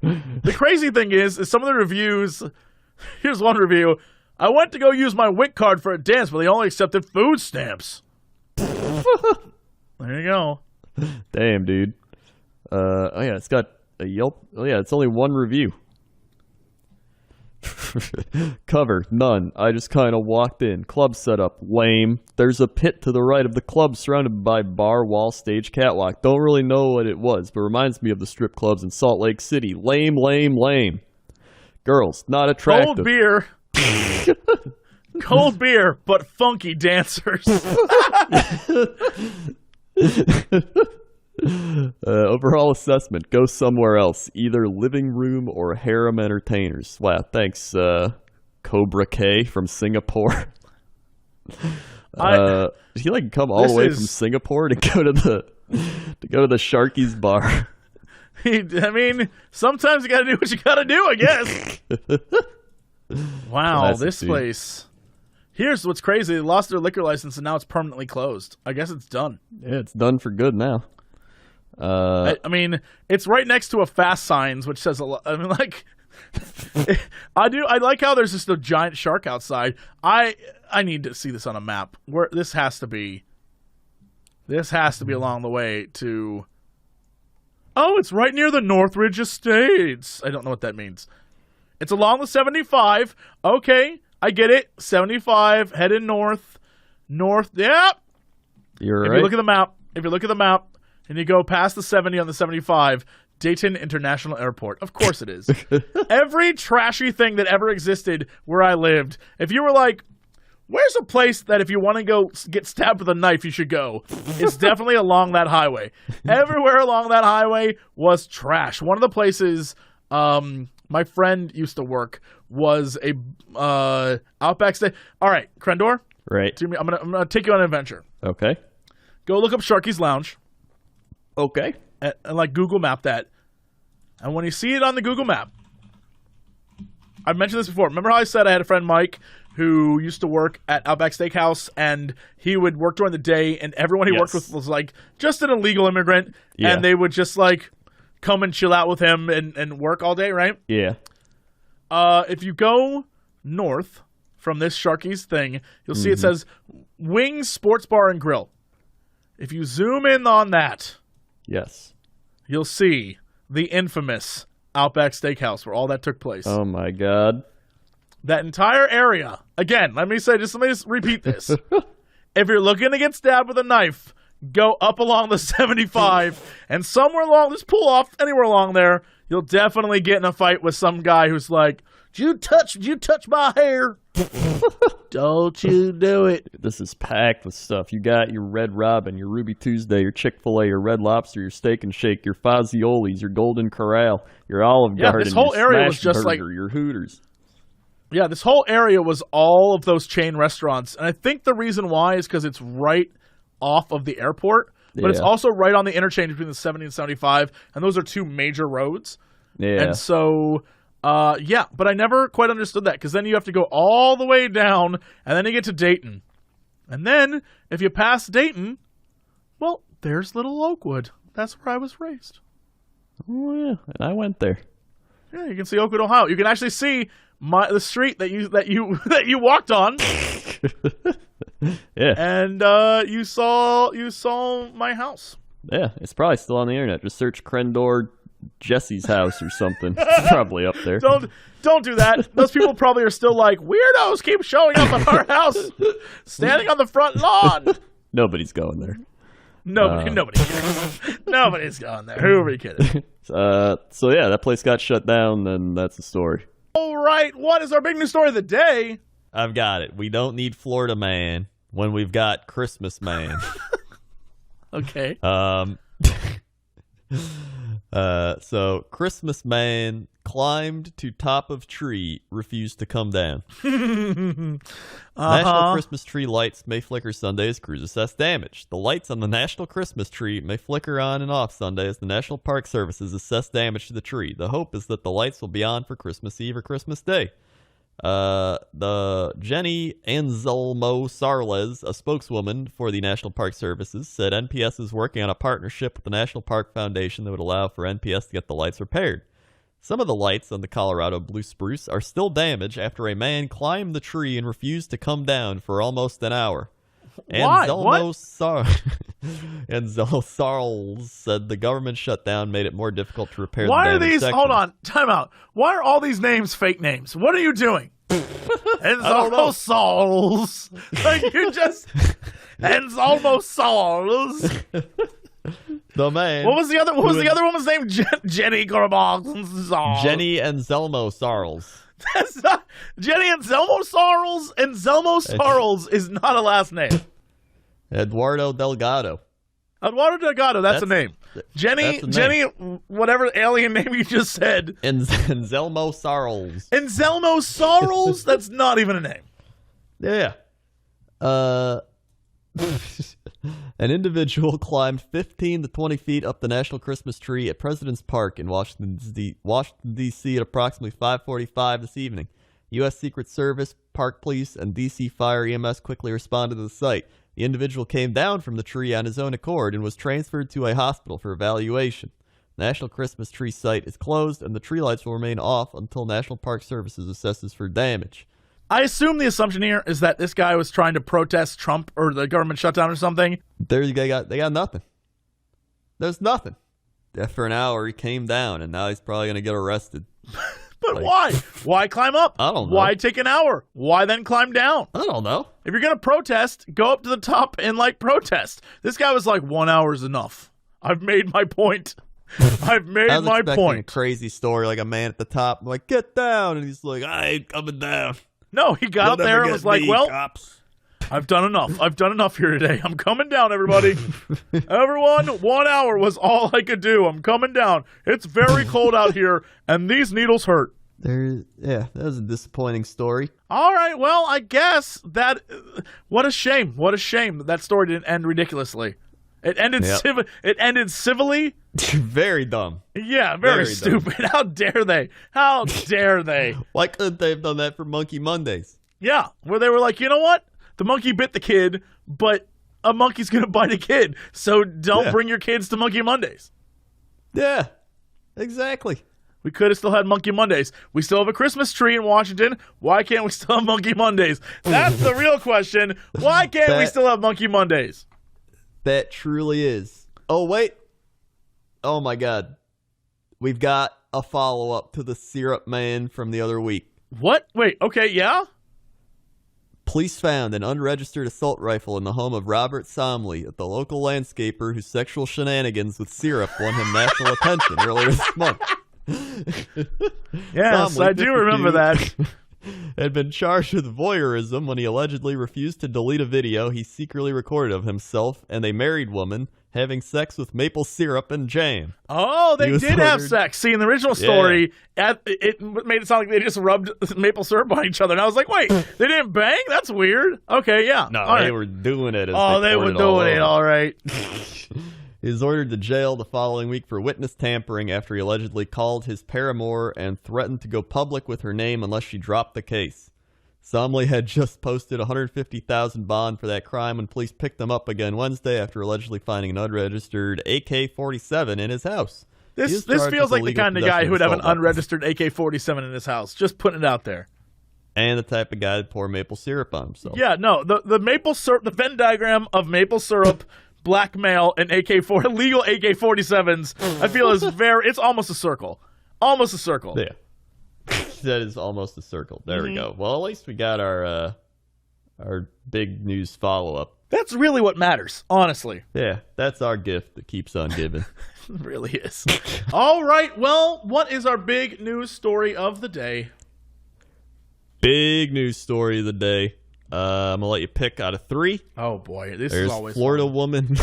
A: The crazy thing is some of the reviews. Here's one review. I went to go use my WIC card for a dance, but they only accepted food stamps. There you go.
B: Damn, dude. Oh yeah, it's got a Yelp. Oh yeah, it's only one review. Cover, none. I just kind of walked in. Club setup, lame. There's a pit to the right of the club surrounded by bar, wall, stage, catwalk. Don't really know what it was, but reminds me of the strip clubs in Salt Lake City. Lame, lame, lame. Girls, not attractive.
A: Cold beer. Cold beer, but funky dancers.
B: Overall assessment, go somewhere else, either living room or harem entertainers. Wow, thanks, Cobra K from Singapore. Did he like come all the way from Singapore to go to the Sharky's Bar?
A: I mean, sometimes you gotta do what you gotta do, I guess. Wow,
B: Classic,
A: this
B: dude.
A: place. Here's what's crazy. They lost their liquor license and now it's permanently closed. I guess it's done.
B: Yeah, it's done for good now.
A: I mean, it's right next to a fast signs, which says a lot. I mean, like, I like how there's just a giant shark outside. I need to see this on a map. Where this has to be along the way to Oh, it's right near the Northridge Estates. I don't know what that means. It's along the 75. Okay, I get it. 75, heading north. Yep.
B: You're
A: If
B: right.
A: you look at the map, and you go past the 70 on the 75, Dayton International Airport. Of course it is. Every trashy thing that ever existed where I lived, if you were like, where's a place that if you want to go get stabbed with a knife, you should go? It's definitely along that highway. Everywhere along that highway was trash. One of the places my friend used to work was a Outback Steak. All right, Crendor,
B: Right.
A: I'm gonna take you on an adventure.
B: Okay.
A: Go look up Sharky's Lounge
B: Okay.
A: and like Google Map that. And when you see it on the Google Map, I've mentioned this before. Remember how I said I had a friend, Mike, who used to work at Outback Steakhouse, and he would work during the day, and everyone he worked with was like just an illegal immigrant, and they would just like come and chill out with him and work all day, right?
B: Yeah.
A: If you go north from this Sharky's thing, you'll see it says Wings Sports Bar and Grill. If you zoom in on that,
B: Yes.
A: you'll see the infamous Outback Steakhouse where all that took place.
B: Oh my God.
A: That entire area. Again, let me just repeat this. If you're looking to get stabbed with a knife, go up along the 75 and somewhere along, just pull off anywhere along there, you'll definitely get in a fight with some guy who's like, Did you touch my hair? Don't you do it.
B: This is packed with stuff. You got your Red Robin, your Ruby Tuesday, your Chick-fil-A, your Red Lobster, your Steak and Shake, your Fazioli's, your Golden Corral, your Olive
A: Yeah,
B: Garden,
A: this whole
B: your
A: area was
B: Smash
A: just
B: Burger, your Hooters.
A: Yeah, this whole area was all of those chain restaurants. And I think the reason why is because it's right off of the airport, but it's also right on the interchange between the 70 and 75. And those are two major roads.
B: Yeah.
A: And so, but I never quite understood that because then you have to go all the way down and then you get to Dayton. And then if you pass Dayton, well, there's Little Oakwood. That's where I was raised.
B: Oh, yeah. And I went there.
A: Yeah, you can see Oakwood, Ohio. You can actually see the street that you walked on.
B: Yeah.
A: And you saw my house.
B: Yeah. It's probably still on the internet. Just search Crendor Jesse's house or something. It's probably up there.
A: Don't do that. Those people probably are still like, weirdos keep showing up at our house, standing on the front lawn.
B: Nobody's going there.
A: Nobody's going there. Who are we kidding?
B: So yeah, that place got shut down, and that's the story.
A: All right, what is our big news story of the day?
C: I've got it. We don't need Florida Man when we've got Christmas Man.
A: Okay.
C: So Christmas Man climbed to top of tree, refused to come down. National Christmas tree lights may flicker Sunday as crews assess damage. The lights on the National Christmas tree may flicker on and off Sunday as the National Park Services assess damage to the tree. The hope is that the lights will be on for Christmas Eve or Christmas Day. The Jenny Anselmo Sarles, a spokeswoman for the National Park Services, said NPS is working on a partnership with the National Park Foundation that would allow for NPS to get the lights repaired. Some of the lights on the Colorado blue spruce are still damaged after a man climbed the tree and refused to come down for almost an hour.
A: Why?
C: Anselmo Sarles said the government shutdown made it more difficult to repair
A: Why
C: the
A: are
C: damaged
A: these?
C: sections.
A: Hold on, time out. Why are all these names fake names? What are you doing? Anselmo Sauls. Like you just Anselmo Sauls.
C: The man.
A: What was the other woman's name? Jenny Garbog.
C: Jenny Anselmo Sarles.
A: That's not Jenny Anselmo Sarles. Anselmo Sarles is not a last name.
C: Eduardo Delgado.
A: Eduardo Delgado, that's a name.
C: That's a
A: Jenny,
C: name.
A: whatever alien name you just said.
C: Anselmo Sarles.
A: Anselmo Sarles? That's not even a name.
C: Yeah. An individual climbed 15 to 20 feet up the National Christmas tree at President's Park in Washington, D.C. at approximately 5:45 this evening. U.S. Secret Service, Park Police, and D.C. Fire EMS quickly responded to the site. The individual came down from the tree on his own accord and was transferred to a hospital for evaluation. The National Christmas tree site is closed, and the tree lights will remain off until National Park Services assesses for damage.
A: I assume the assumption here is that this guy was trying to protest Trump or the government shutdown or something.
C: They got nothing. There's nothing. after an hour, he came down, and now he's probably going to get arrested.
A: But why? Why climb up?
C: I don't know.
A: Why take an hour? Why then climb down?
C: I don't know.
A: If you're going to protest, go up to the top and, protest. This guy was like, 1 hour is enough. I've made my point. I've made
C: I was
A: my
C: expecting
A: point.
C: a crazy story, like a man at the top, like, get down. And he's like, I ain't coming down.
A: No, he got up there and was like, well,
C: cops.
A: I've done enough. I've done enough here today. I'm coming down, everybody. Everyone, 1 hour was all I could do. I'm coming down. It's very cold out here, and these needles hurt.
C: That was a disappointing story.
A: All right, well, I guess that... what a shame. What a shame that story didn't end ridiculously. It ended It ended civilly.
C: Very dumb.
A: Yeah, very stupid. Dumb. How dare they? How dare they?
C: Why couldn't they have done that for Monkey Mondays?
A: Yeah, where they were like, you know what? The monkey bit the kid, but a monkey's going to bite a kid. So don't bring your kids to Monkey Mondays.
C: Yeah, exactly.
A: We could have still had Monkey Mondays. We still have a Christmas tree in Washington. Why can't we still have Monkey Mondays? That's the real question. Why can't we still have Monkey Mondays?
C: That truly is. Oh, wait. Oh, my God. We've got a follow-up to the Syrup Man from the other week.
A: What? Wait, okay, yeah?
C: Police found an unregistered assault rifle in the home of Robert Somley, the local landscaper whose sexual shenanigans with syrup won him national attention earlier this month.
A: Yes, I do remember that.
C: Had been charged with voyeurism when he allegedly refused to delete a video he secretly recorded of himself and a married woman having sex with maple syrup and jam.
A: Oh, they did have sex. See, in the original story, it made it sound like they just rubbed maple syrup on each other. And I was like, wait, they didn't bang? That's weird. Okay, yeah.
C: No, they were doing it.
A: They were doing it, all right.
C: He was ordered to jail the following week for witness tampering after he allegedly called his paramour and threatened to go public with her name unless she dropped the case. Somley had just posted $150,000 bond for that crime when police picked him up again Wednesday after allegedly finding an unregistered AK-47 in his house.
A: This feels like the kind of guy who would have an unregistered AK-47 in his house. Just putting it out there.
C: And the type of guy that pour maple syrup on himself.
A: Yeah, no, the maple syrup, the Venn diagram of maple syrup, blackmail, and illegal AK-47s, I feel it's almost a circle. Almost a circle.
C: Yeah. That is almost a circle. There we go. Well, at least we got our big news follow-up.
A: That's really what matters, honestly.
C: Yeah, that's our gift that keeps on giving.
A: It really is. All right, well, what is our big news story of the day?
C: Big news story of the day. I'm going to let you pick out of 3.
A: Oh, boy. There's
C: is
A: always
C: Florida
A: fun.
C: woman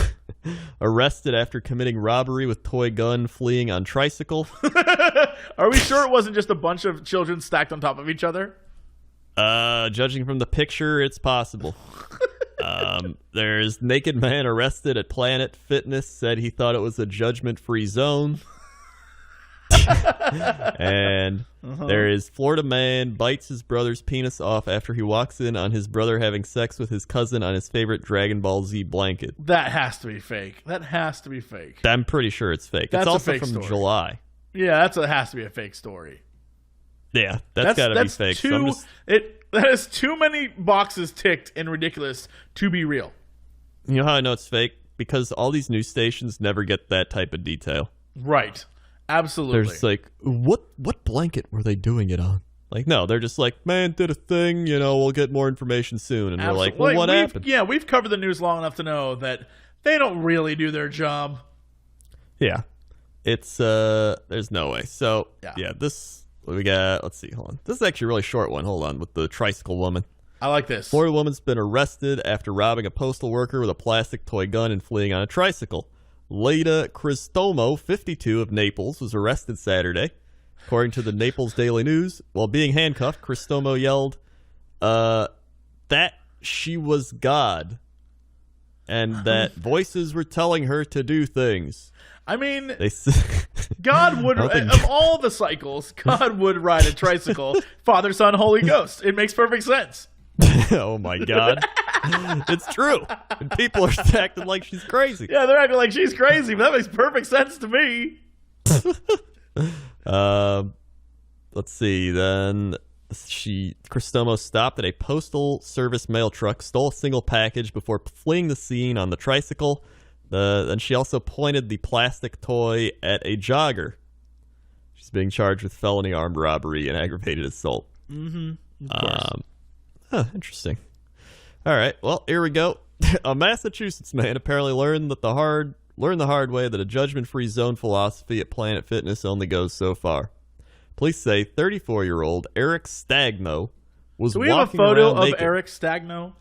C: arrested after committing robbery with toy gun fleeing on tricycle.
A: Are we sure it wasn't just a bunch of children stacked on top of each other?
C: Judging from the picture, it's possible. There's naked man arrested at Planet Fitness, said he thought it was a judgment-free zone. And there is Florida man bites his brother's penis off after he walks in on his brother having sex with his cousin on his favorite Dragon Ball Z blanket.
A: That has to be fake. That has to be fake.
C: I'm pretty sure it's fake.
A: That's
C: it's also
A: a fake
C: from
A: story.
C: July.
A: Yeah, has to be a fake story.
C: Yeah, that's got to be fake.
A: That is too many boxes ticked and ridiculous to be real.
C: You know how I know it's fake? Because all these news stations never get that type of detail.
A: Right. Absolutely.
C: They're just like, what blanket were they doing it on? Like, no, they're just like, man did a thing, we'll get more information soon. And we're like, well, what happened?
A: Yeah, we've covered the news long enough to know that they don't really do their job.
C: Yeah. It's, there's no way. So, yeah, this, what we got, let's see, hold on. This is actually a really short one, hold on, with the tricycle woman.
A: I like this.
C: Florida woman's been arrested after robbing a postal worker with a plastic toy gun and fleeing on a tricycle. Leda Cristomo, 52, of Naples, was arrested Saturday. According to the Naples Daily News, while being handcuffed, Cristomo yelled that she was God and that voices were telling her to do things.
A: I mean, God would, of all the cycles, God would ride a tricycle. Father, Son, Holy Ghost. It makes perfect sense.
C: Oh, my God. It's true. And people are acting like she's crazy.
A: Yeah, they're acting like she's crazy, but that makes perfect sense to me.
C: Let's see. Then Cristomo stopped at a postal service mail truck, stole a single package before fleeing the scene on the tricycle. And she also pointed the plastic toy at a jogger. She's being charged with felony armed robbery and aggravated assault.
A: Of course.
C: Interesting. All right, well, here we go. A Massachusetts man apparently learned the hard way that a judgment-free zone philosophy at Planet Fitness only goes so far. Police say 34-year-old Eric Stagno was walking around naked.
A: Do we have a photo of Eric Stagno?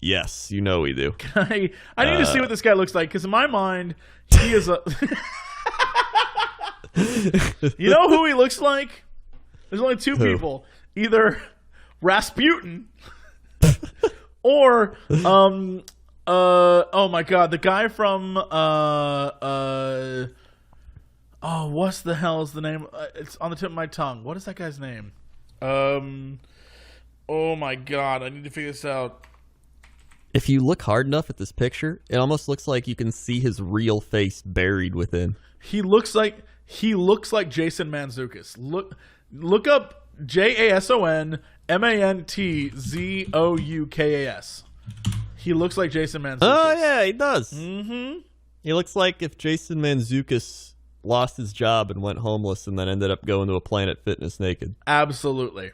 C: Yes, you know we do.
A: I need to see what this guy looks like, because in my mind, he is a... You know who he looks like? There's only two people. Either Rasputin or, oh my God, the guy from, what's the hell is the name? It's on the tip of my tongue. What is that guy's name? Oh my God, I need to figure this out.
C: If you look hard enough at this picture, it almost looks like you can see his real face buried within.
A: He looks like Jason Mantzoukas. Look up JASONMANTZOUKAS. He looks like Jason Mantzoukas.
C: Oh yeah, he does. Mm-hmm. He looks like if Jason Mantzoukas lost his job and went homeless and then ended up going to a Planet Fitness naked.
A: Absolutely.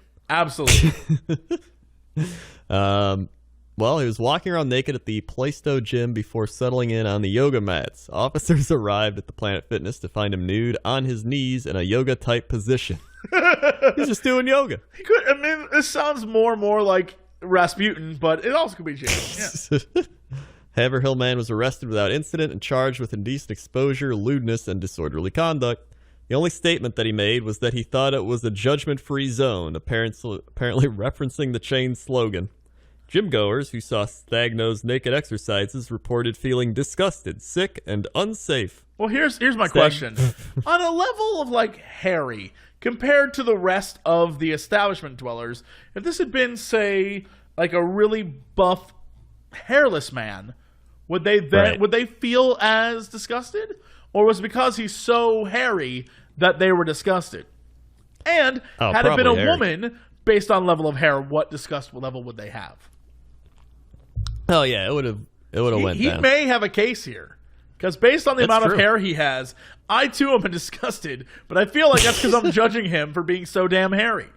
C: Well, he was walking around naked at the Plaistow gym before settling in on the yoga mats. Officers arrived at the Planet Fitness to find him nude on his knees in a yoga-type position. He's just doing yoga.
A: This sounds more and more like Rasputin, but it also could be Jason. Yeah.
C: Haverhill man was arrested without incident and charged with indecent exposure, lewdness, and disorderly conduct. The only statement that he made was that he thought it was a judgment-free zone, apparently referencing the chain's slogan. Gym-goers who saw Stagno's naked exercises reported feeling disgusted, sick, and unsafe.
A: Well, here's my question. On a level of, like, hairy, compared to the rest of the establishment dwellers, if this had been, say, like a really buff, hairless man, would they feel as disgusted? Or was it because he's so hairy that they were disgusted? And had it been a woman, based on level of hair, what disgust level would they have?
C: Oh yeah, it would have went down.
A: He may have a case here, because based on the amount of hair he has, I too am disgusted. But I feel like that's because I'm judging him for being so damn hairy.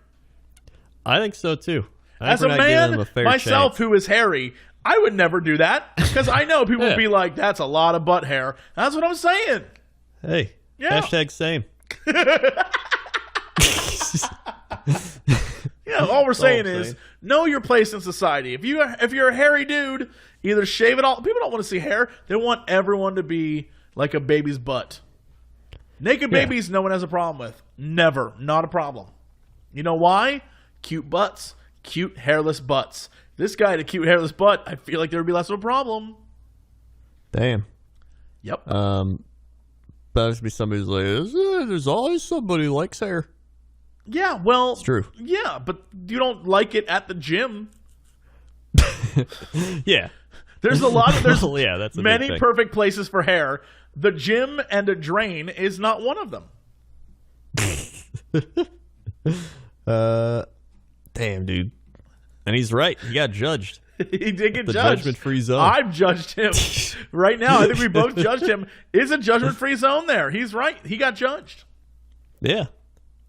C: I think so too.
A: As a man myself who is hairy, I would never do that, because I know people would be like, "That's a lot of butt hair." That's what I'm saying.
C: Hey, hashtag same.
A: Yeah, all we're saying is know your place in society. If you're a hairy dude, either shave it all. People don't want to see hair. They want everyone to be like a baby's butt. Naked babies, no one has a problem with. Never. Not a problem. You know why? Cute butts. Cute hairless butts. This guy had a cute hairless butt. I feel like there would be less of a problem.
C: Damn.
A: Yep.
C: But there's be somebody who's like, there's always somebody who likes hair.
A: Yeah, well,
C: it's true.
A: Yeah, but you don't like it at the gym.
C: Yeah.
A: There's
C: that's a
A: many perfect places for hair. The gym and a drain is not one of them.
C: Damn, dude. And he's right. He got judged.
A: He did get
C: the
A: judged.
C: Judgment-free zone.
A: I've judged him. Right now, I think we both judged him. Is a judgment-free zone there? He's right. He got judged.
C: Yeah.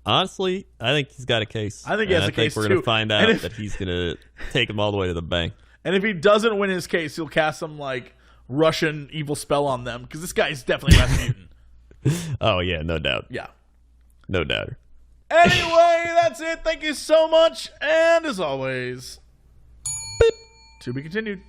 C: Honestly, I think he's got a case.
A: I think he has a case,
C: we're going to find out that he's going to take him all the way to the bank. And
A: if he doesn't win his case, he'll cast some, like, Russian evil spell on them, because this guy's definitely Rasputin.
C: Oh, yeah, no doubt.
A: Yeah.
C: No doubt.
A: Anyway, that's it. Thank you so much. And as always, beep, to be continued.